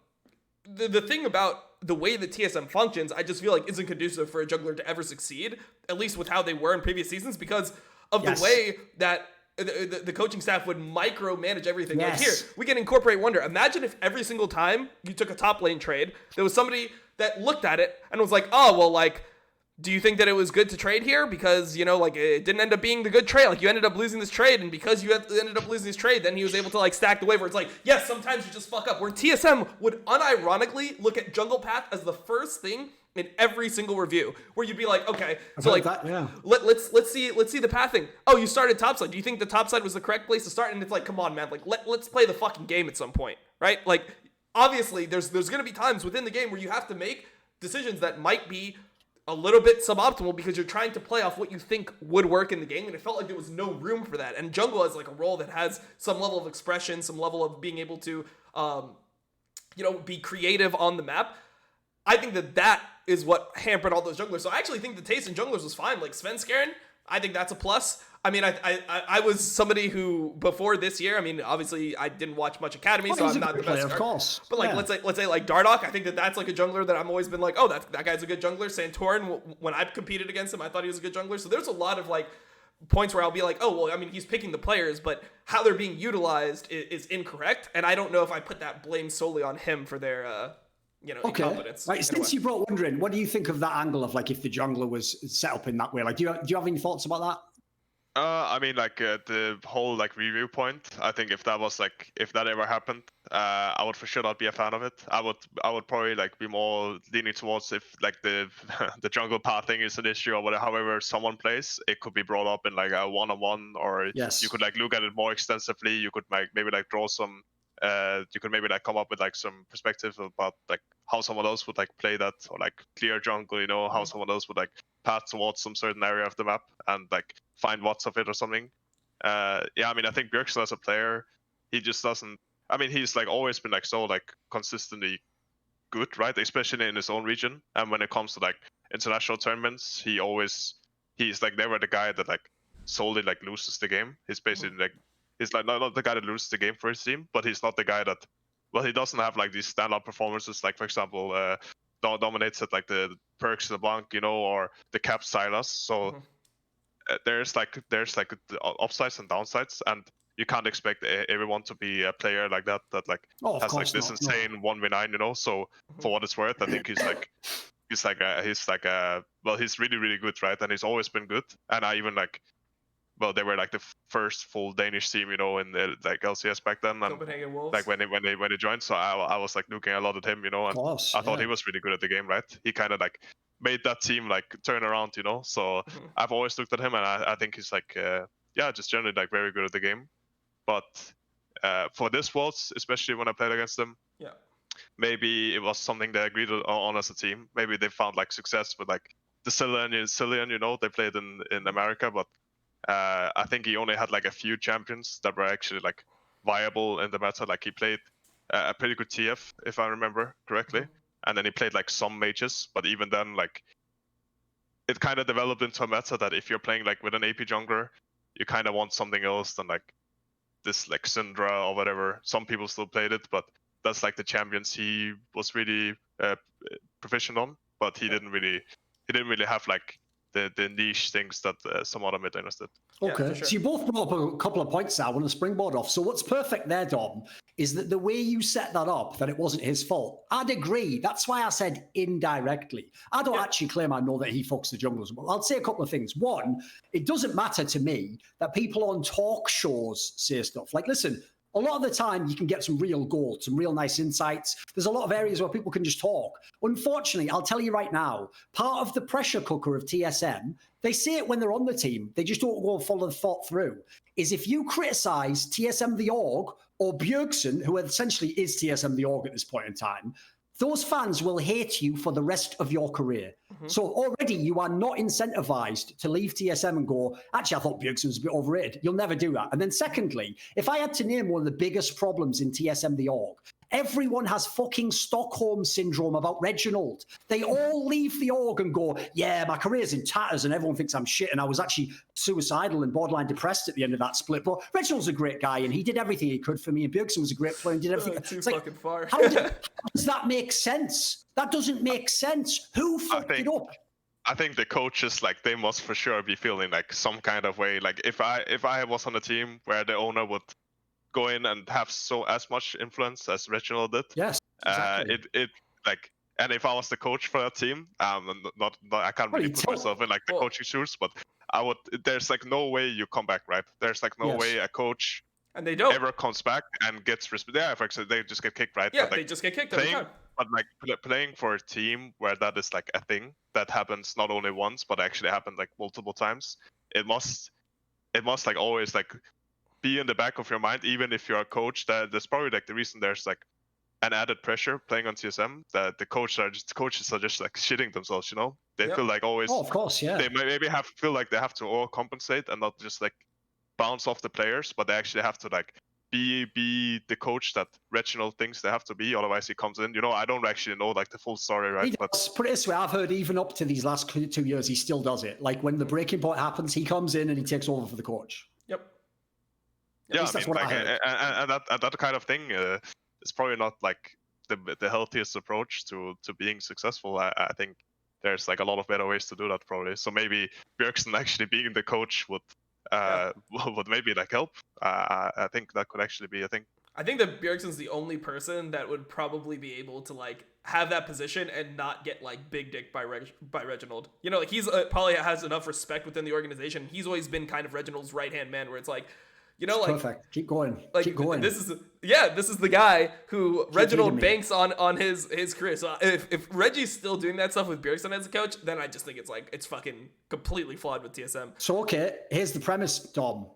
the thing about the way the TSM functions, I just feel like isn't conducive for a jungler to ever succeed, at least with how they were in previous seasons, because of the way that the coaching staff would micromanage everything. Like, here, we can incorporate Wunder. Imagine if every single time you took a top lane trade, there was somebody that looked at it and was like, oh, well, like, do you think that it was good to trade here? Because, you know, like, it didn't end up being the good trade. Like, you ended up losing this trade, and because you ended up losing this trade, then he was able to, like, stack the wave where it's like, yes, sometimes you just fuck up. Where TSM would unironically look at jungle path as the first thing in every single review, where you'd be like, okay, so like, let's see the pathing. Oh, you started topside. Do you think the topside was the correct place to start? And it's like, come on, man, like, let's play the fucking game at some point, right? Like, obviously, there's gonna be times within the game where you have to make decisions that might be a little bit suboptimal because you're trying to play off what you think would work in the game, and it felt like there was no room for that. And jungle is like a role that has some level of expression, some level of being able to, you know, be creative on the map. I think that is what hampered all those junglers. So I actually think the taste in junglers was fine. Like Sven Skeren, I think that's a plus. I mean, I was somebody who before this year, I mean, obviously I didn't watch much Academy, so I'm not the best. Of course. But like, let's say like Dardoch, I think that's like a jungler that I've always been like, oh, that guy's a good jungler. Santorin, when I competed against him, I thought he was a good jungler. So there's a lot of like points where I'll be like, oh, well, I mean, he's picking the players, but how they're being utilized is incorrect. And I don't know if I put that blame solely on him for their, you know, incompetence. Right. Since you brought Wunder in, what do you think of that angle of like if the jungler was set up in that way? Like, do you have any thoughts about that? I mean, like the whole like review point. I think if that ever happened, I would for sure not be a fan of it. I would probably like be more leaning towards if like the the jungle pathing is an issue or whatever. However, someone plays, it could be brought up in like a one-on-one, or you could like look at it more extensively. You could like maybe like draw some. You could maybe like come up with like some perspective about like how someone else would like play that, or like clear jungle, you know, how someone else would like path towards some certain area of the map and like find watts of it or something. Yeah, I mean, I think Bjergsen as a player, he just doesn't. I mean, he's like always been like so like consistently good, right? Especially in his own region. And when it comes to like international tournaments, he's like never the guy that like solely like loses the game. He's basically like. He's like not the guy that loses the game for his team, but he's not the guy that, well, he doesn't have like these standout performances, like for example, dominates at like the perkz the blank, you know, or the Caps ADC. So there's like the upsides and downsides, and you can't expect everyone to be a player like that like has like this insane 1v9, you know. So for what it's worth, I think he's really really good, right? And he's always been good, and I even like. Well, they were like the first full Danish team, you know, in the like LCS back then, and Copenhagen Wolves. Like when they joined. So I was like looking a lot at him, you know, and I thought he was really good at the game, right? He kind of like made that team like turn around, you know. So I've always looked at him, and I think he's like yeah, just generally like very good at the game. But for this Worlds, especially when I played against them, Yeah. maybe it was something they agreed on as a team. Maybe they found like success with like the Cillian, you know, they played in America, but I think he only had like a few champions that were actually like viable in the meta. Like he played a pretty good TF, if I remember correctly, and then he played like some mages. But even then, like it kind of developed into a meta that if you're playing like with an AP jungler, you kind of want something else than like this like Syndra or whatever. Some people still played it, but that's like the champions he was really proficient on. But he didn't really have like the niche things that some other mid laners did. Okay, Yeah, sure. so you both brought up a couple of points I want to springboard off. So what's perfect there, Dom, is that the way you set that up, that it wasn't his fault. I'd agree. That's why I said indirectly. I don't actually claim I know that he fucks the junglers, but I'll say a couple of things. One, it doesn't matter to me that people on talk shows say stuff. Like, listen, a lot of the time you can get some real gold, some real nice insights. There's a lot of areas where people can just talk. Unfortunately, I'll tell you right now, part of the pressure cooker of TSM, they say it when they're on the team, they just don't go and follow the thought through, is if you criticize TSM the org or Bjergsen, who essentially is TSM the org at this point in time, those fans will hate you for the rest of your career. So already you are not incentivized to leave TSM and go, actually, I thought Bjergsen was a bit overrated. You'll never do that. And then secondly, if I had to name one of the biggest problems in TSM the org, everyone has fucking Stockholm syndrome about Reginald. They all leave the org and go, yeah, my career's in tatters and everyone thinks I'm shit and I was actually suicidal and borderline depressed at the end of that split. But Reginald's a great guy and he did everything he could for me and Bjergsen was a great player and did everything. Too It's like, fucking far. how does that make sense? That doesn't make sense. Who fucked it up? I think the coaches, like, they must for sure be feeling like some kind of way. Like if I was on a team where the owner would go in and have as much influence as Reginald did, Yes, exactly. it like, and if I was the coach for that team, not I can't really put myself in like the coaching shoes, but I would. There's like no way you come back, right? There's like no way a coach and they don't ever comes back and gets respect. Yeah, for example, they just get kicked, right? Yeah, but, like, they just get kicked every time. But like playing for a team where that is like a thing that happens not only once but actually happened like multiple times, it must like always like be in the back of your mind, even if you're a coach. That's probably like the reason there's like an added pressure playing on TSM, that the coaches are just like shitting themselves, you know? They feel like always. Oh, of course, yeah. They maybe feel like they have to overcompensate and not just like bounce off the players, but they actually have to like be the coach that Reginald thinks they have to be, otherwise he comes in. You know, I don't actually know like the full story, right? But put it this way, I've heard even up to these last 2 years, he still does it. Like when the breaking point happens, he comes in and he takes over for the coach. Yep. Yeah, I mean, like, and that kind of thing is probably not like the healthiest approach to being successful. I think there's like a lot of better ways to do that probably. So maybe Bjergsen actually being the coach would maybe like help. I think that could actually be a thing. I think that Bjergsen's the only person that would probably be able to like have that position and not get like big dick by Reginald. You know, like he's probably has enough respect within the organization. He's always been kind of Reginald's right hand man, where it's like, you know, like perfect. Keep going. Like, keep going. This is the guy who Reginald banks on his career. So if Reggie's still doing that stuff with Bjergsen as a coach, then I just think it's fucking completely flawed with TSM. So okay, here's the premise, Dom.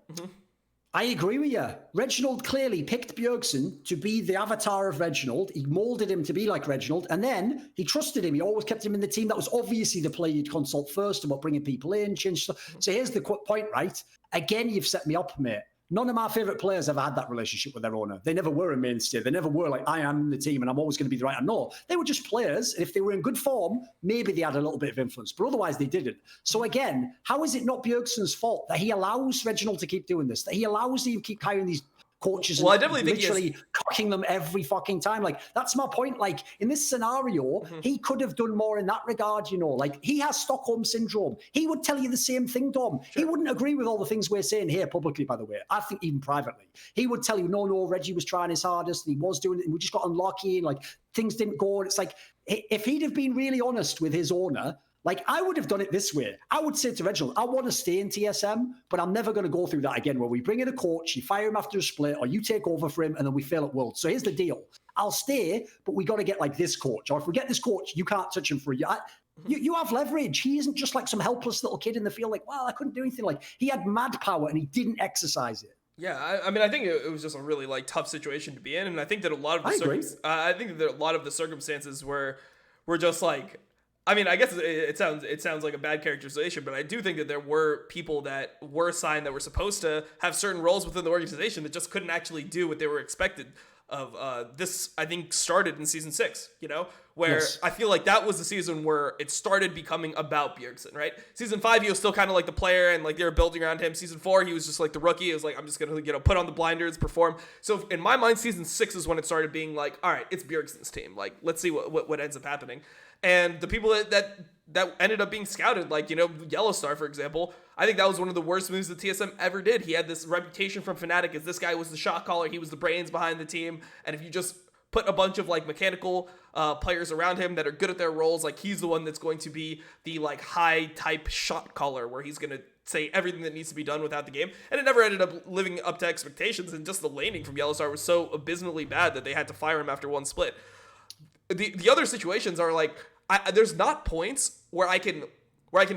I agree with you. Reginald clearly picked Bjergsen to be the avatar of Reginald. He molded him to be like Reginald, and then he trusted him. He always kept him in the team. That was obviously the play you'd consult first about bringing people in, change stuff. So here's the point, right? Again, you've set me up, mate. None of my favorite players ever had that relationship with their owner. They never were a mainstay. They never were like, I am in the team and I'm always going to be the right. No, they were just players. And if they were in good form, maybe they had a little bit of influence, but otherwise they didn't. So again, how is it not Bjergsen's fault that he allows Reginald to keep doing this, that he allows him to keep hiring these coaches and I definitely think literally cocking them every fucking time? Like, that's my point. Like, in this scenario, he could have done more in that regard, you know? Like, he has Stockholm syndrome. He would tell you the same thing, Dom. Sure. He wouldn't agree with all the things we're saying here publicly, by the way. I think even privately. He would tell you, no, Reggie was trying his hardest and he was doing it and we just got unlucky and, like, things didn't go. And it's like, if he'd have been really honest with his owner, like, I would have done it this way. I would say to Reginald, I want to stay in TSM, but I'm never going to go through that again, where we bring in a coach, you fire him after a split, or you take over for him, and then we fail at Worlds. So here's the deal. I'll stay, but we got to get, like, this coach. Or if we get this coach, you can't touch him for a year. You have leverage. He isn't just like some helpless little kid in the field. Like, well, I couldn't do anything. Like, he had mad power and he didn't exercise it. Yeah, I mean, I think it was just a really like tough situation to be in, and I think that a lot of the circumstances were just like, I mean, I guess it sounds like a bad characterization, but I do think that there were people that were assigned that were supposed to have certain roles within the organization that just couldn't actually do what they were expected of. This, I think, started in season 6, where Yes. I feel like that was the season where it started becoming about Bjergsen, right? Season 5, he was still kind of like the player and like they were building around him. Season 4, he was just like the rookie. It was like, I'm just going to, put on the blinders, perform. So in my mind, season 6 is when it started being like, all right, it's Bjergsen's team. Like, let's see what ends up happening. And the people that ended up being scouted, like, Yellow Star, for example, I think that was one of the worst moves that TSM ever did. He had this reputation from Fnatic as this guy was the shot caller. He was the brains behind the team. And if you just put a bunch of like mechanical players around him that are good at their roles, like he's the one that's going to be the like high type shot caller where he's going to say everything that needs to be done without the game. And it never ended up living up to expectations. And just the laning from Yellow Star was so abysmally bad that they had to fire him after one split. The other situations are like, there's not points where I can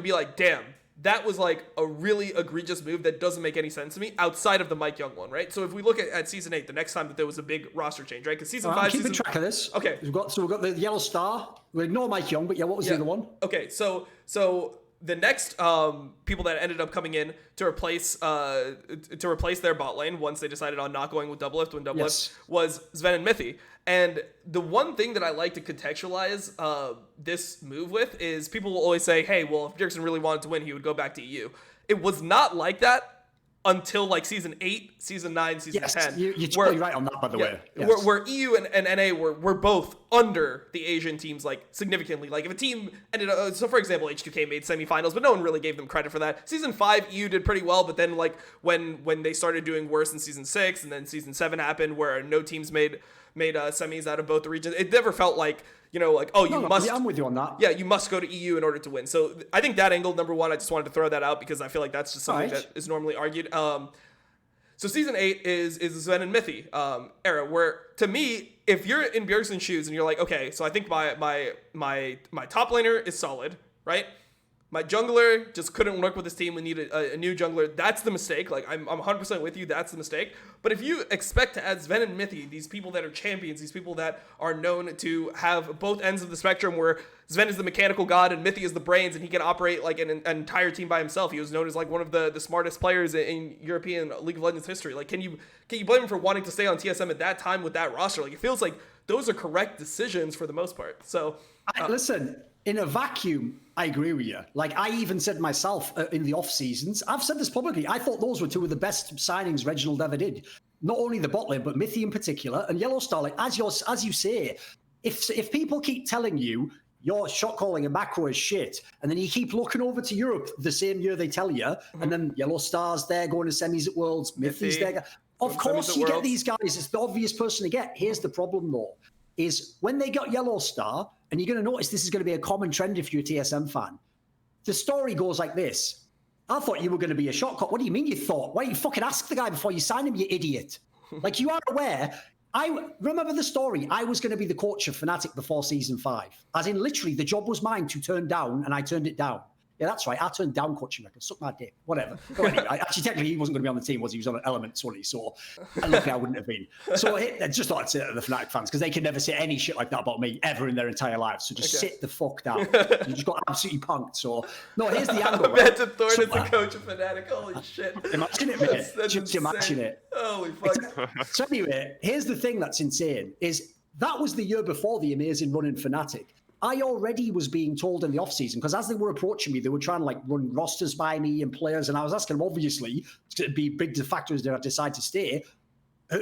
be like, damn, that was like a really egregious move that doesn't make any sense to me outside of the Mikeyeung one, right? So if we look at season 8, the next time that there was a big roster change, right? Because season 5, I'm keeping track of this. Okay, we've got the Yellow Star. We ignore Mikeyeung, but yeah, what was the other one? Okay, so the next people that ended up coming in to replace their bot lane once they decided on not going with Doublelift when Doublelift was Sven and Mithy. And the one thing that I like to contextualize this move with is people will always say, hey, well, if Bjergsen really wanted to win, he would go back to EU. It was not like that until like season 8, season 9, season 10. You're totally right on that, by the way. Yes. Where EU and NA were both under the Asian teams like significantly. Like if a team ended up, so for example, H2K made semifinals, but no one really gave them credit for that. Season 5, EU did pretty well, but then like when they started doing worse in season 6, and then season 7 happened where no teams made semis out of both the regions. It never felt like, must. Yeah, I'm with you on that. Yeah, you must go to EU in order to win. So I think that angle, number one, I just wanted to throw that out because I feel like that's just something that is normally argued. So season 8 is the Sven and Mithy era, where to me, if you're in Bjergsen's shoes and you're like, okay, so I think my top laner is solid, right? My jungler just couldn't work with this team. We need a new jungler. That's the mistake. Like, I'm 100% with you. That's the mistake. But if you expect to add Sven and Mithy, these people that are champions, these people that are known to have both ends of the spectrum where Sven is the mechanical god and Mithy is the brains and he can operate like an entire team by himself. He was known as like one of the smartest players in European League of Legends history. Like, can you blame him for wanting to stay on TSM at that time with that roster? Like, it feels like those are correct decisions for the most part. So, listen, in a vacuum, I agree with you. Like, I even said myself in the off seasons, I've said this publicly, I thought those were two of the best signings Reginald ever did. Not only the bot lane, but Mithy in particular, and Yellow Star. Like, as you say, if people keep telling you your shot calling and macro is shit, and then you keep looking over to Europe the same year they tell you, and then Yellow Star's there going to semis at Worlds, Mithy's there. Of course you get these guys. It's the obvious person to get. Here's the problem, though, is when they got Yellow Star, and you're going to notice this is going to be a common trend if you're a TSM fan. The story goes like this. I thought you were going to be a shot call. What do you mean you thought? Why don't you fucking ask the guy before you sign him, you idiot? Like, you are aware. I remember the story. I was going to be the coach of Fnatic before season 5. As in, literally, the job was mine to turn down, and I turned it down. Yeah, that's right. I turned down coaching records. Suck my dick. Whatever. Anyway, actually, technically, he wasn't going to be on the team, was he? He was on Elements, wasn't he? So, luckily, I wouldn't have been. So, I just thought I'd say that to the Fnatic fans, because they can never say any shit like that about me ever in their entire lives. So just sit the fuck down. You just got absolutely punked. So, no, here's the angle. Imagine Thorin is the coach of Fnatic. Holy shit. Imagine it, mate. Just imagine it. Holy fuck. So anyway, here's the thing that's insane, is that was the year before the amazing run in Fnatic. I already was being told in the offseason, because as they were approaching me, they were trying to like run rosters by me and players, and I was asking them, obviously, to be big factors that I decide to stay,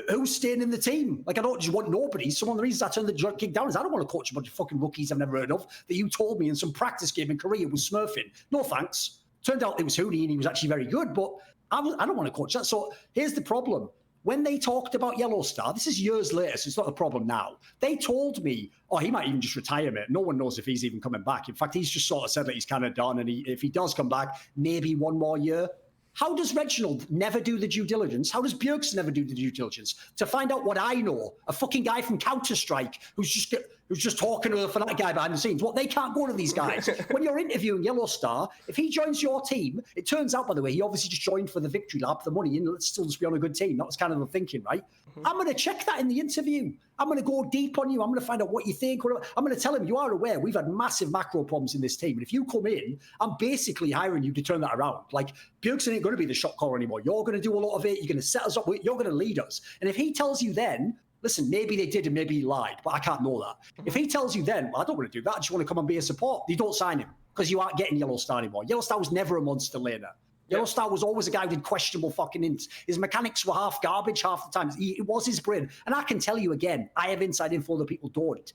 who's staying in the team? Like, I don't just want nobody. So one of the reasons I turned the gig down is I don't want to coach a bunch of fucking rookies I've never heard of that you told me in some practice game in Korea was smurfing. No thanks. Turned out it was Hooney and he was actually very good, but I don't want to coach that. So here's the problem. When they talked about Yellow Star, this is years later, so it's not a problem now. They told me, oh, he might even just retire, mate. No one knows if he's even coming back. In fact, he's just sort of said that he's kind of done, and if he does come back, maybe one more year. How does Reginald never do the due diligence? How does Bjergsen never do the due diligence? To find out what I know, a fucking guy from Counter-Strike who's just who's just talking to the Fnatic guy behind the scenes. What, they can't go to these guys. When you're interviewing Yellow Star, if he joins your team, it turns out, by the way, he obviously just joined for the victory lap, the money, and let's still just be on a good team. That was kind of the thinking, right? I'm going to check that in the interview. I'm going to go deep on you. I'm going to find out what you think. I'm going to tell him, you are aware we've had massive macro problems in this team. And if you come in, I'm basically hiring you to turn that around. Like, Bjergsen ain't going to be the shot caller anymore. You're going to do a lot of it. You're going to set us up. You're going to lead us. And if he tells you then, listen, maybe they did and maybe he lied, but I can't know that. If he tells you then, well, I don't want to do that. I just want to come and be a support. You don't sign him because you aren't getting Yellow Star anymore. Yellow Star was never a monster laner. Yellow Star was always a guy who did questionable fucking ints. His mechanics were half garbage half the time. It was his brain. And I can tell you again, I have inside info that people don't.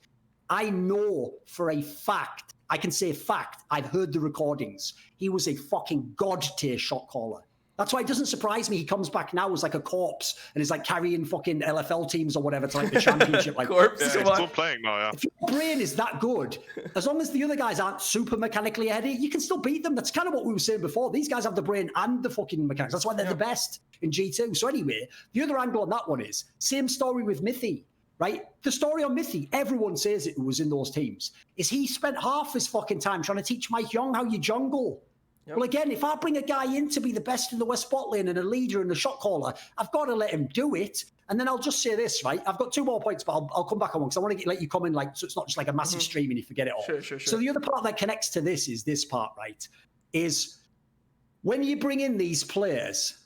I know for a fact, I can say fact, I've heard the recordings. He was a fucking god tier shot caller. That's why it doesn't surprise me he comes back now as like a corpse and is like carrying fucking LFL teams or whatever to like the championship. Like, corpse. Yeah, he's still playing now, yeah. If your brain is that good, as long as the other guys aren't super mechanically heady, you can still beat them. That's kind of what we were saying before. These guys have the brain and the fucking mechanics. That's why they're the best in G2. So anyway, the other angle on that one is, same story with Mithy, right? The story on Mithy, everyone says it, who was in those teams, is he spent half his fucking time trying to teach Mikeyeung how you jungle. Well, again, if I bring a guy in to be the best in the West bot lane and a leader and a shot caller, I've got to let him do it. And then I'll just say this, right? I've got 2 more points, but I'll come back on one because I want to let you come in, like, so it's not just like a massive stream and you forget it all. Sure. So the other part that connects to this is this part, right? Is when you bring in these players,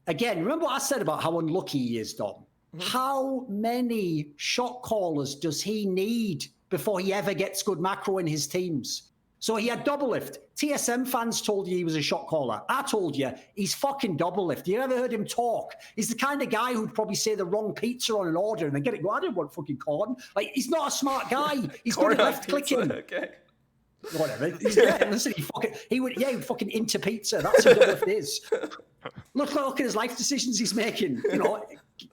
again, remember what I said about how unlucky he is, Dom? How many shot callers does he need before he ever gets good macro in his teams? So he had double lift. TSM fans told you he was a shot caller. I told you he's fucking double lift. You ever heard him talk? He's the kind of guy who'd probably say the wrong pizza on an order and then get it. Go, I didn't want fucking corn. Like, he's not a smart guy. He's good at left clicking. Okay. Whatever. Listen, he would fucking into pizza. That's what double lift is. Look at his life decisions he's making. You know,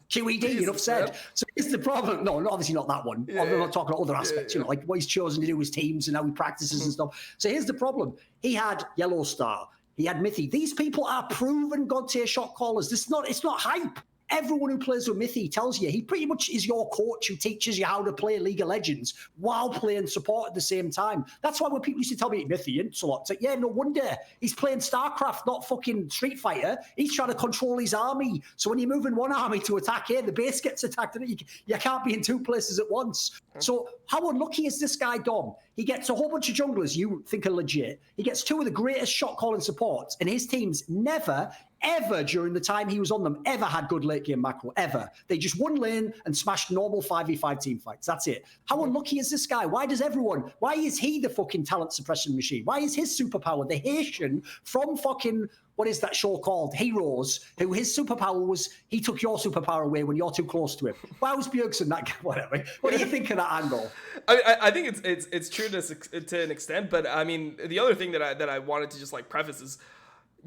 QED, enough said. So here's the problem. No, obviously not that one. I'm not talking about other aspects, you know, like what he's chosen to do with teams and how he practices and stuff. So here's the problem. He had Yellow Star. He had Mithy. These people are proven god tier shot callers. It's not hype. Everyone who plays with Mithy tells you he pretty much is your coach who teaches you how to play League of Legends while playing support at the same time. That's why when people used to tell me Mithy ints a lot, it's like, yeah, no wonder. He's playing StarCraft, not fucking Street Fighter. He's trying to control his army. So when you're moving one army to attack here, the base gets attacked and you can't be in 2 places at once. So how unlucky is this guy, Dom? He gets a whole bunch of junglers you think are legit. He gets 2 of the greatest shot calling supports, and his teams never, ever during the time he was on them, ever had good late game macro, ever. They just won lane and smashed normal 5v5 team fights. That's it. How unlucky is this guy? Why is he the fucking talent suppression machine? Why is his superpower the Haitian from fucking, what is that show called? Heroes, who his superpower was, he took your superpower away when you're too close to him. Why was Bjergsen that guy? Whatever. What do you think of that angle? I think it's true to an extent, but I mean, the other thing that I wanted to just like preface is,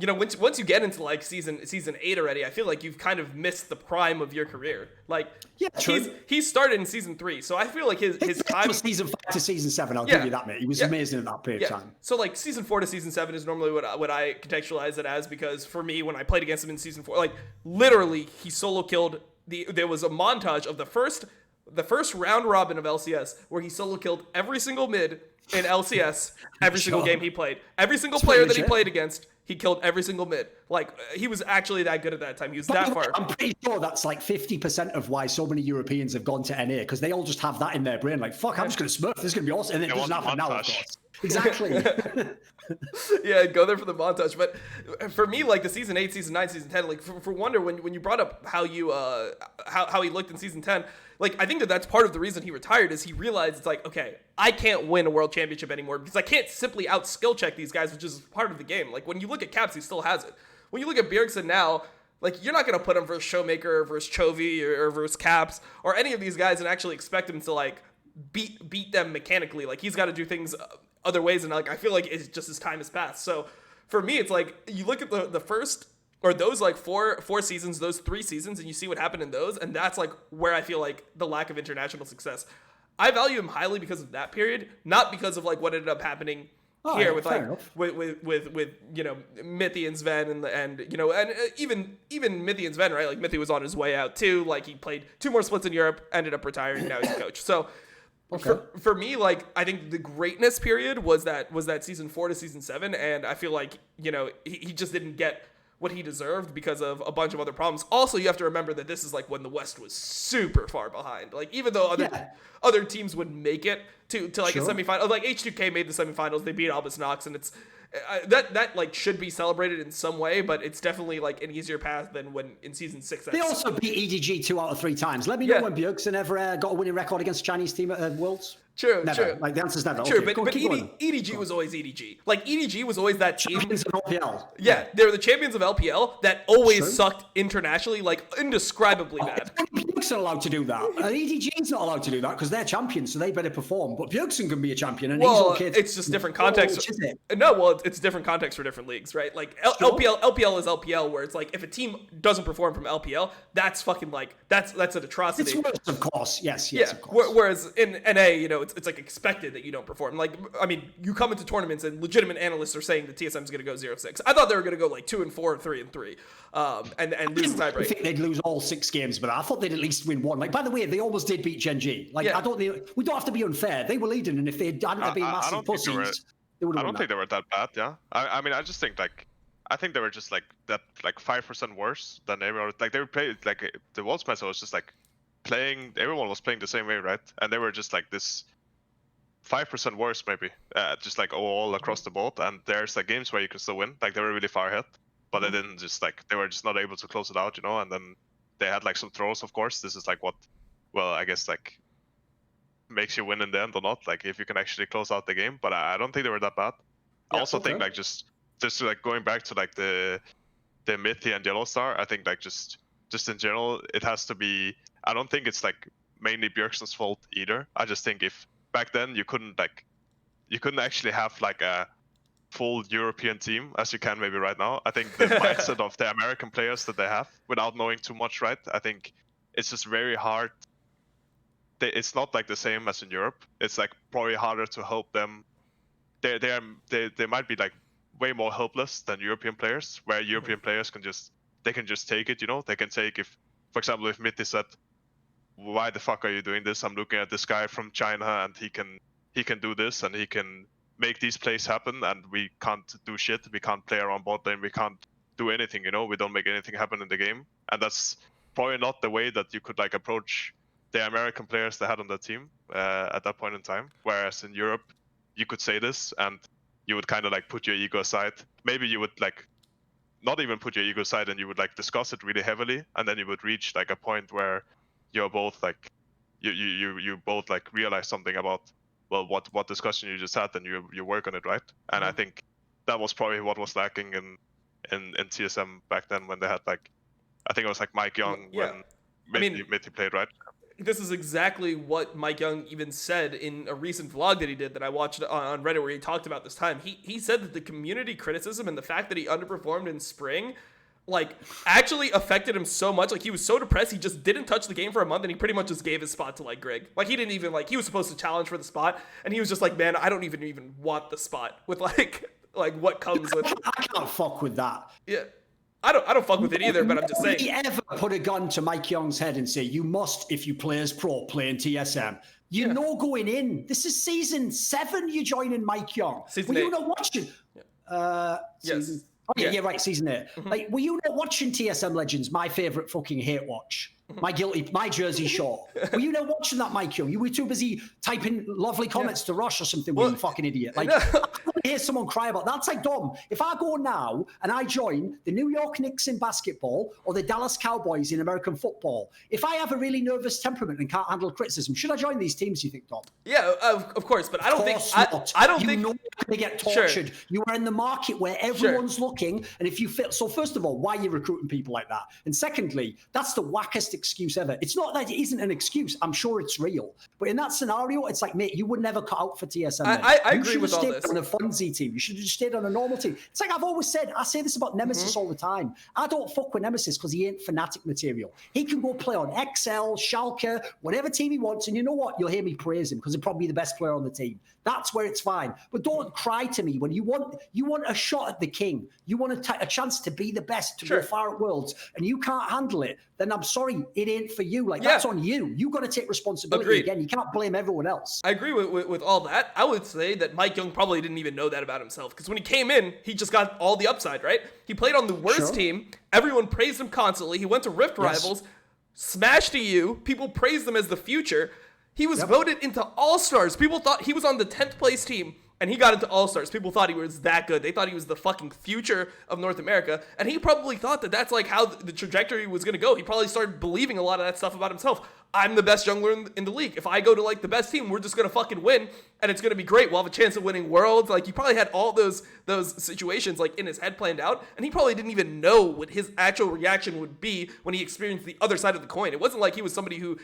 you know, once you get into like season 8 already, I feel like you've kind of missed the prime of your career. Like, yeah, he started in season 3, so I feel like his time was season 5 to season 7. I'll give you that, mate. He was amazing in that period of time. So like season 4 to season 7 is normally what I contextualize it as, because for me, when I played against him in season 4, like literally he solo killed there was a montage of the first round robin of LCS where he solo killed every single mid in LCS every single game he played. Every single player that he played against, he killed every single mid. Like, he was actually that good at that time. He was that far. I'm pretty sure that's like 50% of why so many Europeans have gone to NA, because they all just have that in their brain. Like, fuck, I'm just going to smurf. This is going to be awesome. And then it doesn't happen now, of course. Exactly. Yeah, go there for the montage. But for me, like the season 8, season 9, season 10, like for Wunder, when you brought up how you how he looked in season 10, like I think that's part of the reason he retired is he realized it's like, okay, I can't win a world championship anymore because I can't simply out skill check these guys, which is part of the game. Like when you look at Caps, he still has it. When you look at Bjergsen now, like you're not gonna put him versus Showmaker or versus Chovy or versus Caps or any of these guys and actually expect him to like beat them mechanically. Like he's got to do things other ways, and like I feel like it's just his time has passed. So for me, it's like you look at the first or those like four seasons, those 3 seasons, and you see what happened in those, and that's like where I feel like the lack of international success. I value him highly because of that period, not because of like what ended up happening here with like with you know Mithy and Sven and you know and even Mithy and Sven, right? Like Mithy was on his way out too. Like he played 2 more splits in Europe, ended up retiring. Now he's a coach. So Okay. For me, like, I think the greatness period was that season 4 to season 7, and I feel like, you know, he just didn't get what he deserved because of a bunch of other problems. Also, you have to remember that this is like when the West was super far behind. Like, even though other teams would make it to like a semifinal, like H2K made the semifinals, they beat Albus Nox, and it's that like should be celebrated in some way, but it's definitely like an easier path than when in season 6. They also beat EDG 2 out of 3 times. Let me know when Bjergsen ever got a winning record against a Chinese team at Worlds. True, never. True. Like, the answer's never. True, okay, but EDG was always EDG. Like, EDG was always that team. Champions of LPL. Yeah, they were the champions of LPL that always sucked internationally, like, indescribably bad. Bjergsen allowed to do that. EDG's not allowed to do that because they're champions, so they better perform. But Bjergsen can be a champion, and he's okay. It's just different context. It's different context for different leagues, right? Like, LPL is LPL, where it's like, if a team doesn't perform from LPL, that's fucking, like, that's an atrocity. It's worse, of course. Yes, of course. Whereas in NA, you know, it's like expected that you don't perform. Like, I mean, you come into tournaments and legitimate analysts are saying that TSM is going to go 0-6. I thought they were going to go like 2-4 or 3-3, and lose the tiebreak. I think they'd lose all 6 games, but I thought they'd at least win 1. Like, by the way, they almost did beat Gen.G. Like, we don't have to be unfair. They were leading, and if they hadn't been massive pussies, they would have won. I don't think they were that bad. Yeah, I mean, I just think I think they were just like that, like 5% worse than everyone. Like, they were playing like the Worlds Meta was just like playing. Everyone was playing the same way, right? And they were just like this 5% worse, maybe, just like all across the board. And there's like games where you can still win. Like, they were really far ahead, but they didn't just like they were just not able to close it out, you know. And then they had like some throws, of course. This is like what, well, I guess like makes you win in the end or not. Like, if you can actually close out the game. But I don't think they were that bad. I also think like just like going back to like the Mithy and Yellow Star, I think like just in general, it has to be. I don't think it's like mainly Bjergsen's fault either. I just think if back then you couldn't actually have like a full European team as you can maybe right now. I think the mindset of the American players that they have, without knowing too much, right? I think it's just very hard. It's not like the same as in Europe. It's like probably harder to help them. They might be like way more helpless than European players, where European players can just take it, you know. They can take, if, for example, if Mitty said, why the fuck are you doing this? I'm looking at this guy from China and he can do this and he can make these plays happen, and we can't do shit. We can't play around bot lane. We can't do anything, you know. We don't make anything happen in the game. And that's probably not the way that you could like approach the American players they had on the team at that point in time. Whereas in Europe, you could say this and you would kind of like put your ego aside. Maybe you would like not even put your ego aside and you would like discuss it really heavily, and then you would reach like a point where you're both like you both like realize something about, well, what discussion you just had, and you work on it, right? And I think that was probably what was lacking in TSM back then, when they had like, I think it was like Mikeyeung when Mitty played, right? This is exactly what Mikeyeung even said in a recent vlog that he did that I watched on Reddit, where he talked about this time. He said that the community criticism and the fact that he underperformed in spring, like, actually affected him so much. Like, he was so depressed, he just didn't touch the game for a month, and he pretty much just gave his spot to like Greg. Like, he didn't even like, he was supposed to challenge for the spot, and he was just like, man, I don't even want the spot with like what comes with. I can't fuck with that. Yeah. I don't fuck with it either, but I'm just saying. Nobody ever put a gun to Mikeyeung's head and say, you must, if you play as pro, play in TSM. You know going in. This is season 7 you're joining Mikeyeung. Season Were 8. you not watching? Yes. Oh, yeah, right, season 8. Like, were you not watching TSM Legends, my favourite fucking hate watch? My Jersey Shore. Were you not watching that, Mikeyeung? You were too busy typing lovely comments to Rosh or something, you fucking idiot. Like, I want to hear someone cry about that. That's like, Dom, if I go now and I join the New York Knicks in basketball or the Dallas Cowboys in American football, if I have a really nervous temperament and can't handle criticism, should I join these teams, you think, Dom? Yeah, of course, but I don't think... I don't think... You know you're going to get tortured. Sure. You are in the market where everyone's looking, and if you feel... So first of all, why are you recruiting people like that? And secondly, that's the wackest excuse ever. It's not that it isn't an excuse. I'm sure it's real. But in that scenario, it's like, mate, you would never cut out for TSM. I agree with all this. You should have stayed on a Funzy team. You should have just stayed on a normal team. It's like I've always said, I say this about Nemesis all the time. I don't fuck with Nemesis because he ain't Fnatic material. He can go play on XL, Schalke, whatever team he wants. And you know what? You'll hear me praise him because he'll probably be the best player on the team. That's where it's fine. But don't cry to me when you want a shot at the king. You want a chance to be the best, to go far at Worlds, and you can't handle it. Then I'm sorry, It ain't for you. Like, that's on you. You got to take responsibility again. You can't blame everyone else. I agree with all that. I would say that Mikeyeung probably didn't even know that about himself, because when he came in, he just got all the upside, right? He played on the worst team. Everyone praised him constantly. He went to Rift Rivals, smashed EU. People praised him as the future. He was voted into All-Stars. People thought he was on the 10th place team, and he got into All-Stars. People thought he was that good. They thought he was the fucking future of North America, and he probably thought that that's like how the trajectory was going to go. He probably started believing a lot of that stuff about himself. I'm the best jungler in the league. If I go to like the best team, we're just going to fucking win, and it's going to be great. We'll have a chance of winning Worlds. Like, he probably had all those situations like in his head planned out, and he probably didn't even know what his actual reaction would be when he experienced the other side of the coin. It wasn't like he was somebody who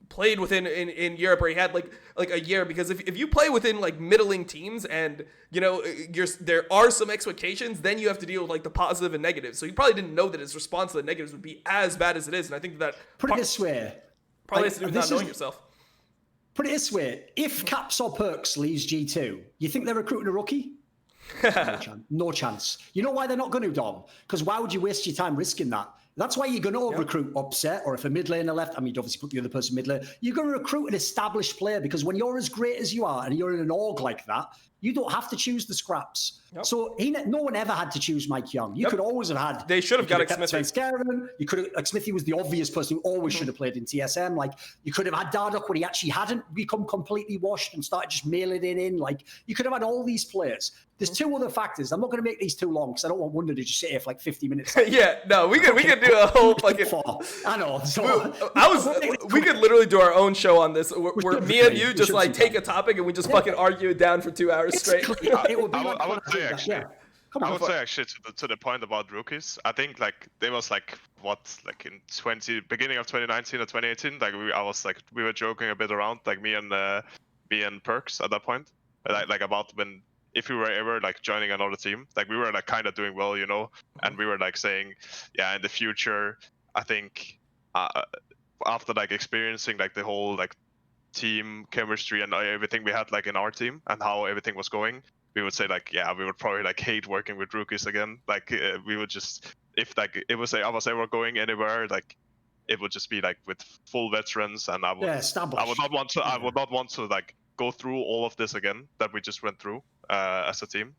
played within in Europe, where he had like a year, because if you play within like middling teams, and you know there are some expectations, then you have to deal with like the positive and negative. So he probably didn't know that his response to the negatives would be as bad as it is, and I think that put it this way, probably has to do with not knowing yourself. Put it this way, if Caps or Perkz leaves G2, you think they're recruiting a rookie? No chance. You know why they're not going to, Dom? Because why would you waste your time risking that? That's why you're going to recruit Upset, or if a mid laner left, I mean, you'd obviously put the other person mid lane. You're going to recruit an established player, because when you're as great as you are and you're in an org like that, you don't have to choose the scraps. So no one ever had to choose Mikeyeung. You could always have had. They should have got Smithy. You could have. Like, Smithy was the obvious person who always should have played in TSM. Like, you could have had Dardoch when he actually hadn't become completely washed and started just mailing it in. Like, you could have had all these players. There's two other factors. I'm not going to make these too long, because I don't want Wunder to just sit here for like 50 minutes. Yeah, no, we could do a whole fucking. I know. So we could literally do our own show on this, where me and you just like take a topic and we just fucking argue it down for 2 hours straight. I would say actually. I would say actually to the point about rookies, I think like there was like in beginning of 2019 or 2018, like we were joking a bit around, like me and perkz at that point, like about when if we were ever like joining another team, like we were like kind of doing well, you know, and we were like saying, yeah, in the future, I think after like experiencing like the whole like team chemistry and everything we had like in our team and how everything was going, we would say like, yeah, we would probably like hate working with rookies again. Like we would just, if like I was ever going anywhere, like it would just be like with full veterans, and I would not want to like go through all of this again that we just went through as a team.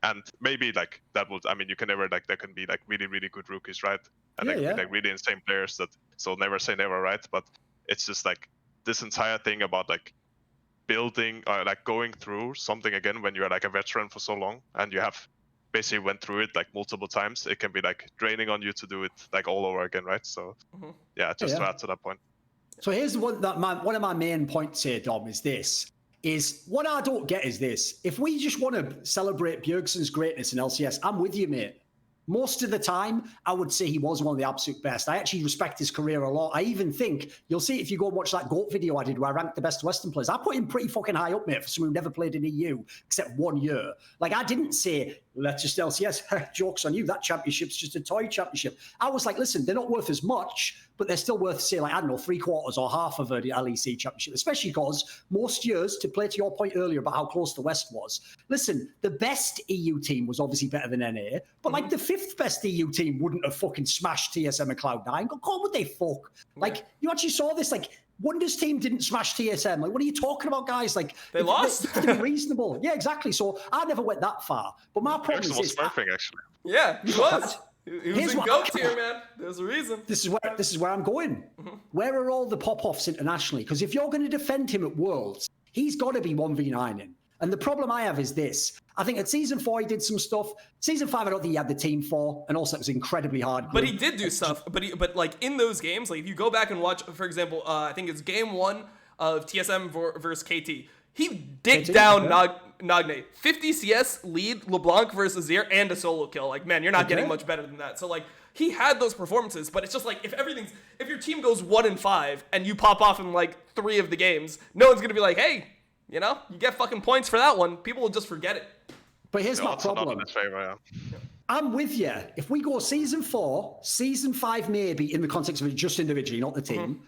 And maybe like that would, I mean, you can never like, there can be like really, really good rookies, right? And there can be like really insane players that, so never say never, right? But it's just like this entire thing about like building or like going through something again when you're like a veteran for so long and you have basically went through it like multiple times, it can be like draining on you to do it like all over again, right? So to add to that point. So here's one of my main points here, Dom, is what I don't get is this. If we just want to celebrate Bjergsen's greatness in LCS, I'm with you, mate. Most of the time, I would say he was one of the absolute best. I actually respect his career a lot. I even think, you'll see if you go and watch that GOAT video I did where I ranked the best Western players, I put him pretty fucking high up, mate, for someone who never played in EU except 1 year. Like, I didn't say, let's just LCS, jokes on you, that championship's just a toy championship. I was like, listen, they're not worth as much, but they're still worth, say, like, I don't know, 3/4 or half of the LEC championship, especially because most years, to play to your point earlier about how close the West was, listen, the best EU team was obviously better than NA, but like the 5th best EU team wouldn't have fucking smashed TSM and Cloud9. God, would they fuck? Like, you actually saw this, like, Wunder's team didn't smash TSM. Like, what are you talking about, guys? Like, they lost. To be reasonable. Yeah, exactly. So I never went that far. But my problem is smurfing, actually. Yeah, he was. He was in GOAT tier, man. There's a reason. This is where I'm going. Where are all the pop-offs internationally? Because if you're going to defend him at Worlds, he's got to be 1v9ing. And the problem I have is this. I think at Season 4, he did some stuff. Season 5, I don't think he had the team for. And also, it was incredibly hard. But he did do stuff. But like, in those games, like, if you go back and watch, for example, I think it's Game 1 of TSM versus KT. He dicked down Nagne. 50 CS lead, LeBlanc versus Azir, and a solo kill. Like, man, you're not getting much better than that. So, like, he had those performances, but it's just like, if your team goes 1-5 and you pop off in like 3 of the games, no one's going to be like, hey, you know, you get fucking points for that one. People will just forget it. But here's my problem. I'm with you. If we go Season 4, Season 5 maybe, in the context of it just individually, not the team,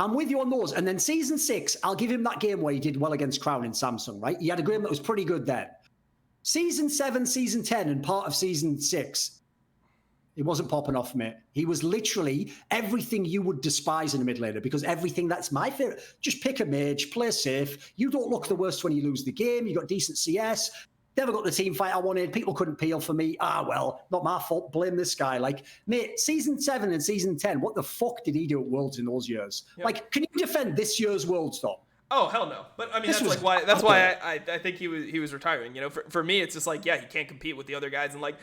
I'm with you on those. And then Season 6, I'll give him that game where he did well against Crown in Samsung, right? He had a game that was pretty good then. Season 7, Season 10, and part of Season 6. It wasn't popping off, mate. He was literally everything you would despise in a mid laner, because everything that's my favorite. Just pick a mage, play safe. You don't look the worst when you lose the game. You got decent CS. Never got the team fight I wanted. People couldn't peel for me. Well, not my fault. Blame this guy. Like, mate, season 7 and season 10, what the fuck did he do at Worlds in those years? Yep. Like, can you defend this year's Worlds, though? Oh, hell no. But I mean, that's why I think he was retiring. You know, for me, it's just like, yeah, he can't compete with the other guys, and like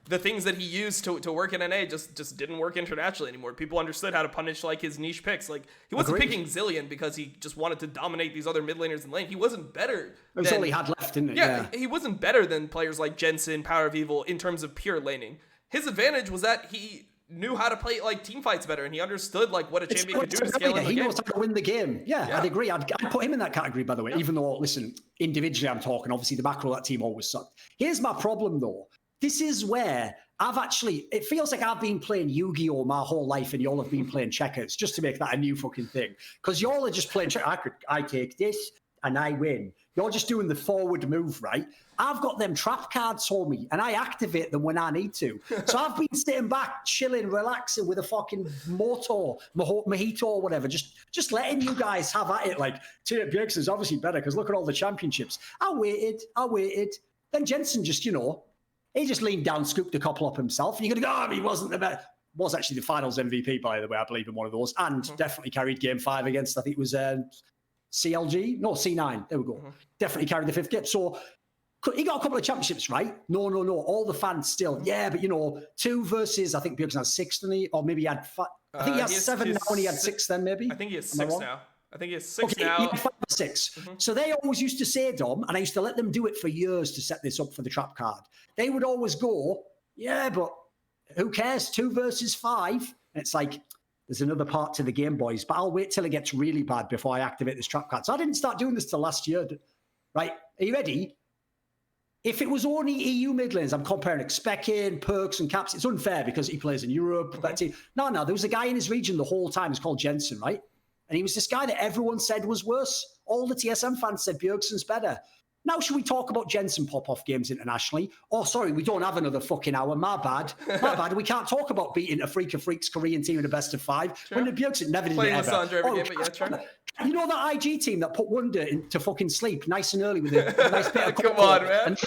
the things that he used to work in NA just didn't work internationally anymore. People understood how to punish like his niche picks. Like, he wasn't picking Zillion because he just wanted to dominate these other mid laners in lane. He wasn't better. That's all he had left, didn't it? Yeah, he wasn't better than players like Jensen, Power of Evil in terms of pure laning. His advantage was that he knew how to play like team fights better, and he understood like what a champion could do to scale in the game. He knows how to win the game. Yeah, I'd agree. I'd put him in that category, by the way. Even though, listen, individually I'm talking. Obviously, the macro of that team always sucked. Here's my problem, though. This is where it feels like I've been playing Yu-Gi-Oh! My whole life, and y'all have been playing checkers, just to make that a new fucking thing. Because y'all are just playing checkers. I take this and I win. You're just doing the forward move, right? I've got them trap cards for me, and I activate them when I need to. So I've been sitting back, chilling, relaxing with a fucking mojito or whatever, just letting you guys have at it. Like, Bjergsen's obviously better because look at all the championships. I waited. Then Jensen just, he just leaned down, scooped a couple up himself. And you're going to go, he wasn't the best. Was actually the finals MVP, by the way, I believe, in one of those. And definitely carried game 5 against, I think it was CLG? No, C9. There we go. Definitely carried the 5th game. So he got a couple of championships, right? No. All the fans still, yeah, but 2 versus, I think Bjergsen has 6, didn't he? Or maybe he had 5. I think he has 7 now and he had 6 then, maybe. I think he has 6 now. I think he has 6 now. He had 5 or 6. So they always used to say, Dom, and I used to let them do it for years to set this up for the trap card. They would always go, yeah, but who cares? 2 versus 5. And it's like, there's another part to the game, boys, but I'll wait till it gets really bad before I activate this trap card. So I didn't start doing this till last year, right? Are you ready? If it was only EU mid lanes, I'm comparing Expecting, Perkz, and Caps. It's unfair because he plays in Europe. No, there was a guy in his region the whole time. It's called Jensen, right? And he was this guy that everyone said was worse. All the TSM fans said Bjergsen's better. Now, should we talk about Jensen pop-off games internationally? Oh, sorry, we don't have another fucking hour. My bad. We can't talk about beating a Freak of Freaks Korean team in a best of 5. Sure. When the Bjergsen never did it ever. Sandra every game, but yeah, sure. You know that IG team that put Wunder into fucking sleep nice and early with a nice bit of come on, man. And,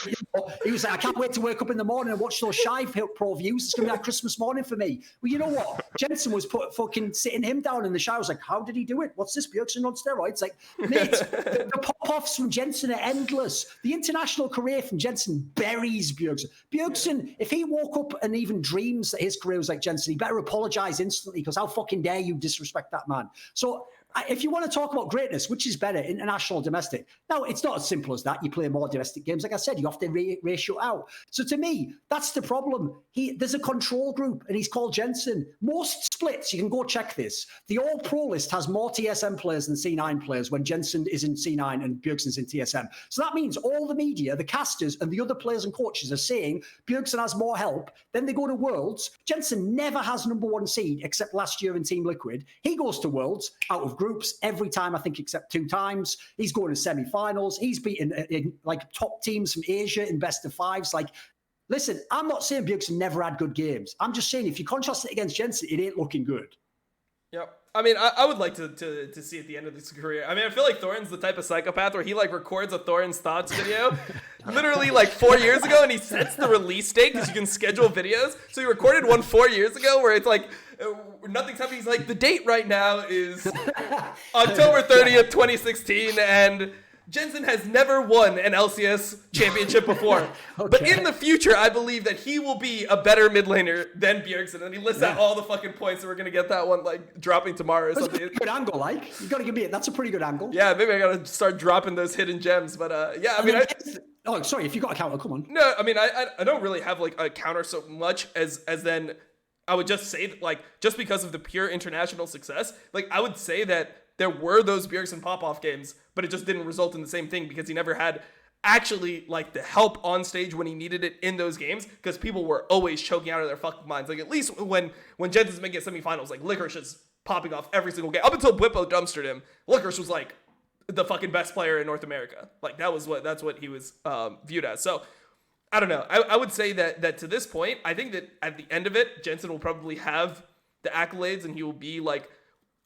he was like, I can't wait to wake up in the morning and watch those shy pro views. It's going to be like Christmas morning for me. Well, you know what? Jensen was fucking sitting him down in the shower. I was like, how did he do it? What's this, Bjergsen on steroids? Like, mate, the pop-offs from Jensen are endless. The international career from Jensen buries Bjergsen. Bjergsen, if he woke up and even dreams that his career was like Jensen, he better apologize instantly, because how fucking dare you disrespect that man? So if you want to talk about greatness, which is better, international or domestic? Now, it's not as simple as that. You play more domestic games. Like I said, you have to ratio out. So to me, that's the problem. There's a control group, and he's called Jensen. Most splits, you can go check this. The all-pro list has more TSM players than C9 players when Jensen is in C9 and Bjergsen's in TSM. So that means all the media, the casters, and the other players and coaches are saying Bjergsen has more help. Then they go to Worlds. Jensen never has #1 seed except last year in Team Liquid. He goes to Worlds out of groups every time, I think, except 2 times. He's going to semi-finals. He's beaten like top teams from Asia in best of 5s. Like, listen, I'm not saying Bjergsen never had good games. I'm just saying if you contrast it against Jensen, it ain't looking good. Yep. I mean, I would like to see at the end of his career. I mean, I feel like Thorin's the type of psychopath where he like records a Thorin's thoughts video literally like 4 years ago, and he sets the release date because you can schedule videos. So he recorded one 4 years ago where it's like nothing's happening. He's like, the date right now is October 30th, 2016, and Jensen has never won an LCS championship before. But in the future, I believe that he will be a better mid laner than Bjergsen. And he lists out all the fucking points, and we're going to get that one like dropping tomorrow or something. That's a good angle, like. You got to give me it. That's a pretty good angle. Yeah, maybe I got to start dropping those hidden gems. But yeah, I mean, oh, sorry, if you got a counter, come on. No, I mean, I don't really have like a counter so much as then I would just say that, like, just because of the pure international success, like I would say that there were those Bjergsen pop-off games, but it just didn't result in the same thing because he never had actually like the help on stage when he needed it in those games, because people were always choking out of their fucking minds. Like, at least when Jensen's making semifinals, like Licorice is popping off every single game. Up until Bwipo dumpstered him, Licorice was like the fucking best player in North America. Like that's what he was viewed as. So I don't know. I would say that to this point, I think that at the end of it, Jensen will probably have the accolades and he will be like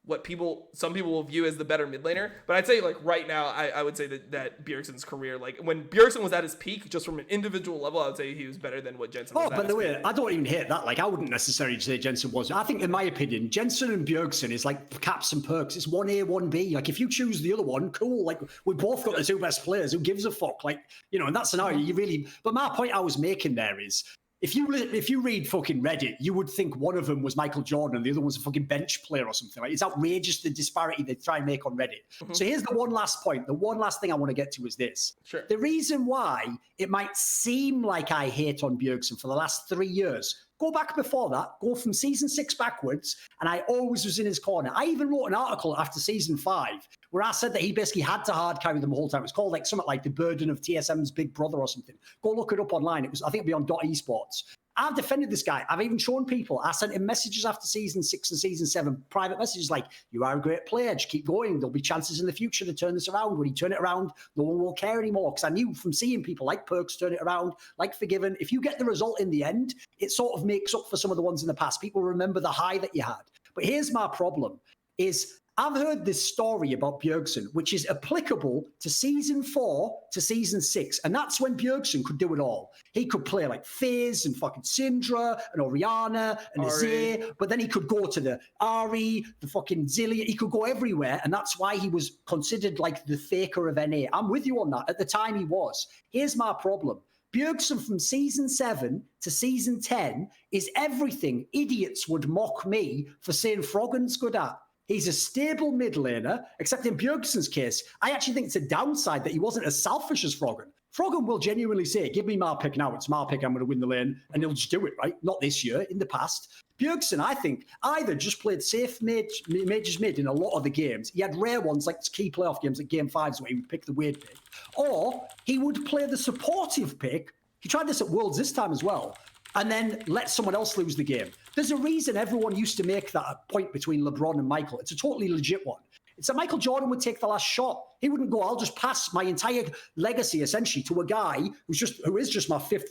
what some people will view as the better mid laner. But I'd say like right now, I would say that Bjergsen's career, like when Bjergsen was at his peak, just from an individual level, I would say he was better than what Jensen was. Oh, by the way, I don't even hate that. Like, I wouldn't necessarily say Jensen was. I think, in my opinion, Jensen and Bjergsen is like Caps and perkz. It's 1A, 1B. Like, if you choose the other one, cool. Like, we both got the two best players. Who gives a fuck? Like, you know, in that scenario, you really. But my point I was making there is, if you read fucking Reddit, you would think one of them was Michael Jordan and the other one's a fucking bench player or something. Like, it's outrageous, the disparity they try and make on Reddit. So here's the one last point. The one last thing I want to get to is this. Sure. The reason why it might seem like I hate on Bjergsen for the last 3 years, go back before that, go from season 6 backwards, and I always was in his corner. I even wrote an article after season 5 where I said that he basically had to hard carry them the whole time. It was called like something like the burden of TSM's big brother or something. Go look it up online. It was, I think, it'd be on .esports. I've defended this guy. I've even shown people. I sent him messages after season 6 and season 7, private messages like, you are a great player, just keep going. There'll be chances in the future to turn this around. When you turn it around, no one will care anymore. Because I knew from seeing people like perkz turn it around, like Forgiven, if you get the result in the end, it sort of makes up for some of the ones in the past. People remember the high that you had. But here's my problem, is I've heard this story about Bjergsen, which is applicable to season 4 to season 6. And that's when Bjergsen could do it all. He could play like Fizz and fucking Syndra and Orianna and Azir, but then he could go to the Ari, the fucking Zillia. He could go everywhere. And that's why he was considered like the faker of NA. I'm with you on that. At the time he was. Here's my problem. Bjergsen from season 7 to season 10 is everything idiots would mock me for saying Froggen's good at. He's a stable mid laner, except in Bjergsen's case, I actually think it's a downside that he wasn't as selfish as Froggen. Froggen will genuinely say, give me my pick now, it's my pick, I'm going to win the lane, and he'll just do it, right? Not this year, in the past. Bjergsen, I think, either just played safe mages mid in a lot of the games. He had rare ones, like key playoff games, like Game 5s, where he would pick the weird pick. Or he would play the supportive pick. He tried this at Worlds this time as well, and then let someone else lose the game. There's a reason everyone used to make that point between LeBron and Michael. It's a totally legit one. It's that Michael Jordan would take the last shot. He wouldn't go, I'll just pass my entire legacy, essentially, to a guy who is just my 5th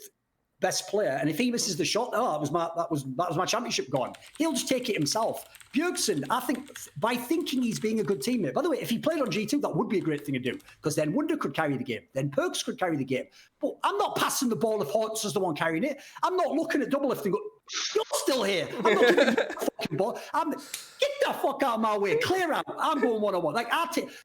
best player. And if he misses the shot, that was my championship gone. He'll just take it himself. Bjergsen, I think, by thinking he's being a good teammate. By the way, if he played on G2, that would be a great thing to do, because then Wunder could carry the game, then perkz could carry the game. But I'm not passing the ball if Hortz is the one carrying it. I'm not looking at Doublelift and go, you're still here. I'm not giving you the fucking ball. Get the fuck out of my way. Clear out. I'm going one-on-one. Like,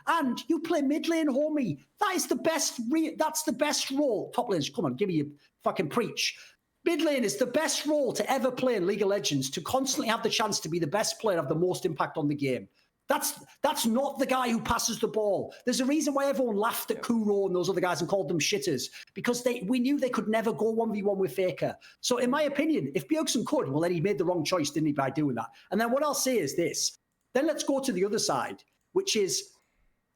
and you play mid lane, homie. That is the best. That's the best role. Top lanes, come on, give me a fucking preach. Mid lane is the best role to ever play in League of Legends, to constantly have the chance to be the best player, have the most impact on the game. That's not the guy who passes the ball. There's a reason why everyone laughed at Kuro and those other guys and called them shitters, because we knew they could never go 1v1 with Faker. So in my opinion, if Bjergsen could, well, then he made the wrong choice, didn't he, by doing that? And then what I'll say is this. Then let's go to the other side, which is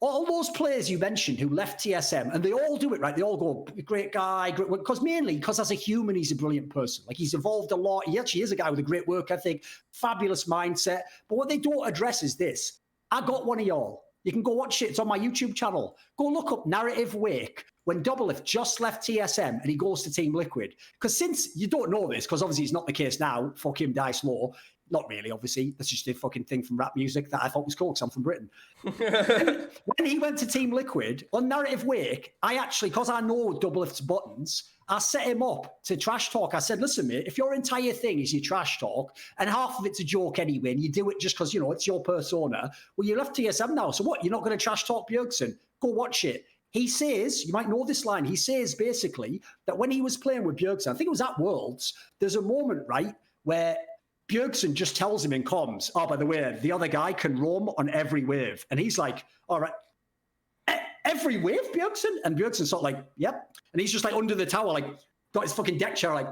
all those players you mentioned who left TSM, and they all do it, right? They all go, great guy, great work. Because as a human, he's a brilliant person. Like, he's evolved a lot. He actually is a guy with a great work ethic, fabulous mindset. But what they don't address is this. I got one of y'all. You can go watch it. It's on my YouTube channel. Go look up Narrative Wake when Doublelift just left TSM and he goes to Team Liquid. Because since you don't know this, because obviously it's not the case now, fuck him, die slow. Not really, obviously. That's just a fucking thing from rap music that I thought was cool because I'm from Britain. When he went to Team Liquid, on Narrative Wake, I actually, because I know Doublelift's buttons, I set him up to trash talk. I said, listen, mate, if your entire thing is your trash talk, and half of it's a joke anyway, and you do it just because, you know, it's your persona, well, you left TSM now, so what? You're not going to trash talk Bjergsen? Go watch it. He says, you might know this line, he says basically that when he was playing with Bjergsen, I think it was at Worlds, there's a moment, right, where Bjergsen just tells him in comms, oh, by the way, the other guy can roam on every wave. And he's like, all right, every wave, Bjergsen? And Bjergsen's sort of like, yep. And he's just like under the tower, like, got his fucking deck chair, like,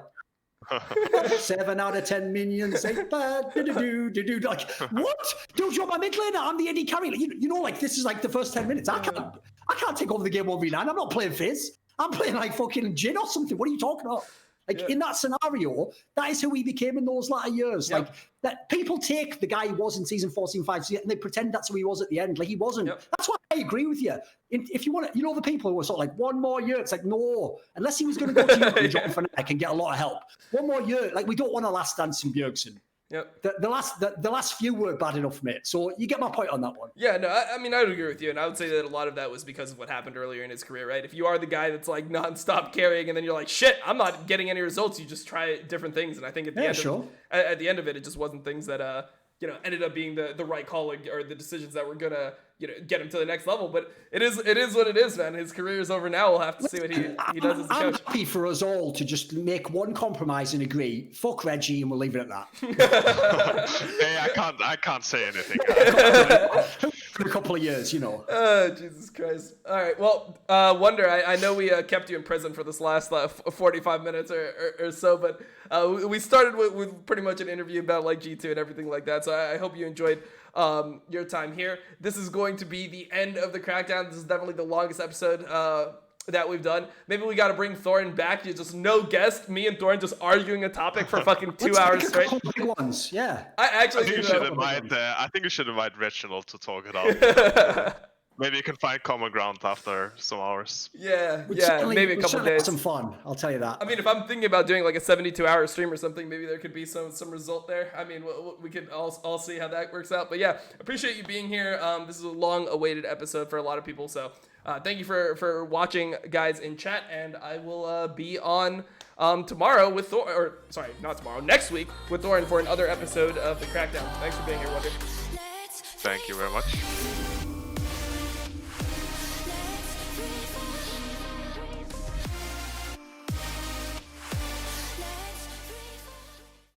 7 out of 10 minions, like, like, what? Dude, you're my mid laner. I'm the AD carry. Like, you know, like, this is like the first 10 minutes. I can't take over the game 1v9. I'm not playing Fizz. I'm playing like fucking Jin or something. What are you talking about? Like in that scenario, that is who he became in those latter years. Like that people take the guy he was in season 4, season 5, and they pretend that's who he was at the end. Like he wasn't. That's why I agree with you. If you want to, the people who were sort of like 1 more year, it's like, no, unless he was going to go to and drop for neck and get a lot of help. 1 more year, like we don't want a last dance in Bjergsen. Yep. The last few were bad enough, mate. So you get my point on that one. Yeah, no, I mean, I would agree with you, and I would say that a lot of that was because of what happened earlier in his career, right? If you are the guy that's like nonstop carrying, and then you're like, shit, I'm not getting any results, you just try different things, and I think at the at the end of it, it just wasn't things that ended up being the right call or the decisions that were gonna get him to the next level. But it is what it is, man. His career is over now. We'll have to see what he does as a coach. I'm happy for us all to just make one compromise and agree. Fuck Reggie, and we'll leave it at that. Hey, I can't say anything. For a couple of years, Jesus Christ. All right. Well, Wunder, I know we kept you in prison for this last 45 minutes or so, but we started with pretty much an interview about like G2 and everything like that. So I hope you enjoyed your time here. This is going to be the end of the Crackdown. This is definitely the longest episode that we've done. Maybe we got to bring Thorin back. You just no guest. Me and Thorin just arguing a topic for fucking 2 hours straight. Big ones, yeah. I think you should invite Reginald to talk it out. Maybe you can find common ground after some hours. Yeah, maybe a couple days. Some fun, I'll tell you that. I mean, if I'm thinking about doing like a 72-hour stream or something, maybe there could be some result there. I mean, we could all see how that works out. But yeah, appreciate you being here. This is a long-awaited episode for a lot of people. So thank you for watching, guys, in chat. And I will be on tomorrow with Thorin, or sorry, not tomorrow, next week with Thorin for another episode of the Crackdown. Thanks for being here, Wunder. Thank you very much.